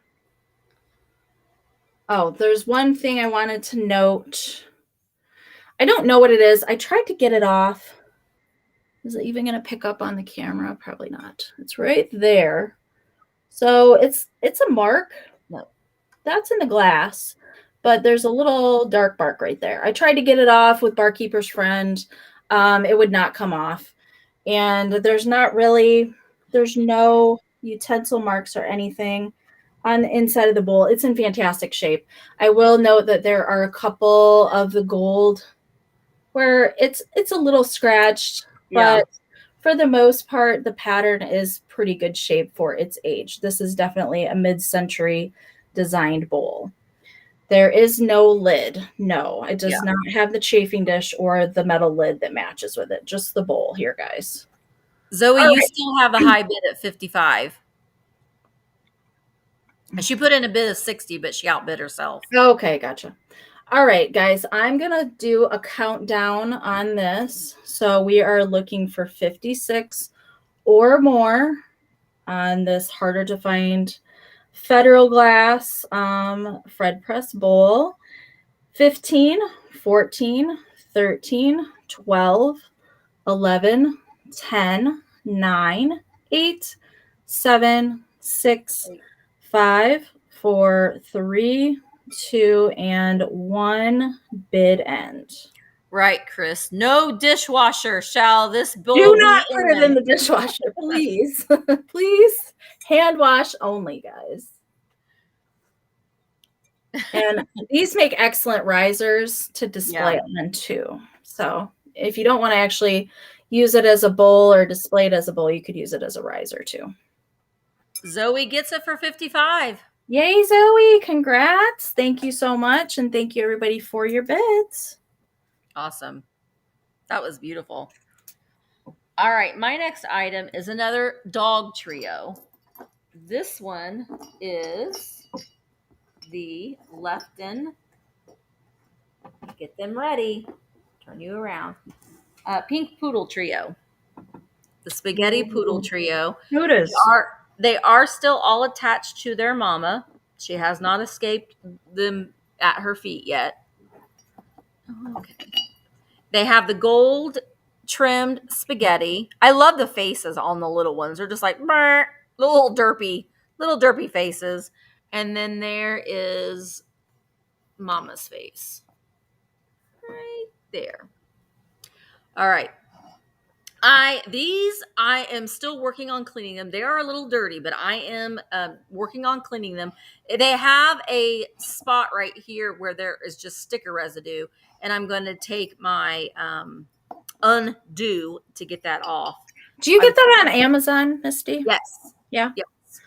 Oh, there's one thing I wanted to note. I don't know what it is. I tried to get it off. Is it even going to pick up on the camera? Probably not. It's right there. So it's a mark. No. That's in the glass, but there's a little dark bark right there. I tried to get it off with Barkeeper's Friend. It would not come off. And there's no utensil marks or anything on the inside of the bowl. It's in fantastic shape. I will note that there are a couple of the gold where it's a little scratched, Yeah. but for the most part, the pattern is pretty good shape for its age. This is definitely a mid-century designed bowl. There is no lid. No, it does not have the chafing dish or the metal lid that matches with it. Just the bowl here, guys. Zoe, All you right. still have a high bid at 55. And she put in a bid of 60, but she outbid herself. Okay, gotcha. All right, guys, I'm going to do a countdown on this. So we are looking for 56 or more on this harder to find Federal Glass Fred Press bowl. 15, 14, 13, 12, 11, 10, 9, 8, 7, 6, 5, 4, 3, 2, and 1 bid end. Right, Chris. No dishwasher shall this bowl Do be not put it in in. the dishwasher, please. Please. Hand wash only, guys. And these make excellent risers to display on too. So if you don't want to actually use it as a bowl or display it as a bowl, you could use it as a riser too. Zoe gets it for 55. Yay, Zoe. Congrats. Thank you so much. And thank you, everybody, for your bids. Awesome. That was beautiful. All right. My next item is another dog trio. This one is the Lefton. Get them ready. Turn you around. Pink Poodle Trio. The Spaghetti Poodle Trio. They are still all attached to their mama. She has not escaped them at her feet yet. Okay. They have the gold trimmed spaghetti. I love the faces on the little ones. They're just like little derpy faces. And then there is mama's face. Right there. All right. I am still working on cleaning them. They are a little dirty, but I am working on cleaning them. They have a spot right here where there is just sticker residue, and I'm going to take my undo to get that off. Do you get that on Amazon, Misty? Yes. Yeah. Yes.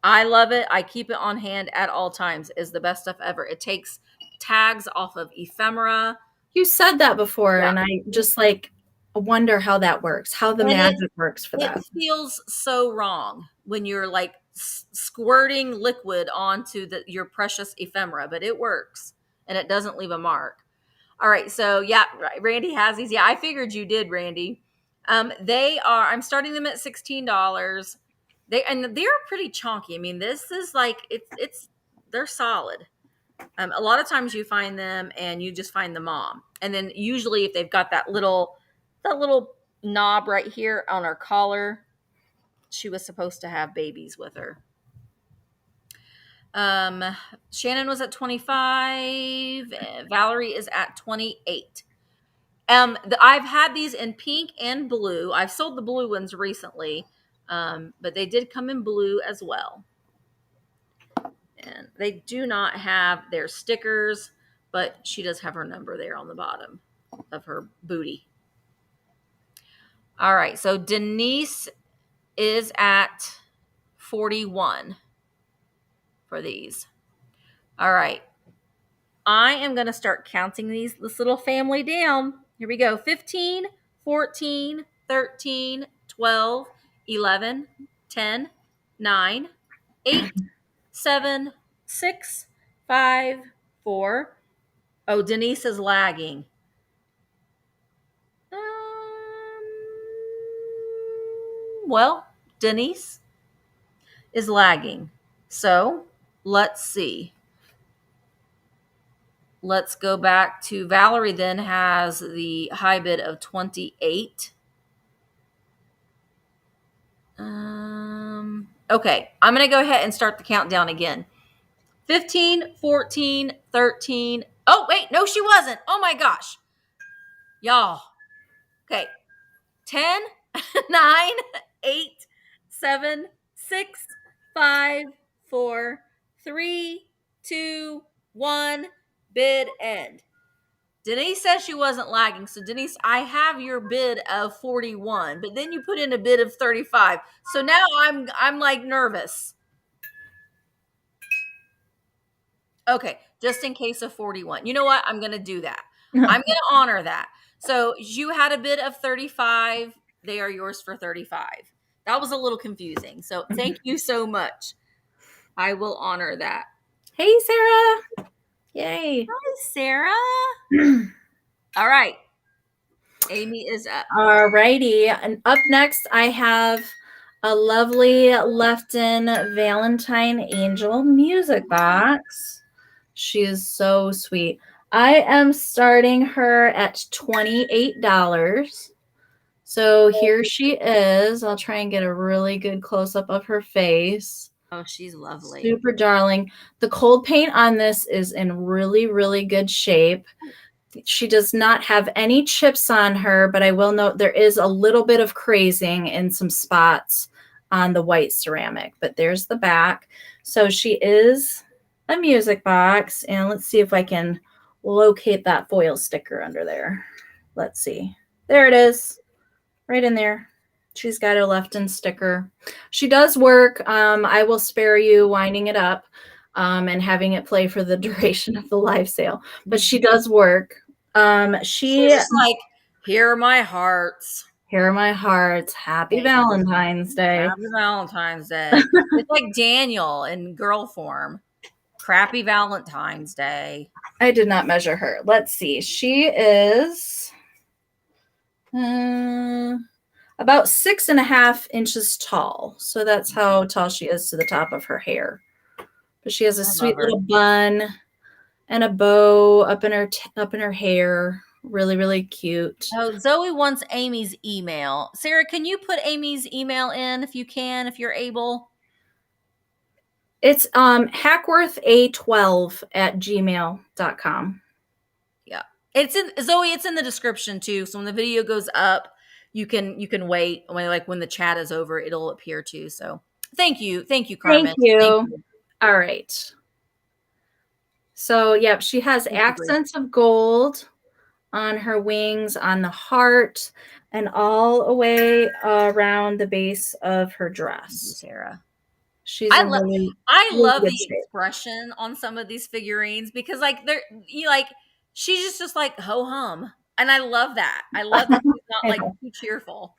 I love it. I keep it on hand at all times. It's the best stuff ever. It takes tags off of ephemera. You said that before, and I just wonder how that works, how the magic works for that. It feels so wrong when you're like squirting liquid onto your precious ephemera, but it works and it doesn't leave a mark. All right, so yeah, Randy has these. Yeah, I figured you did, Randy. I'm starting them at $16. They're pretty chunky. I mean, this is like they're solid. A lot of times you find them and you just find the mom, and then usually if they've got that little knob right here on her collar, she was supposed to have babies with her. Shannon was at 25. Valerie is at 28. I've had these in pink and blue. I've sold the blue ones recently, but they did come in blue as well. And they do not have their stickers, but she does have her number there on the bottom of her booty. All right, so Denise is at 41 for these. All right. I am going to start counting this little family down. Here we go. 15, 14, 13, 12, 11, 10, 9, 8, 7, 6, 5, 4. Oh, Denise is lagging. Well, Denise is lagging. So let's see. Let's go back to Valerie then has the high bid of 28. Okay, I'm going to go ahead and start the countdown again. 15, 14, 13. Oh, wait, no, she wasn't. Oh my gosh. Y'all. Okay. 10, 9, 8, 7, 6, 5, 4, 3, 2, 1. Bid end. Denise says she wasn't lagging. So Denise, I have your bid of 41, but then you put in a bid of 35. So now I'm like nervous. Okay, just in case of 41. You know what? I'm going to do that. I'm going to honor that. So you had a bid of 35. They are yours for 35. That was a little confusing. So thank you so much. I will honor that. Hey, Sarah. Yay. Hi, Sarah. All right. Amy is up. All righty. And up next, I have a lovely Lefton Valentine Angel music box. She is so sweet. I am starting her at $28. So here she is. I'll try and get a really good close-up of her face. Oh, she's lovely. Super darling. The cold paint on this is in really, really good shape. She does not have any chips on her, but I will note there is a little bit of crazing in some spots on the white ceramic, but there's the back. So she is a music box, and let's see if I can locate that foil sticker under there. Let's see. There it is, right in there. She's got her Lefton sticker. She does work. I will spare you winding it up and having it play for the duration of the live sale, but she does work. She's just like, here are my hearts. Here are my hearts. Happy Valentine's Day. Happy Valentine's Day. It's like Daniel in girl form. Crappy Valentine's Day. I did not measure her. Let's see. She is about 6.5 inches tall. So that's how tall she is to the top of her hair. But she has a sweet little bun and a bow up in her hair. Really, really cute. Oh, Zoe wants Amy's email. Sarah, can you put Amy's email in if you can, if you're able? It's hackwortha12@gmail.com. Yeah. It's in Zoe, it's in the description too. So when the video goes up, you can wait. When the chat is over, it'll appear too. So thank you. Thank you, Carmen. Thank you. All right. So, yep, she has accents of gold on her wings, on the heart, and all the way around the base of her dress. Sarah. I love the expression on some of these figurines because she's just like ho hum. And I love that. I love that she's not like too cheerful.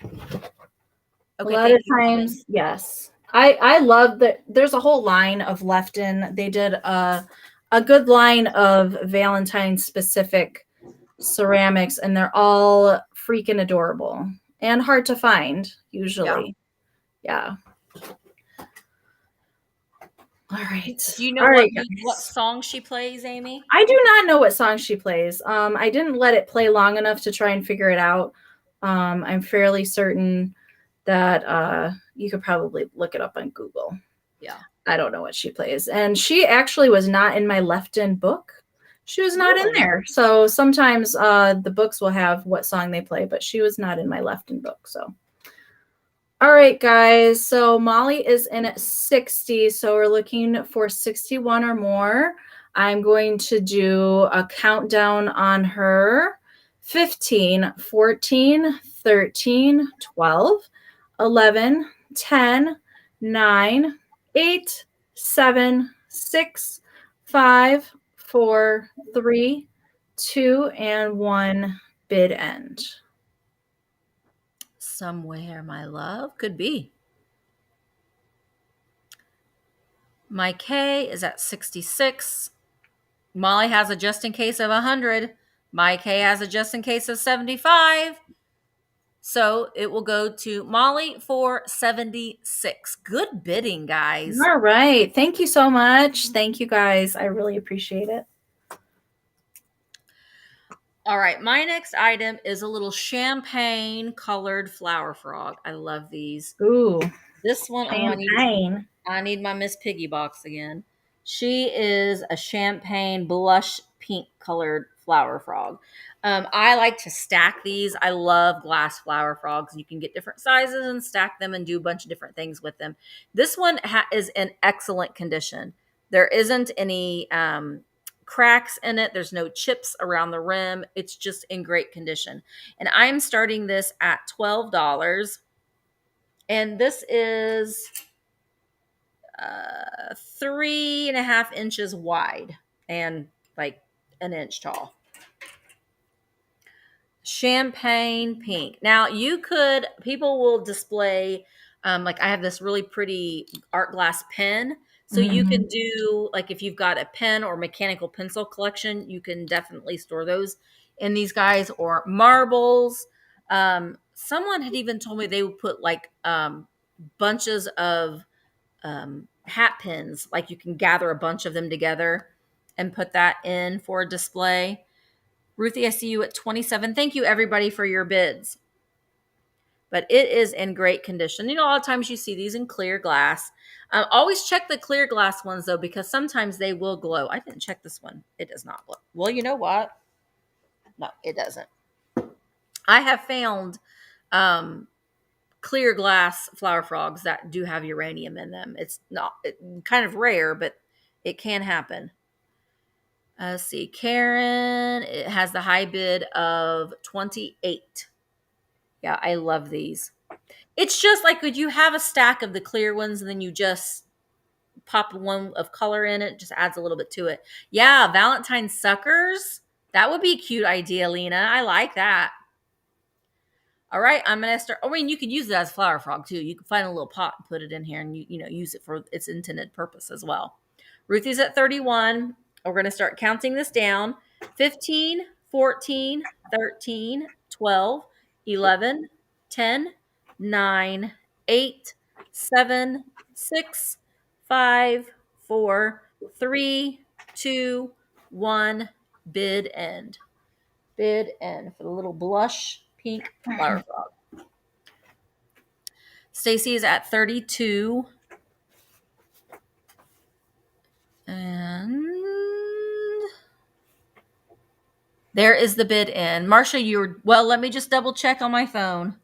Okay, a lot of times, yes. I love that there's a whole line of Lefton. They did a good line of Valentine specific ceramics, and they're all freaking adorable and hard to find usually. Yeah. All right. Do you know what song she plays, Amy? I do not know what song she plays. I didn't let it play long enough to try and figure it out. I'm fairly certain that you could probably look it up on Google. Yeah. I don't know what she plays. And she actually was not in my Lefton book. She was not in there. So sometimes the books will have what song they play, but she was not in my Lefton book. So, all right, guys. So Molly is in at 60. So we're looking for 61 or more. I'm going to do a countdown on her. 15, 14, 13, 12, 11, 10, 9, 8, 7, 6, 5, 4, 3, 2, and 1. Bid end. Somewhere, my love. Could be. My K is at 66. Molly has a just in case of 100. My K has a just in case of 75. So it will go to Molly for 76. Good bidding, guys. All right. Thank you so much. Thank you, guys. I really appreciate it. All right. My next item is a little champagne colored flower frog. I love these. Ooh, This one, champagne. I need my Miss Piggy box again. She is a champagne blush pink colored flower frog. I like to stack these. I love glass flower frogs. You can get different sizes and stack them and do a bunch of different things with them. This one is in excellent condition. There isn't any cracks in it. There's no chips around the rim. It's just in great condition. And I'm starting this at $12. And this is 3.5 inches wide and like an inch tall. Champagne pink. Now people will display, like I have this really pretty art glass pen. So you can do, like if you've got a pen or mechanical pencil collection, you can definitely store those in these guys, or marbles. Someone had even told me they would put like bunches of hat pins, like you can gather a bunch of them together and put that in for a display. Ruthie, I see you at 27. Thank you, everybody, for your bids. But it is in great condition. You know, a lot of times you see these in clear glass. Always check the clear glass ones, though, because sometimes they will glow. I didn't check this one. It does not glow. Well, you know what? No, it doesn't. I have found clear glass flower frogs that do have uranium in them. It's kind of rare, but it can happen. Let's see. Karen, it has the high bid of 28. Yeah, I love these. It's just like, could you have a stack of the clear ones and then you just pop one of color in it? Just adds a little bit to it. Yeah, Valentine suckers. That would be a cute idea, Lena. I like that. All right, I'm going to start. I mean, you could use it as a flower frog too. You can find a little pot and put it in here and use it for its intended purpose as well. Ruthie's at 31. We're going to start counting this down. 15, 14, 13, 12, 11, 10, 9, 8, 7, 6, 5, 4, 3, 2, 1. Bid end. Bid end for the little blush pink flower frog. Stacy is at 32. And there is the bid in. Marcia, let me just double check on my phone.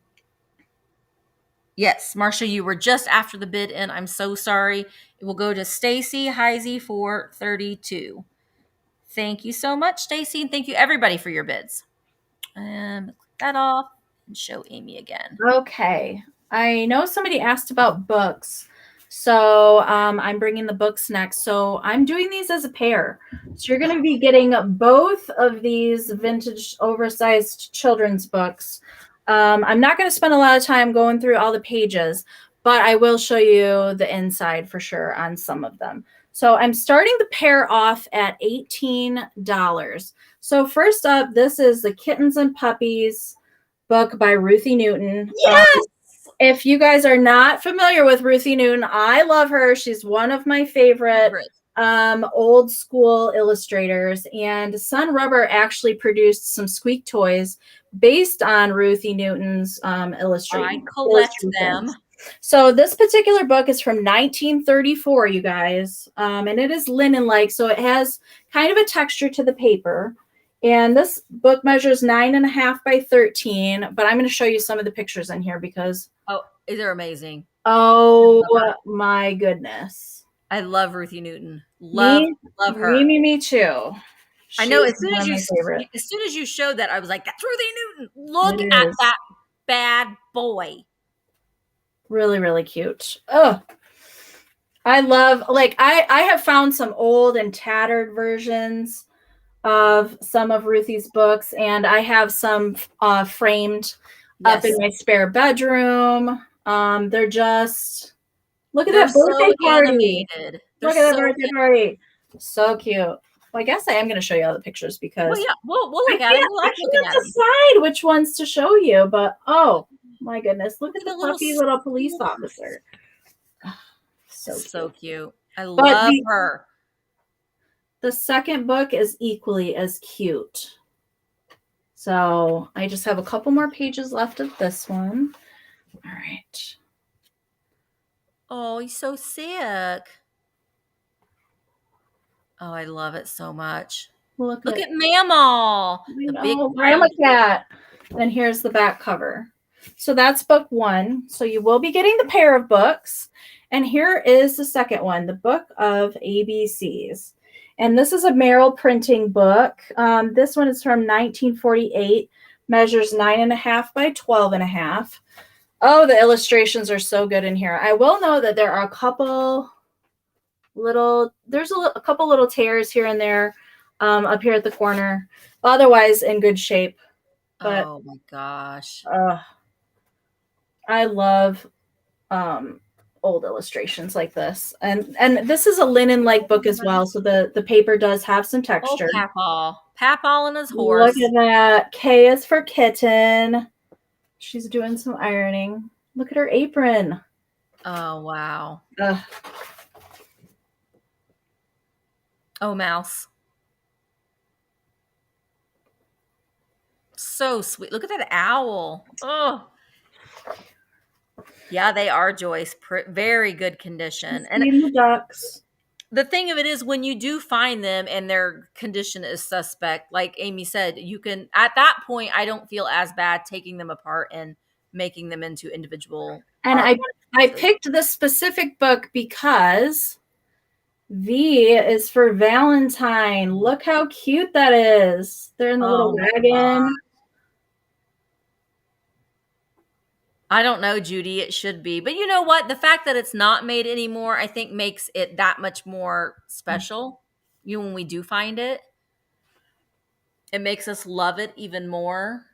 Yes, Marcia, you were just after the bid in. I'm so sorry. It will go to Stacy Heisey for 32. Thank you so much, Stacy, and thank you everybody for your bids. And click that off and show Amy again. Okay. I know somebody asked about books. So I'm bringing the books next. So I'm doing these as a pair. So you're going to be getting both of these vintage oversized children's books. I'm not going to spend a lot of time going through all the pages, but I will show you the inside for sure on some of them. So I'm starting the pair off at $18. So first up, this is the Kittens and Puppies book by Ruthie Newton. Yes! If you guys are not familiar with Ruthie Newton, I love her. She's one of my favorite old school illustrators. And Sun Rubber actually produced some squeak toys based on Ruthie Newton's illustrations. I collect them. So this particular book is from 1934, you guys. And it is linen-like, so it has kind of a texture to the paper. And this book measures 9.5 by 13, but I'm going to show you some of the pictures in here because... Oh, they're amazing. Oh, my goodness. I love Ruthie Newton. Love her. Me too. I know, as soon as you showed that, I was like, that's Ruthie Newton. Look at that bad boy. Really, really cute. Oh, I love, I have found some old and tattered versions of some of Ruthie's books, and I have some framed up in my spare bedroom. They're just, look at that birthday party. Look at that birthday party. So cute. Well, I guess I am going to show you all the pictures because we'll look at it. I can't decide which ones to show you, but My goodness. Look at The the puppy little police officer. So cute. I But love her. The second book is equally as cute. So I just have a couple more pages left of this one. All right. Oh, he's so sick. Oh, I love it so much. Look at Mamaw, the big Grandma Cat. And here's the back cover. So that's book one. So you will be getting the pair of books. And here is the second one, the Book of ABCs. And this is a Merrill printing book. This one is from 1948, measures 9.5 by 12.5. Oh, the illustrations are so good in here. I will know that there are a couple little tears here and there up here at the corner. Otherwise, in good shape. But, oh my gosh. I love old illustrations like this. And this is a linen-like book as well, so the paper does have some texture. Oh, Papaw and his horse. Look at that. K is for kitten. She's doing some ironing. Look at her apron. Oh, wow. Ugh. Oh, Mouse. So sweet. Look at that owl. Oh. Yeah, they are, Joyce. Very good condition. And the ducks. The thing of it is, when you do find them and their condition is suspect, like Amy said, you can, at that point, I don't feel as bad taking them apart and making them into individual. And I picked this specific book because V is for Valentine. Look how cute that is. They're in the little wagon. I don't know, Judy. It should be. But you know what? The fact that it's not made anymore, I think makes it that much more special. When we do find it, it makes us love it even more.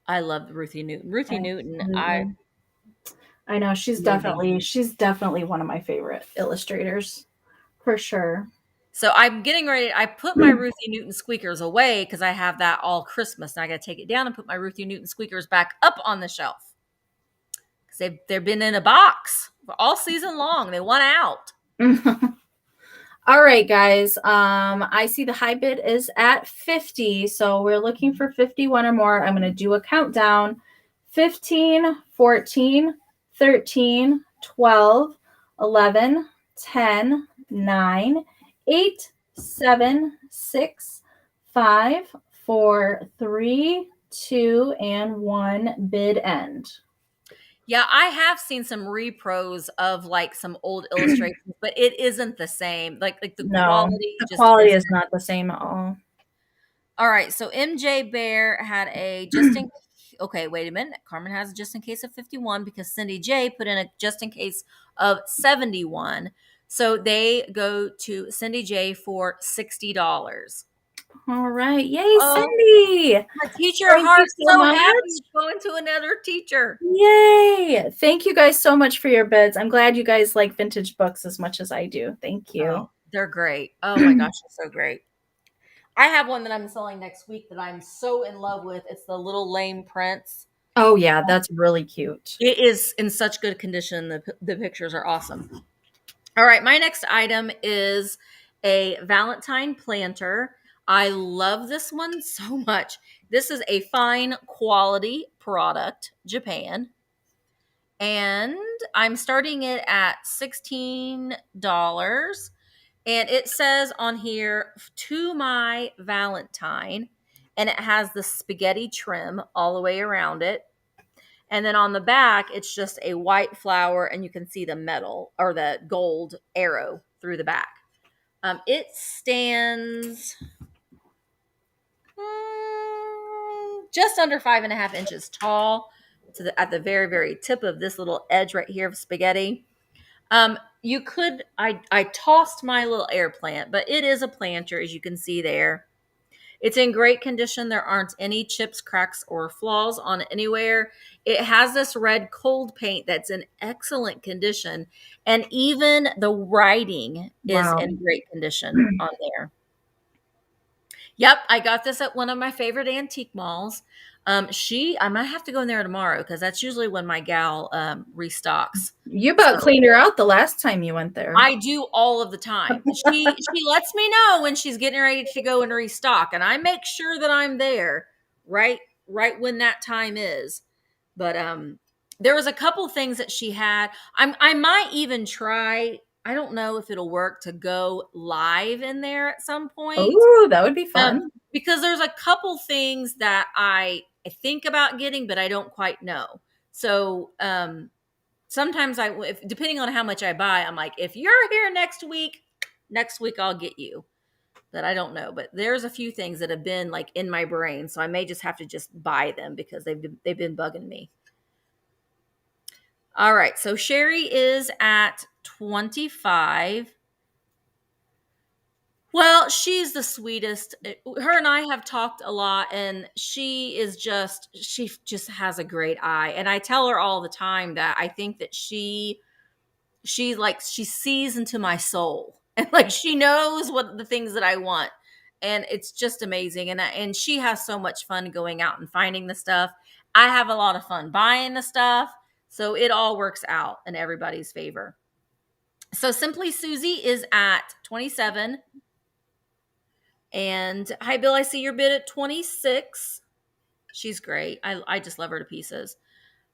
I love Ruthie Newton. Ruthie Newton, I know she's definitely one of my favorite illustrators, for sure. So I'm getting ready. I put my Ruthie Newton squeakers away because I have that all Christmas. Now I got to take it down and put my Ruthie Newton squeakers back up on the shelf because they've been in a box all season long. They want out. All right, guys. I see the high bid is at 50, so we're looking for 51 or more. I'm going to do a countdown: 15, 14, 13, 12, 11, 10, 9, 8, 7, 6, 5, 4, 3, 2, and 1. Bid end. Yeah, I have seen some repros of like some old illustrations, but it isn't the same. Like the quality. The quality is not the same at all. All right, so MJ Bear had a just in. Okay, wait a minute. Carmen has a just in case of 51 because Cindy J put in a just in case of 71. So they go to Cindy J for $60. All right. Yay, Cindy. My teacher heart's so happy going to another teacher. Yay. Thank you guys so much for your bids. I'm glad you guys like vintage books as much as I do. Thank you. Oh, they're great. Oh my gosh, they're so great. I have one that I'm selling next week that I'm so in love with. It's the Little Lame Prince. Oh yeah, that's really cute. It is in such good condition. The pictures are awesome. All right, my next item is a Valentine planter. I love this one so much. This is a fine quality product, Japan. And I'm starting it at $16. And it says on here, to my Valentine. And it has the spaghetti trim all the way around it. And then on the back, it's just a white flower, and you can see the metal or the gold arrow through the back. It stands just under 5.5 inches tall at the very, very tip of this little edge right here of spaghetti. I tossed my little air plant, but it is a planter, as you can see there. It's in great condition. There aren't any chips, cracks, or flaws on it anywhere. It has this red cold paint that's in excellent condition. And even the writing is in great condition on there. Yep, I got this at one of my favorite antique malls. I might have to go in there tomorrow because that's usually when my gal restocks. You So about cleaned her out the last time you went there. I do all of the time. She lets me know when she's getting ready to go and restock, and I make sure that I'm there right when that time is. But there was a couple things that she had. I might even try. I don't know if it'll work to go live in there at some point. Oh, that would be fun. Because there's a couple things that I think about getting, but I don't quite know. So sometimes depending on how much I buy, I'm like, if you're here next week I'll get you. But I don't know. But there's a few things that have been like in my brain, so I may just have to just buy them because they've been bugging me. All right, so Sherry is at 25. Well, she's the sweetest. Her and I have talked a lot, and she just has a great eye. And I tell her all the time that I think that she sees into my soul, and like she knows what the things that I want, and it's just amazing. And she has so much fun going out and finding the stuff. I have a lot of fun buying the stuff, so it all works out in everybody's favor. So Simply Susie is at 27. And hi, Bill. I see your bid at 26. She's great. I just love her to pieces.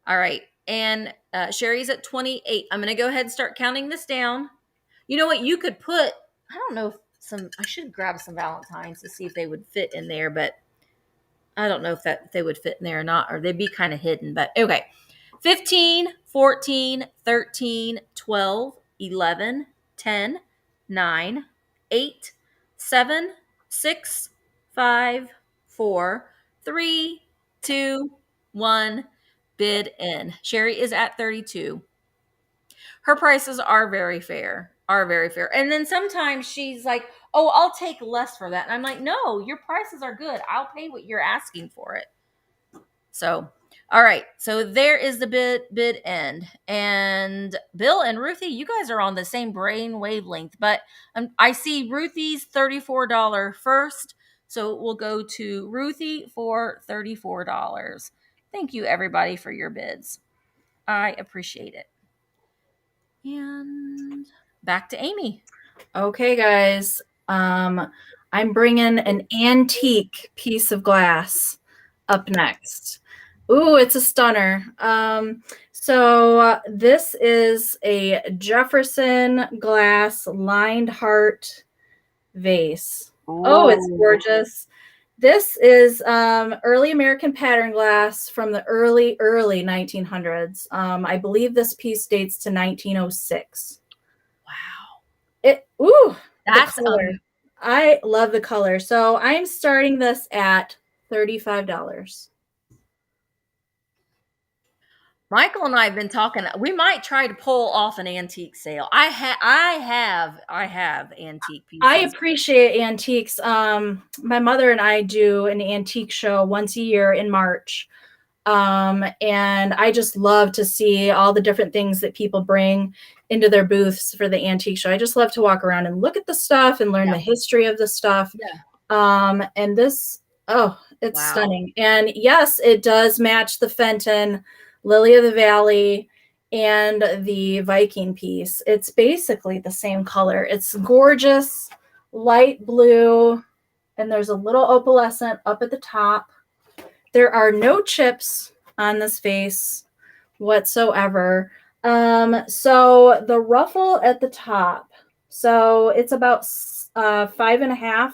All right. And Sherry's at 28. I'm going to go ahead and start counting this down. You know what? You could put, I don't know if I should grab some Valentines to see if they would fit in there, but I don't know if they would fit in there or not, or they'd be kind of hidden. But okay. 15, 14, 13, 12, 11, 10, 9, 8, 7, 6, 5, 4, 3, 2, 1. Bid in. Sherry is at 32. Her prices are very fair. And then sometimes she's like, "Oh, I'll take less for that." And I'm like, "No, your prices are good. I'll pay what you're asking for it." So, all right. So there is the bid end. And Bill and Ruthie, you guys are on the same brain wavelength, but I see Ruthie's $34 first. So we'll go to Ruthie for $34. Thank you, everybody, for your bids. I appreciate it. And back to Amy. Okay, guys. I'm bringing an antique piece of glass up next. Ooh, it's a stunner. So this is a Jefferson glass lined heart vase. Ooh. Oh, it's gorgeous. This is early American pattern glass from the early 1900s. I believe this piece dates to 1906. That's color. I love the color. So I'm starting this at $35. Michael and I have been talking. We might try to pull off an antique sale. I have antique pieces. I appreciate antiques. My mother and I do an antique show once a year in March. And I just love to see all the different things that people bring into their booths for the antique show. I just love to walk around and look at the stuff and learn the history of the stuff. Yeah. And this, it's stunning. And yes, it does match the Fenton, Lily of the Valley, and the Viking piece. It's basically the same color. It's gorgeous, light blue, and there's a little opalescent up at the top. There are no chips on this vase whatsoever. So the ruffle at the top, so it's about 5.5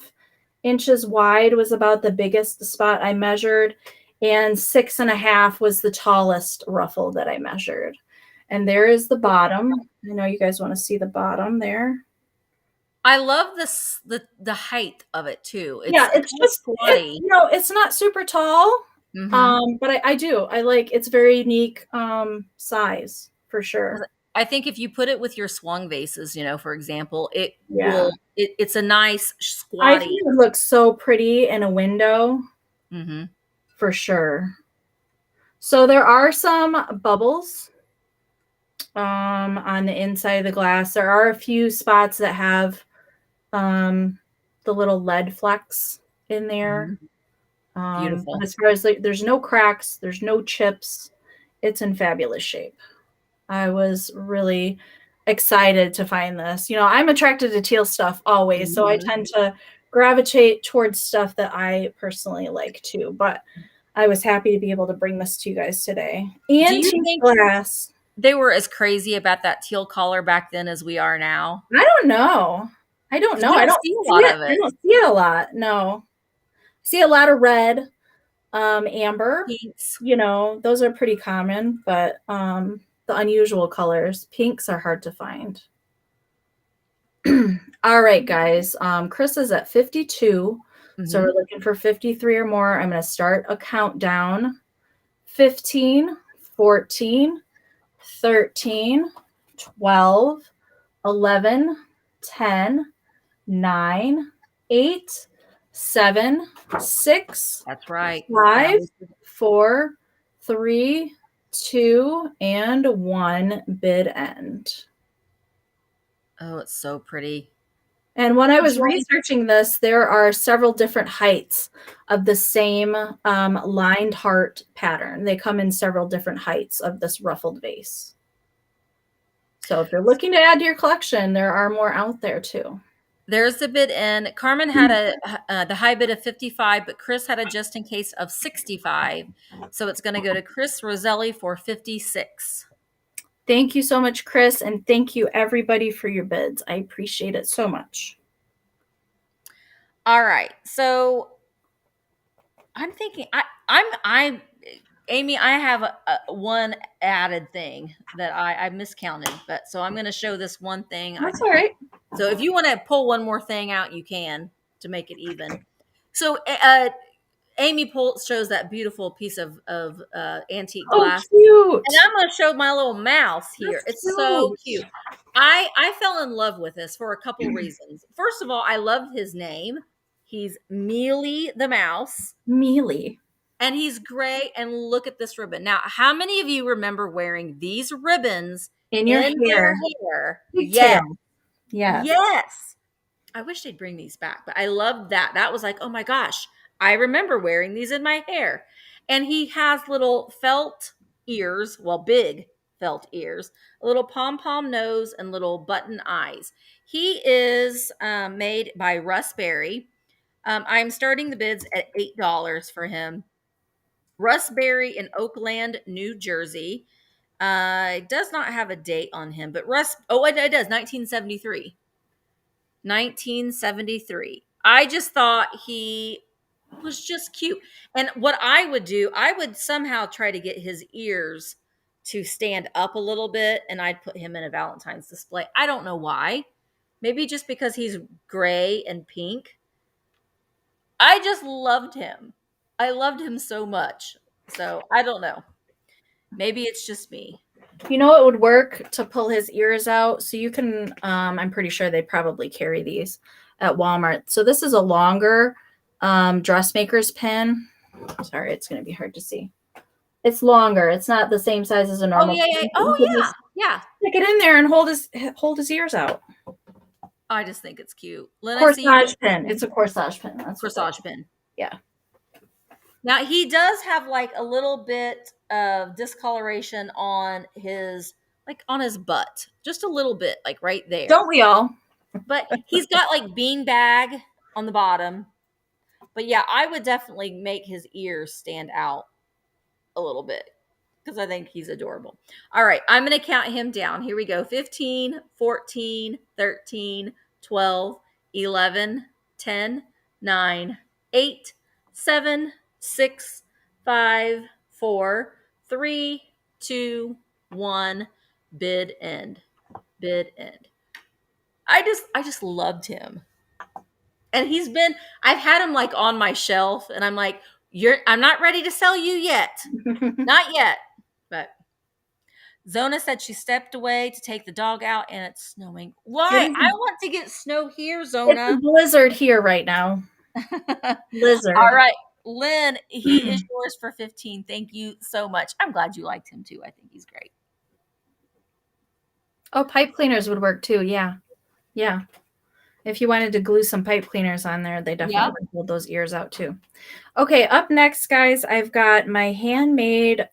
inches wide was about the biggest spot I measured, and 6.5 was the tallest ruffle that I measured. And there is the bottom. I know you guys want to see the bottom there. I love this the height of it too. It's just squatty. It's not super tall. Mm-hmm. But I do. I like it's very unique size for sure. I think if you put it with your swung vases, for example, it's a nice squatty. I think it looks so pretty in a window. Mm-hmm. For sure. So there are some bubbles on the inside of the glass. There are a few spots that have the little lead flecks in there. Mm-hmm. Beautiful. But as far as there's no cracks, there's no chips. It's in fabulous shape. I was really excited to find this. I'm attracted to teal stuff always, so I tend to gravitate towards stuff that I personally like too. But I was happy to be able to bring this to you guys today. Do you Antique think glass. they were as crazy about that teal collar back then as we are now? I don't know. I don't 'Cause know. we I don't don't see a see lot it. of I it. don't see it a lot. No. See a lot of red, amber. Pinks. Those are pretty common, but the unusual colors, pinks are hard to find. All right, guys. Chris is at 52. So we're looking for 53 or more. I'm going to start a countdown. 15, 14, 13, 12, 11, 10, 9, 8, 7, 6, That's right. 5, 4, 3, 2, and 1. Bid end. Oh, it's so pretty. And when I was researching this, there are several different heights of the same lined heart pattern. They come in several different heights of this ruffled vase. So if you're looking to add to your collection, there are more out there too. There's the bid in. Carmen had the high bid of 55, but Chris had a just in case of 65. So it's going to go to Chris Roselli for 56. Thank you so much, Chris, and thank you everybody for your bids. I appreciate it so much. All right. So I'm thinking Amy, I have one added thing that I miscounted, but so I'm going to show this one thing. That's all right. So if you want to pull one more thing out, you can to make it even. So Amy shows that beautiful piece of antique glass. Oh, cute. And I'm going to show my little mouse here. That's it's so cute. I fell in love with this for a couple reasons. First of all, I love his name. He's Mealy the mouse. Mealy. And he's gray. And look at this ribbon. Now, how many of you remember wearing these ribbons in your hair? Yes. Yeah. Yes. I wish they'd bring these back, but I love that. That was like, oh my gosh, I remember wearing these in my hair. And he has little felt ears, well, big felt ears, a little pom-pom nose, and little button eyes. He is made by Russ Berry. I'm starting the bids at $8 for him. Russ Berry in Oakland, New Jersey. It does not have a date on him, but it does, 1973. 1973. I just thought he was just cute. And what I would do, I would somehow try to get his ears to stand up a little bit, and I'd put him in a Valentine's display. I don't know why. Maybe just because he's gray and pink. I just loved him. I loved him so much. So I don't know. Maybe it's just me. It would work to pull his ears out. So you can, I'm pretty sure they probably carry these at Walmart. So this is a longer dressmaker's pin. Sorry, it's going to be hard to see. It's longer. It's not the same size as a normal. Oh, yeah. Yeah. Stick it in there and hold his ears out. I just think it's cute. Corsage pin. It's a corsage pin. That's corsage pin. Yeah. Now he does have like a little bit of discoloration on his butt, just a little bit, like right there. Don't we all? But he's got like beanbag on the bottom. But yeah, I would definitely make his ears stand out a little bit because I think he's adorable. All right, I'm going to count him down. Here we go. 15, 14, 13, 12, 11, 10, 9, 8, 7, 6, 5, 4, 3, 2, 1. Bid end. Bid end. I just loved him. And I've had him like on my shelf, and I'm like, I'm not ready to sell you yet. Not yet. But Zona said she stepped away to take the dog out, and it's snowing. Why? I want to get snow here, Zona. It's a blizzard here right now. Blizzard. All right. Lynn, he is yours for 15. Thank you so much. I'm glad you liked him too. I think he's great. Oh, pipe cleaners would work too. Yeah. Yeah. If you wanted to glue some pipe cleaners on there, they Yeah. definitely hold those ears out too. Okay, up next, guys, I've got my handmade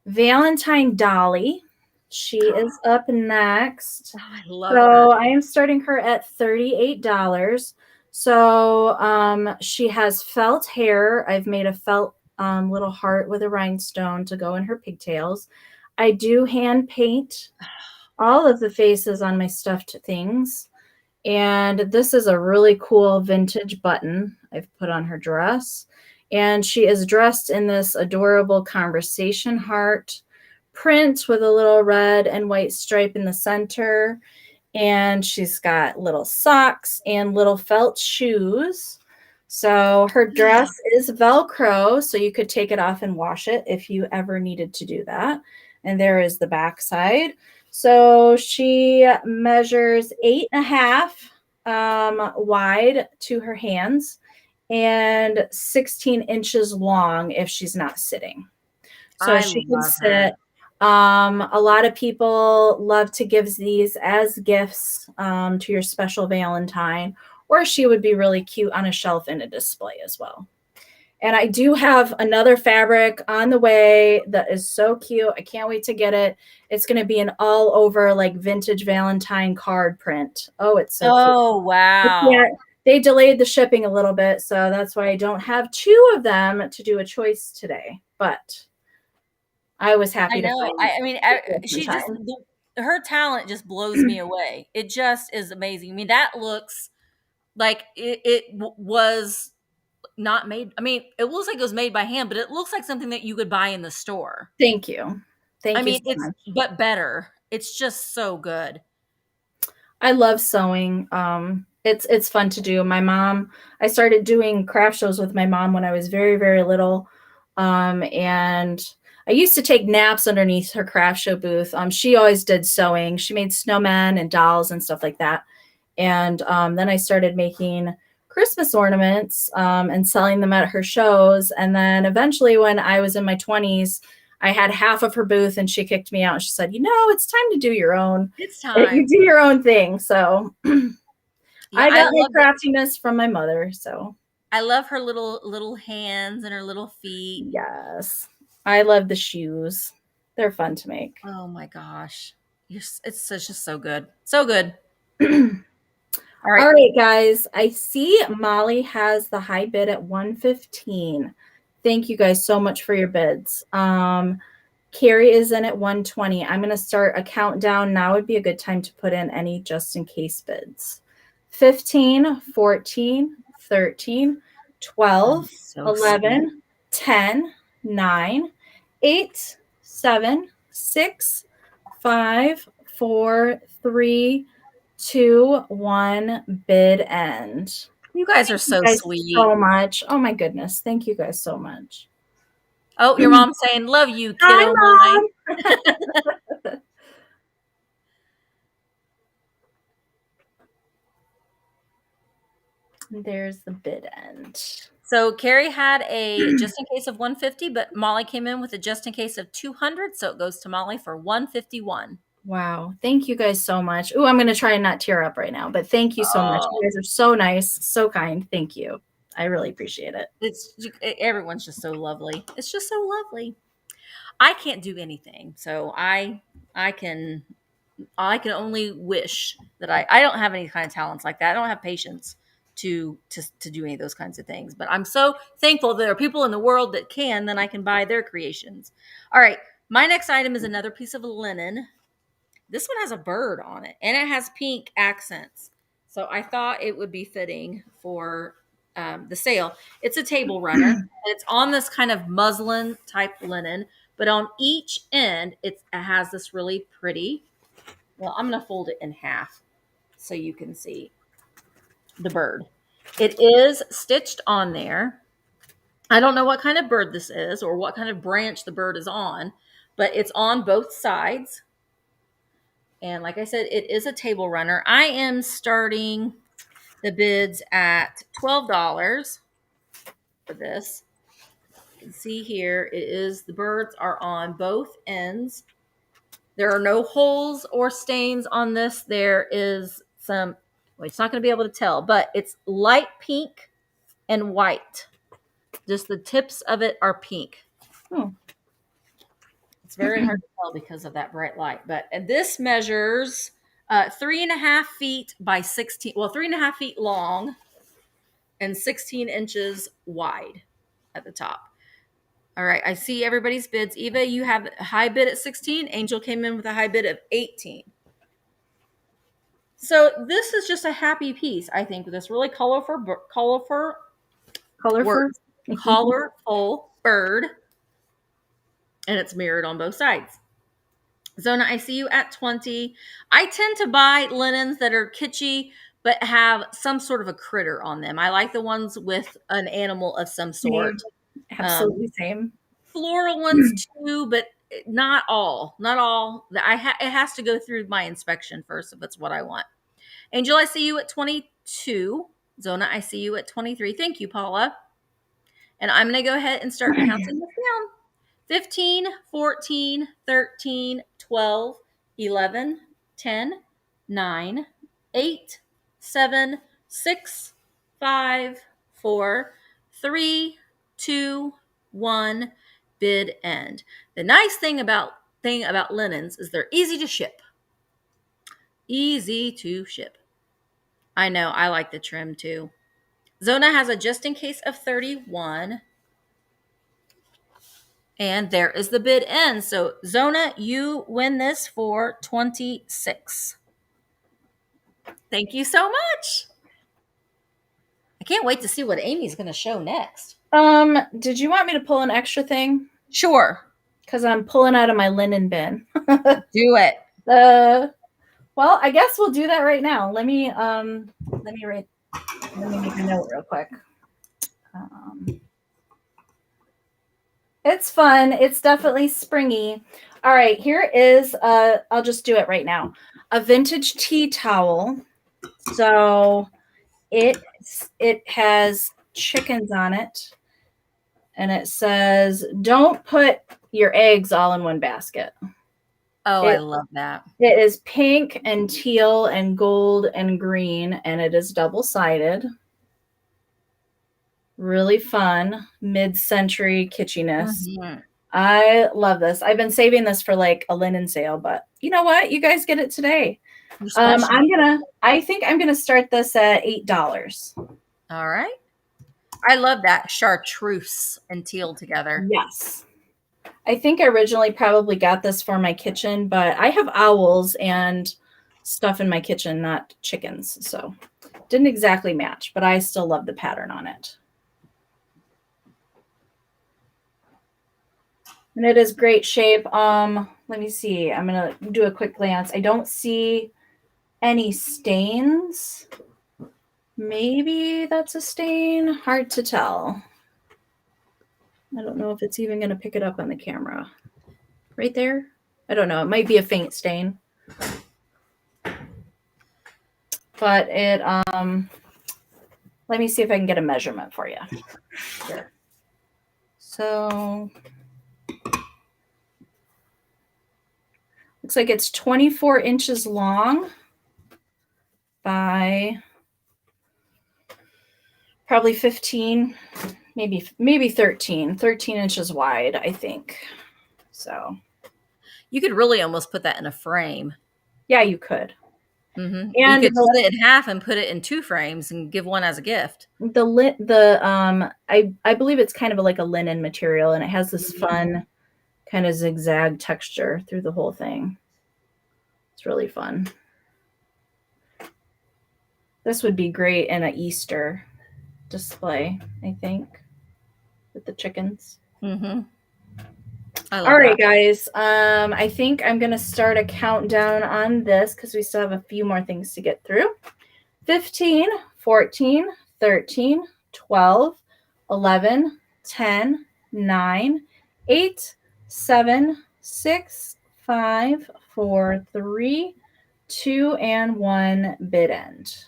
Valentine dolly. She is up next. Oh, I love her. So I am starting her at $38. So she has felt hair. I've made a felt little heart with a rhinestone to go in her pigtails. I do hand paint all of the faces on my stuffed things. And this is a really cool vintage button I've put on her dress. And she is dressed in this adorable conversation heart print with a little red and white stripe in the center. And she's got little socks and little felt shoes. So her dress is Velcro, so you could take it off and wash it if you ever needed to do that. And there is the back side. So she measures 8.5 wide to her hands and 16 inches long if she's not sitting. So I she can love her. sit. A lot of people love to give these as gifts to your special Valentine, or she would be really cute on a shelf in a display as well. And I do have another fabric on the way that is so cute. I can't wait to get it. It's going to be an all over like vintage Valentine card print. Oh, it's so cute. Oh, wow. Yeah, they delayed the shipping a little bit, so that's why I don't have two of them to do a choice today. But I was I happy to know. find I mean, it in she just time. her talent just blows me away. It just is amazing. I mean, that looks like it was not made. I mean, it looks like it was made by hand, but it looks like something that you could buy in the store. Thank you. I Thank you mean, so it's much. but better. It's just so good. I love sewing. It's fun to do. My mom, I started doing craft shows with my mom when I was very, very little. And I used to take naps underneath her craft show booth. She always did sewing. She made snowmen and dolls and stuff like that. And then I started making Christmas ornaments and selling them at her shows. And then eventually, when I was in my 20s, I had half of her booth and she kicked me out. And she said, it's time to do your own. It's You time. do your own thing. So Yeah, I got my craftiness from my mother. So I love her little hands and her little feet. yes, I love the shoes. They're fun to make. Oh my gosh. It's such just so good. So good. All right. All right, guys. I see Molly has the high bid at 115. Thank you guys so much for your bids. Carrie is in at 120. I'm going to start a countdown. Now would be a good time to put in any just in case bids. 15, 14, 13, Oh, 12, so sweet. 11, 10, 9, 8, 7, 6, 5, 4, 3, 2, 1. Bid end. You guys are Thank you so guys sweet. so much. Oh my goodness. Thank you guys so much. Oh, your mom's saying, "Love you, Hi, kiddo mine." Mom. There's the bid end. So Carrie had a just in case of 150, but Molly came in with a just in case of 200, so it goes to Molly for 151. Wow. Thank you guys so much. Oh, I'm going to try and not tear up right now, but thank you so much. You Oh, guys are so nice, so kind. Thank you. I really appreciate it. everyone's just so lovely. It's just so lovely. I can't do anything, so I can I can only wish that I don't have any kind of talents like that. I don't have patience to do any of those kinds of things. But I'm so thankful there are people in the world that can, then I can buy their creations. All right. My next item is another piece of linen. This one has a bird on it and it has pink accents. So I thought it would be fitting for the sale. It's a table runner. And it's on this kind of muslin type linen, but on each end, it has this really pretty. Well, I'm going to fold it in half so you can see the bird. It is stitched on there. I don't know what kind of bird this is or what kind of branch the bird is on, but it's on both sides. And like I said, it is a table runner. I am starting the bids at $12 for this. You can see here it is the birds are on both ends. There are no holes or stains on this. There is some Well, it's not going to be able to tell, but it's light pink and white. Just the tips of it are pink. Oh. It's very hard to tell because of that bright light. And this measures 3.5 feet by 16. Well, 3.5 feet long and 16 inches wide at the top. All right, I see everybody's bids. Eva, you have a high bid at 16. Angel came in with a high bid of 18. So this is just a happy piece, I think, with this really colorful bird, and it's mirrored on both sides. Zona, I see you at 20. I tend to buy linens that are kitschy but have some sort of a critter on them. I like the ones with an animal of some sort. Absolutely same. Floral ones too, but not all. Not all. It has to go through my inspection first if it's what I want. Angel, I see you at 22. Zona, I see you at 23. Thank you, Paula. And I'm going to go ahead and start counting this down. 15, 14, 13, 12, 11, 10, 9, 8, 7, 6, 5, 4, 3, 2, 1, bid end. The nice thing about linens is they're easy to ship. Easy to ship. I know, I like the trim too. Zona has a just in case of 31. And there is the bid end. So Zona, you win this for 26. Thank you so much. I can't wait to see what Amy's going to show next. Did you want me to pull an extra thing? Sure. Because I'm pulling out of my linen bin. Do it. Well, I guess we'll do that right now. Let me make a note real quick. It's fun. It's definitely springy. All right, here is I'll just do it right now. A vintage tea towel. So it has chickens on it. And it says, don't put your eggs all in one basket. Oh, I love that. It is pink and teal and gold and green, and it is double-sided. Really fun, mid-century kitschiness. Mm-hmm. I love this. I've been saving this for like a linen sale, but you know what? You guys get it today. I think I'm gonna start this at $8. All right. I love that chartreuse and teal together. Yes. I think I originally probably got this for my kitchen, but I have owls and stuff in my kitchen, not chickens. So didn't exactly match, but I still love the pattern on it. And it is great shape. Let me see. I'm going to do a quick glance. I don't see any stains. Maybe that's a stain. Hard to tell. I don't know if it's even going to pick it up on the camera. Right there? I don't know. It might be a faint stain. But it, let me see if I can get a measurement for you. Here. So, looks like it's 24 inches long by probably 15, maybe 13 inches wide, I think. So you could really almost put that in a frame. Yeah, you could. Mm-hmm. And you could cut it in half and put it in 2 frames and give one as a gift. I believe it's kind of like a linen material, and it has this fun kind of zigzag texture through the whole thing. It's really fun. This would be great in an Easter display, I think, with the chickens. Mm-hmm. All right, guys. I think I'm going to start a countdown on this because we still have a few more things to get through. 15, 14, 13, 12, 11, 10, 9, 8, 7, 6, 5, 4, 3, 2, and 1. Bid end.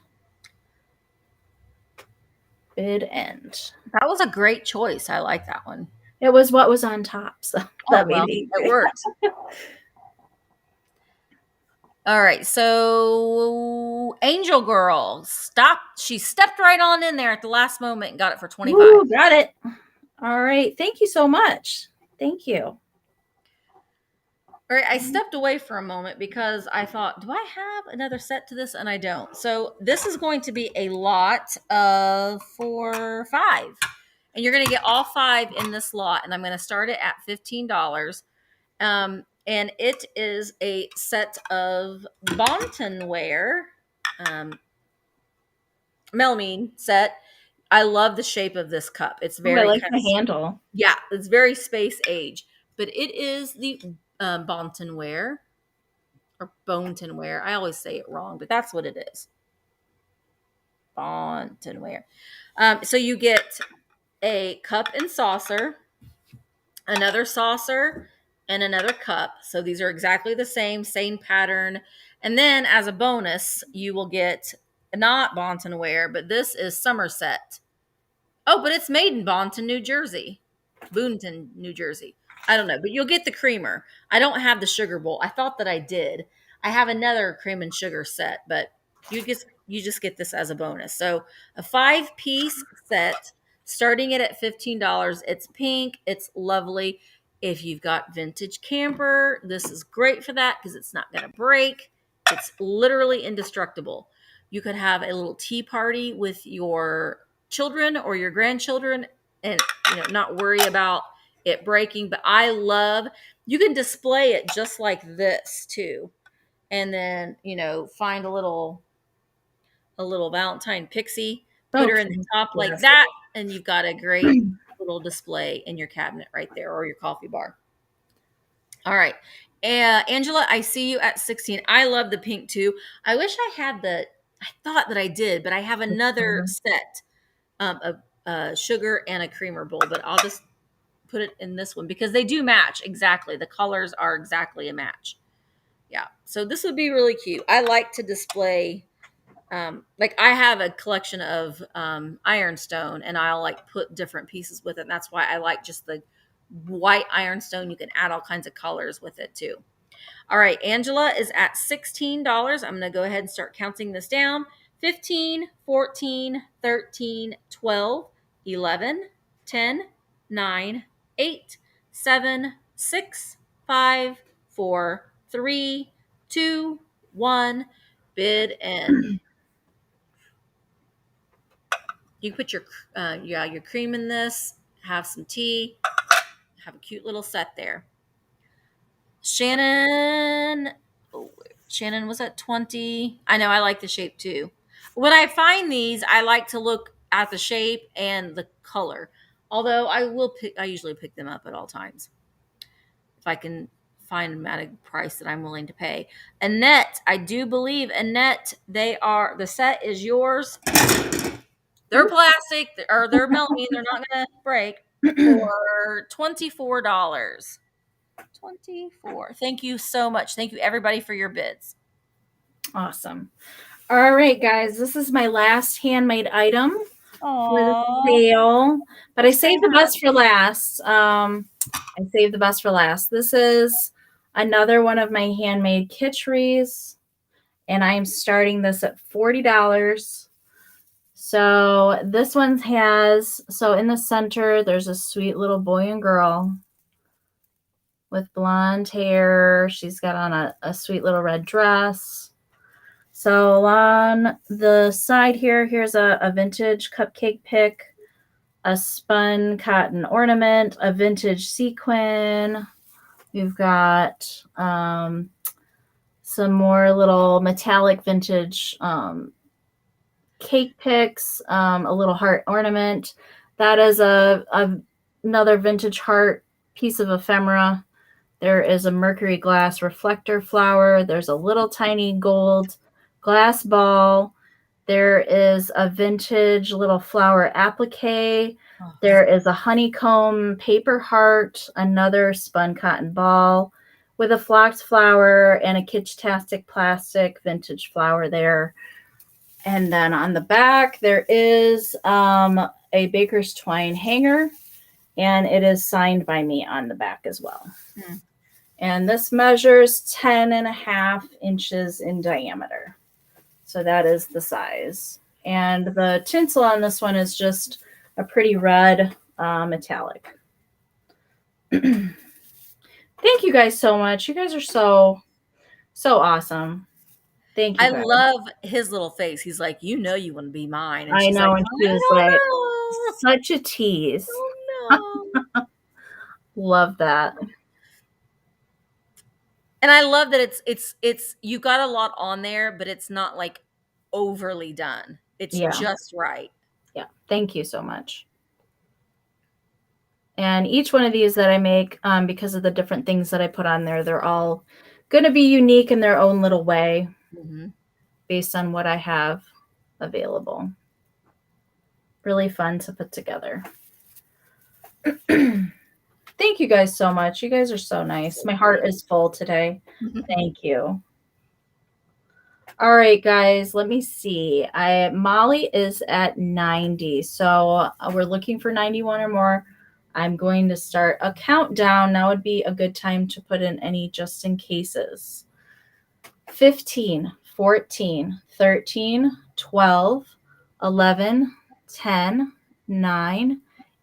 Bid end. That was a great choice. I like that one. It was what was on top, so it worked. All right, so Angel Girl stopped. She stepped right on in there at the last moment and got it for 25. Ooh, got it. All right. Thank you so much. Thank you. All right, I stepped away for a moment because I thought, do I have another set to this? And I don't. So this is going to be a lot of 4, 5. And you're going to get all 5 in this lot. And I'm going to start it at $15. And it is a set of Bontonware melamine set. I love the shape of this cup. It's very I like the handle. Yeah, it's very space age, but it is the Bontonware or Bontonware. I always say it wrong, but that's what it is. Bontonware. So you get a cup and saucer, another saucer, and another cup. So these are exactly the same pattern. And then as a bonus, you will get not Bontonware, but this is Somerset. Oh, but it's made in Boonton, New Jersey. Boonton, New Jersey. I don't know, but you'll get the creamer. I don't have the sugar bowl. I thought that I did. I have another cream and sugar set, but you just get this as a bonus. So a 5-piece set, starting it at $15. It's pink. It's lovely. If you've got vintage camper, this is great for that because it's not going to break. It's literally indestructible. You could have a little tea party with your children or your grandchildren and not worry about it breaking. But I love, you can display it just like this too, and then find a little Valentine Pixie, put her in the top like that, and you've got a great little display in your cabinet right there or your coffee bar. All right, Angela, I see you at 16. I love the pink too. I wish I had I thought that I did, but I have another set a sugar and a creamer bowl, but I'll just put it in this one because they do match exactly. The colors are exactly a match. Yeah. So this would be really cute. I like to display, like I have a collection of ironstone and I'll like put different pieces with it. And that's why I like just the white ironstone. You can add all kinds of colors with it too. All right. Angela is at $16. I'm going to go ahead and start counting this down. 15, 14, 13, 12, 11, 10, 9, 8, 7, 6, 5, 4, 3, 2, 1. Bid in. You put your cream in this, have some tea, have a cute little set there. Shannon was at 20. I know, I like the shape too. When I find these, I like to look at the shape and the color. Although I usually pick them up at all times if I can find them at a price that I'm willing to pay. Annette, I do believe Annette, the set is yours. They're plastic or they're melamine. They're not going to break for $24. 24. Thank you so much. Thank you everybody for your bids. Awesome. All right, guys, this is my last handmade item for the sale, but I saved the best for last. This is another one of my handmade Kitsch Wreaths, and I'm starting this at $40. So this one so in the center, there's a sweet little boy and girl with blonde hair. She's got on a sweet little red dress. So on the side here's a vintage cupcake pick, a spun cotton ornament, a vintage sequin. We've got some more little metallic vintage cake picks, a little heart ornament. That is another vintage heart piece of ephemera. There is a mercury glass reflector flower. There's a little tiny gold glass ball. There is a vintage little flower applique. There is a honeycomb paper heart, another spun cotton ball with a flocked flower and a Kitsch-tastic plastic vintage flower there. And then on the back, there is a baker's twine hanger, and it is signed by me on the back as well. And this measures 10.5 inches in diameter. So that is the size. And the tinsel on this one is just a pretty red metallic. Thank you guys so much. You guys are so awesome. Thank you I guys. love his little face. He's like, you want to be mine. And I she's know, like, and I she was don't like, know. such a tease. Oh no. Love that. And I love that it's you got a lot on there, but it's not like overly done. It's Yeah. just right. Yeah. Thank you so much. And each one of these that I make, because of the different things that I put on there, they're all going to be unique in their own little way based on what I have available. Really fun to put together. Thank you guys so much. You guys are so nice. My heart is full today. Thank you. All right, guys, let me see. Molly is at 90. So we're looking for 91 or more. I'm going to start a countdown. Now would be a good time to put in any just in cases. 15, 14, 13, 12, 11, 10, 9,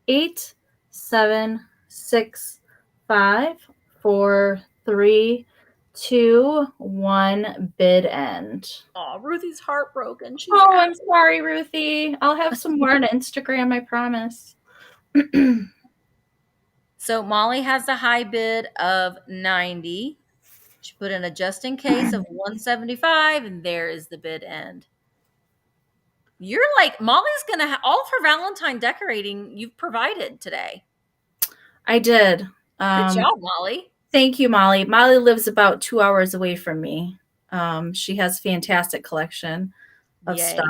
8, 7, 6, 5, 4, 3, 2, 1, bid end. Oh, Ruthie's heartbroken. She's I'm sorry, Ruthie. I'll have some more on Instagram, I promise. So Molly has a high bid of 90. She put in a just in case of 175, and there is the bid end. You're like, Molly's going to have all of her Valentine decorating you've provided today. I did. Good job, Molly. Thank you, Molly. Molly lives about 2 hours away from me. She has a fantastic collection of stuff.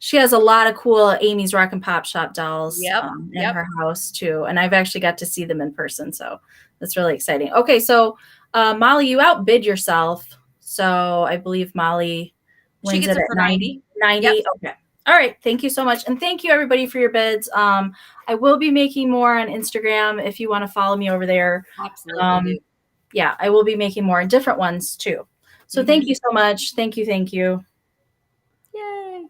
She has a lot of cool Amy's Rock and Pop Shop dolls in her house too. And I've actually got to see them in person. So that's really exciting. Okay. So Molly, you outbid yourself. So I believe Molly wins it at 90. 90. Yep. Okay. All right. Thank you so much. And thank you everybody for your bids. I will be making more on Instagram if you want to follow me over there. Absolutely. Yeah, I will be making more different ones too. So thank you so much. Thank you. Thank you. Yay.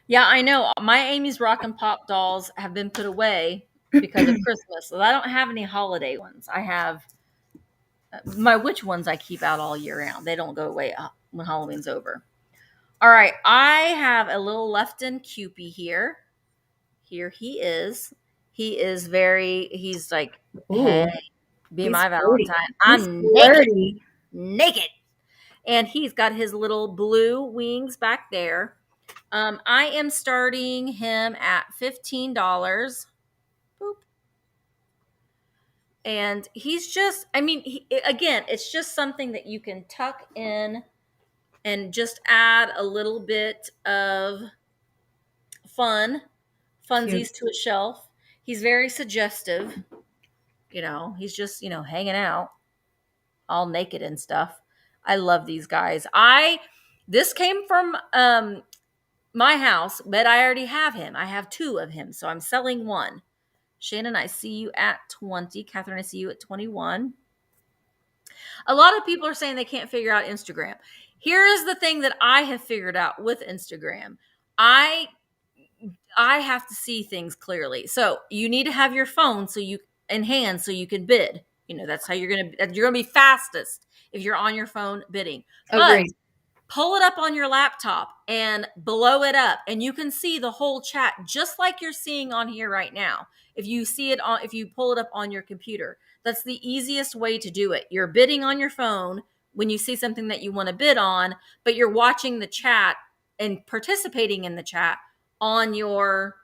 Yeah, I know. My Amy's Rock and Pop dolls have been put away because of Christmas. So I don't have any holiday ones. I have my witch ones I keep out all year round. They don't go away when Halloween's over. All right. I have a little Lefton Cupie here. Here he is. He's like, hey, be my Valentine. I'm naked. And he's got his little blue wings back there. I am starting him at $15. Boop. And he's just, again, it's just something that you can tuck in and just add a little bit of funsies to a shelf. He's very suggestive. He's just, hanging out all naked and stuff. I love these guys. This came from my house, but I already have him. I have 2 of him, so I'm selling 1. Shannon, I see you at 20. Catherine, I see you at 21. A lot of people are saying they can't figure out Instagram. Here is the thing that I have figured out with Instagram. I have to see things clearly. So you need to have your phone in hand so you can bid. That's how you're gonna be fastest if you're on your phone bidding. Agreed. But pull it up on your laptop and blow it up, and you can see the whole chat just like you're seeing on here right now. If you pull it up on your computer, that's the easiest way to do it. You're bidding on your phone when you see something that you want to bid on, but you're watching the chat and participating in the chat on your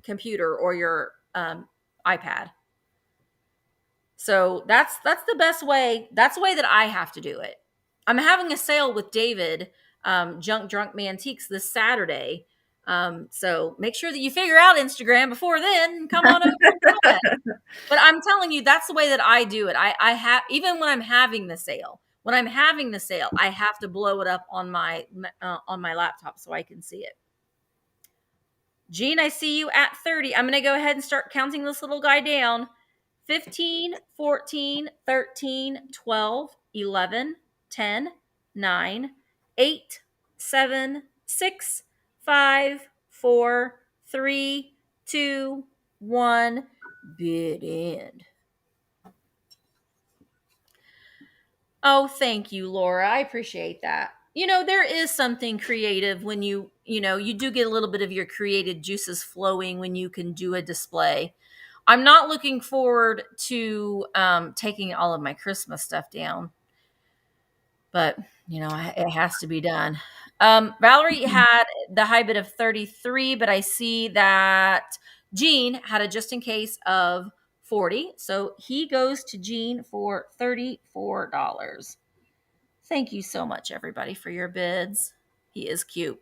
computer or your iPad. So that's the best way. That's the way that I have to do it. I'm having a sale with David, Junk Drunk Mantiques, this Saturday. So make sure that you figure out Instagram before then and come on over and try it. But I'm telling you, that's the way that I do it. I have, even when I'm having the sale, I have to blow it up on my laptop so I can see it. Jean, I see you at 30. I'm going to go ahead and start counting this little guy down. 15, 14, 13, 12, 11, 10, 9, 8, 7, 6, 5, 4, 3, 2, 1. Bid end. Oh, thank you, Laura. I appreciate that. There is something creative when you do get a little bit of your creative juices flowing when you can do a display. I'm not looking forward to taking all of my Christmas stuff down, but it has to be done. Valerie had the high bid of 33, but I see that Gene had a just in case of 40. So he goes to Gene for $34. Thank you so much, everybody, for your bids. He is cute.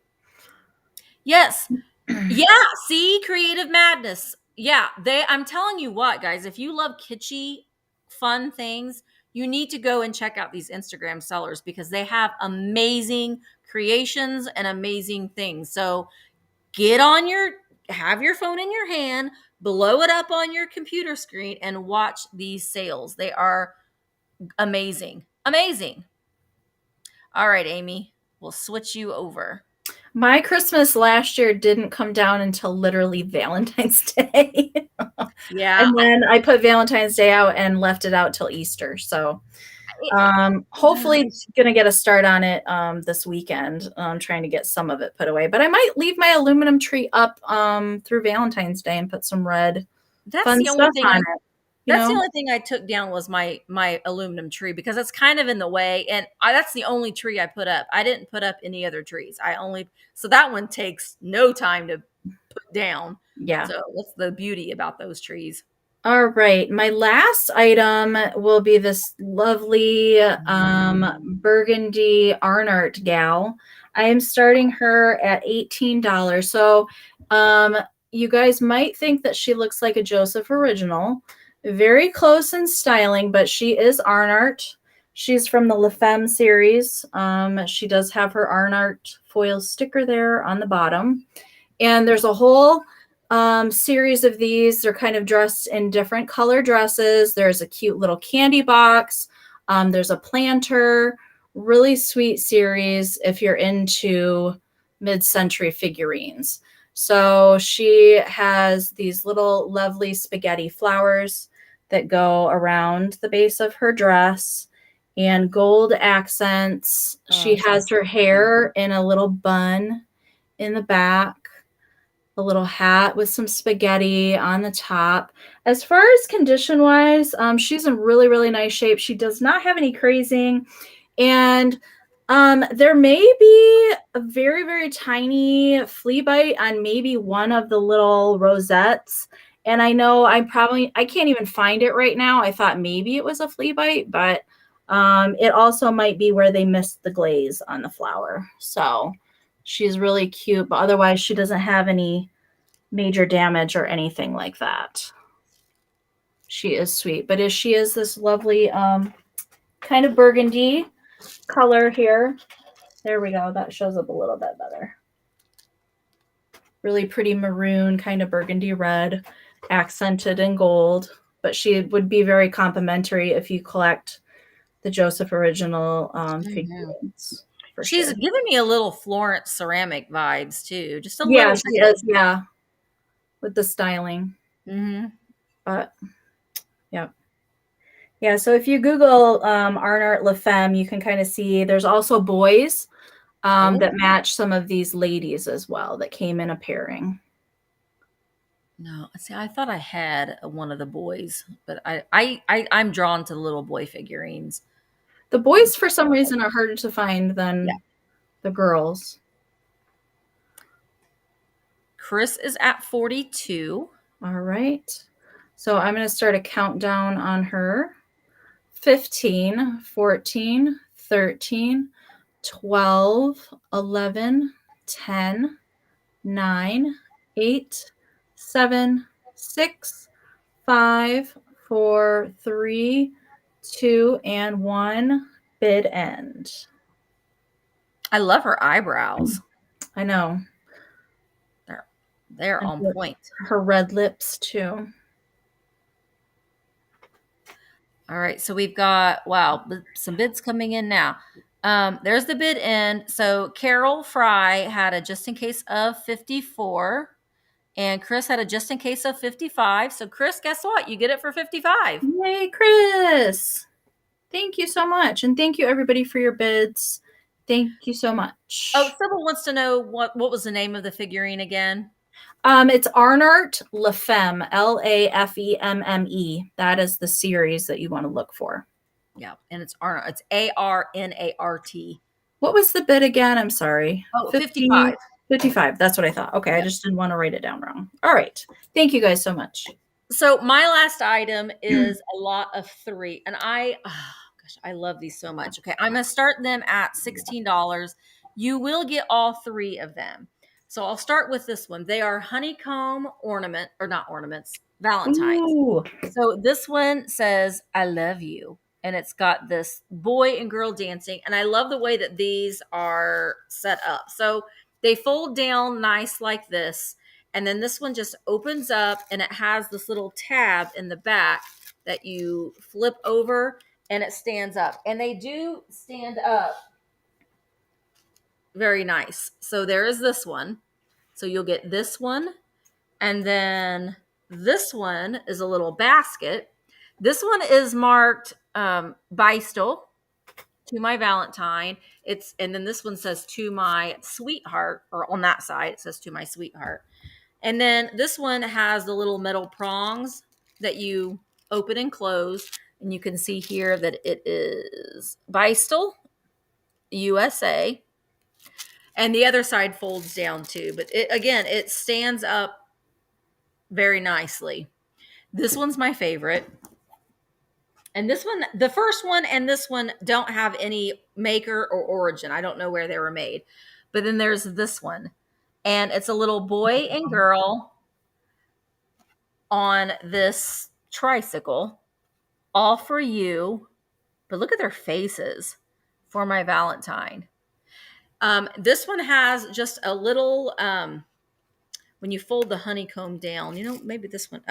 Yes. Yeah. See, creative madness. Yeah. I'm telling you what, guys, if you love kitschy, fun things, you need to go and check out these Instagram sellers because they have amazing creations and amazing things. So have your phone in your hand, blow it up on your computer screen, and watch these sales. They are amazing. Amazing. All right, Amy, we'll switch you over. My Christmas last year didn't come down until literally Valentine's Day. Yeah. And then I put Valentine's Day out and left it out till Easter. So hopefully gonna get a start on it this weekend. Trying to get some of it put away. But I might leave my aluminum tree up through Valentine's Day and put some red fun stuff on it. That's the only thing I took down was my aluminum tree because it's kind of in the way, and that's the only tree I put up. I didn't put up any other trees. So that one takes no time to put down. Yeah. So that's the beauty about those trees. All right. My last item will be this lovely burgundy Arnart gal. I am starting her at $18. So you guys might think that she looks like a Joseph original. Very close in styling, but she is Arnart. She's from the La Femme series. She does have her Arnart foil sticker there on the bottom. And there's a whole series of these. They're kind of dressed in different color dresses. There's a cute little candy box. There's a planter. Really sweet series if you're into mid-century figurines. So she has these little lovely spaghetti flowers that go around the base of her dress and gold accents. She has her hair in a little bun in the back, a little hat with some spaghetti on the top. As far as condition wise, she's in really, really nice shape. She does not have any crazing. And there may be a very, very tiny flea bite on maybe one of the little rosettes. And I know I can't even find it right now. I thought maybe it was a flea bite, but it also might be where they missed the glaze on the flower. So she's really cute, but otherwise she doesn't have any major damage or anything like that. She is sweet, but she is this lovely kind of burgundy color here. There we go. That shows up a little bit better. Really pretty maroon, kind of burgundy red, accented in gold. But she would be very complimentary if you collect the Joseph original figurines. She's giving me a little Florence ceramic vibes too. Just a little. Yeah, she is. Yeah, with the styling. But yeah. So if you Google Arnart La Femme, you can kind of see there's also boys that match some of these ladies as well that came in a pairing. No, see, I thought I had one of the boys, but I'm drawn to the little boy figurines. The boys, for some reason, are harder to find than the girls. Chris is at 42. All right. So I'm going to start a countdown on her. 15, 14, 13, 12, 11, 10, 9, 8, 7, 6, 5, 4, 3, 2, and 1. Bid end. I love her eyebrows. I know. They're on point. Her red lips too. All right, so we've got, wow, some bids coming in now. There's the bid in. So Carol Fry had a just in case of 54, and Chris had a just in case of 55. So Chris, guess what? You get it for 55. Yay, Chris! Thank you so much, and thank you everybody for your bids. Thank you so much. Oh, someone wants to know what was the name of the figurine again? It's Arnart Lafemme, Lafemme. That is the series that you want to look for. Yeah, and it's Arnart. It's Arnart. What was the bid again? I'm sorry. Oh, 55. 55. That's what I thought. Okay, I just didn't want to write it down wrong. All right. Thank you guys so much. So my last item is a lot of 3, and I love these so much. Okay, I'm going to start them at $16. You will get all 3 of them. So I'll start with this one. They are honeycomb Valentines. Ooh. So this one says, I love you. And it's got this boy and girl dancing. And I love the way that these are set up. So they fold down nice like this. And then this one just opens up and it has this little tab in the back that you flip over and it stands up. And they do stand up very nice. So there is this one. So you'll get this one. And then this one is a little basket. This one is marked Beistel, to my Valentine. And then this one says to my sweetheart, or on that side, it says to my sweetheart. And then this one has the little metal prongs that you open and close. And you can see here that it is Beistel, USA. And the other side folds down too. But it stands up very nicely. This one's my favorite. And this one, the first one and this one don't have any maker or origin. I don't know where they were made. But then there's this one. And it's a little boy and girl on this tricycle, all for you. But look at their faces, for my Valentine. This one has just a little, when you fold the honeycomb down, maybe this one,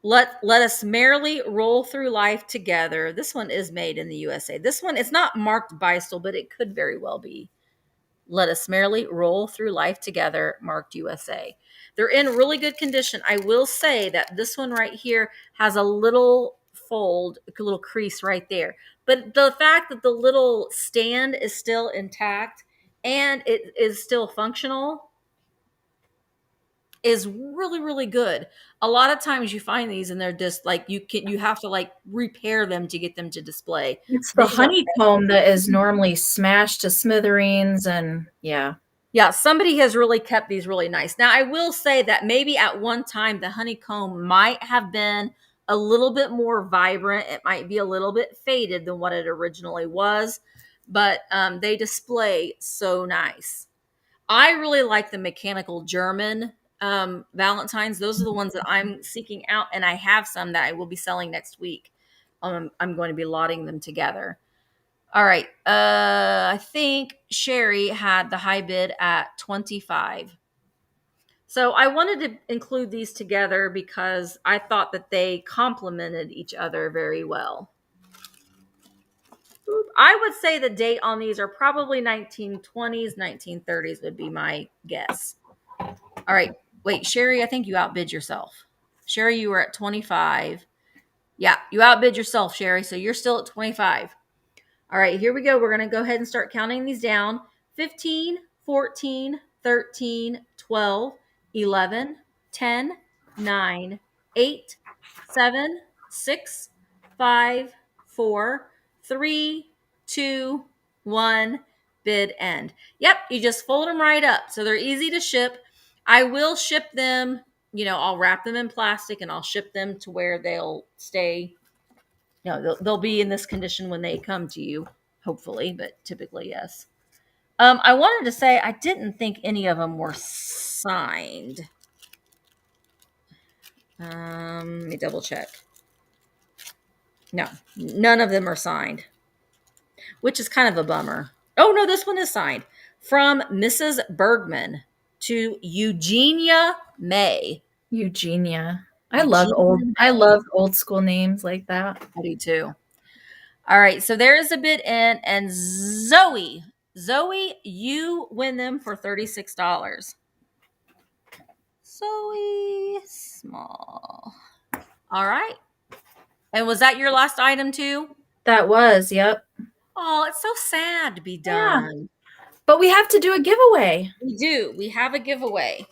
let us merrily roll through life together. This one is made in the USA. This one, it's not marked Beistel, but it could very well be. Let us merrily roll through life together, marked USA. They're in really good condition. I will say that this one right here has a little fold, a little crease right there. But the fact that the little stand is still intact and it is still functional is really, really good. A lot of times you find these and they're just like, you have to like repair them to get them to display. It's the honeycomb that is normally smashed to smithereens, and yeah, somebody has really kept these really nice. Now I will say that maybe at one time the honeycomb might have been a little bit more vibrant. It might be a little bit faded than what it originally was, but they display so nice. I really like the mechanical German Valentines. Those are the ones that I'm seeking out, and I have some that I will be selling next week. I'm going to be lotting them together. All right. I think Sherry had the high bid at 25. So I wanted to include these together because I thought that they complemented each other very well. I would say the date on these are probably 1920s, 1930s would be my guess. All right. Wait, Sherry, I think you outbid yourself. Sherry, you were at 25. Yeah, you outbid yourself, Sherry. So you're still at 25. All right, here we go. We're going to go ahead and start counting these down. 15, 14, 13, 12, 11, 10, 9, 8, 7, 6, 5, 4, 3, 2, 1, bid end. Yep, you just fold them right up. So they're easy to ship. I will ship them, I'll wrap them in plastic and I'll ship them to where they'll stay. They'll be in this condition when they come to you, hopefully, but typically, yes. I wanted to say I didn't think any of them were signed. Let me double check. No, none of them are signed, which is kind of a bummer. Oh, no, this one is signed. From Mrs. Bergman to Eugenia May. Eugenia. I love old school names like that. I do too. All right, so there is a bid in, and Zoe, you win them for $36. Zoe Small. All right. And was that your last item too? That was, yep. Oh, it's so sad to be Yeah. done. But we have to do a giveaway. We do. We have a giveaway.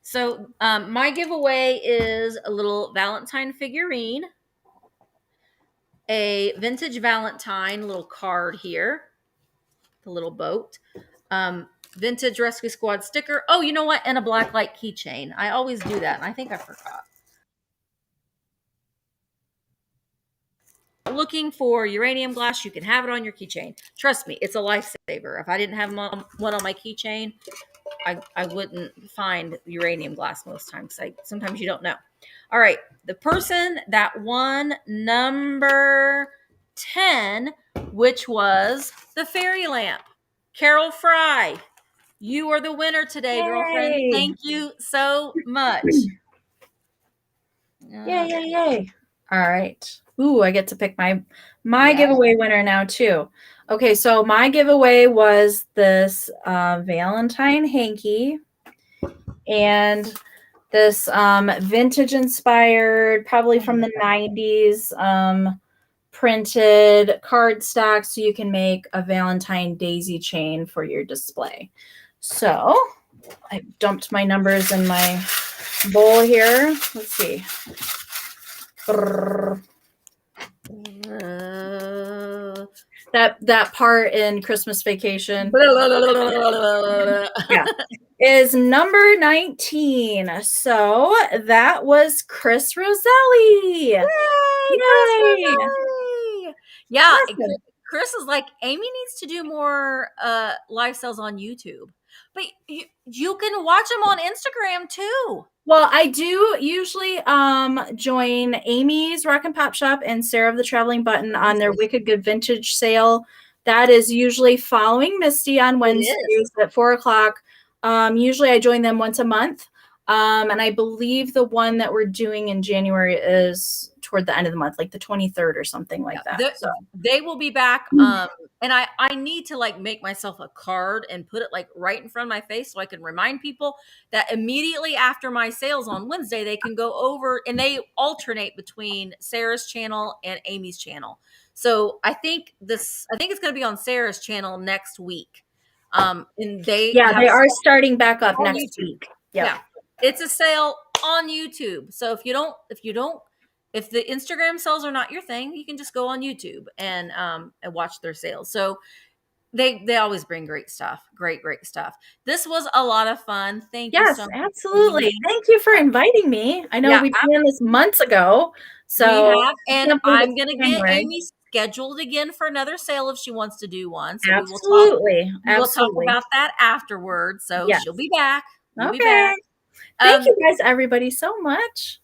So my giveaway is a little Valentine figurine, a vintage Valentine little card here, the little boat, vintage Rescue Squad sticker. Oh, you know what? And a black light keychain. I always do that, and I think I forgot. Looking for uranium glass, you can have it on your keychain. Trust me, it's a lifesaver. If I didn't have one on my keychain, I wouldn't find uranium glass most times. Sometimes you don't know. All right, the person that won number 10, which was the fairy lamp, Carol Fry. You are the winner today, Yay. Girlfriend. Thank you so much. Yay, yay, yay. All right. Ooh, I get to pick my giveaway winner now too. Okay, so my giveaway was this Valentine hanky and this vintage inspired, probably from the 90s, printed cardstock so you can make a Valentine daisy chain for your display. So I dumped my numbers in my bowl here. Let's see. That part in Christmas Vacation yeah, is number 19. So that was Chris Roselli. Yay! Yay! Yeah, awesome. Chris is like, Amy needs to do more live sales on YouTube. But you can watch them on Instagram too. Well, I do usually join Amy's Rock and Pop Shop and Sarah of the Traveling Button on their Wicked Good Vintage sale. That is usually following Misty on Wednesdays at 4 o'clock. Usually I join them once a month. And I believe the one that we're doing in January is toward the end of the month, like the 23rd or something like that. So they will be back. And I need to like make myself a card and put it like right in front of my face so I can remind people that immediately after my sales on Wednesday, they can go over, and they alternate between Sarah's channel and Amy's channel. So I think it's going to be on Sarah's channel next week. And they are starting back up next week. Yeah. It's a sale on YouTube. So if the Instagram sales are not your thing, you can just go on YouTube and watch their sales. So they always bring great stuff. Great stuff. This was a lot of fun. Thank you so much. Yes, absolutely. Thank you for inviting me. I know we planned this months ago. So we have, and I'm going to get Amy scheduled again for another sale if she wants to do one. So absolutely. We'll talk about that afterwards. So she'll be back. Be back. Thank you guys, everybody, so much.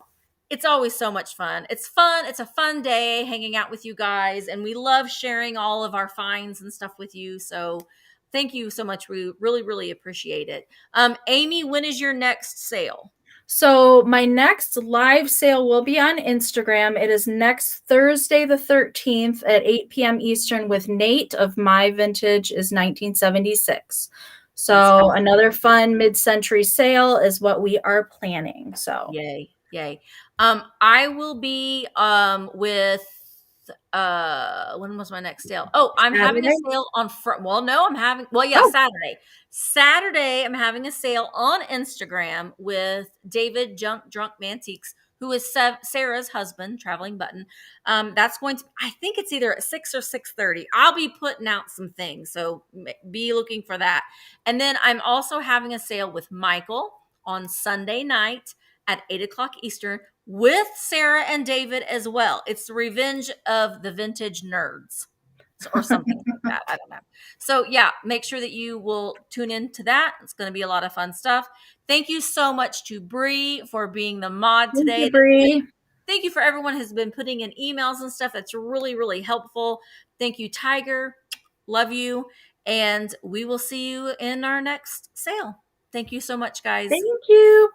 It's always so much fun. It's fun. It's a fun day hanging out with you guys, and we love sharing all of our finds and stuff with you. So thank you so much. We really, really appreciate it. Amy, when is your next sale? So my next live sale will be on Instagram. It is next Thursday, the 13th at 8 p.m. Eastern with Nate of My Vintage is 1976. So another fun mid-century sale is what we are planning. So yay. I will be with when was my next sale? Oh, I'm having a sale on Saturday. Saturday I'm having a sale on Instagram with David Drunk Mantiques, who is Sarah's husband, Traveling Button. That's going to, I think it's either at 6 or 6:30. I'll be putting out some things, so be looking for that. And then I'm also having a sale with Michael on Sunday night at 8 o'clock Eastern with Sarah and David as well. It's the Revenge of the Vintage Nerds or something like that. I don't know. So yeah, make sure that you will tune into that. It's going to be a lot of fun stuff. Thank you so much to Bree for being the mod today. Thank you, Bree. Thank you for everyone who's been putting in emails and stuff. That's really, really helpful. Thank you, Tiger. Love you. And we will see you in our next sale. Thank you so much, guys. Thank you.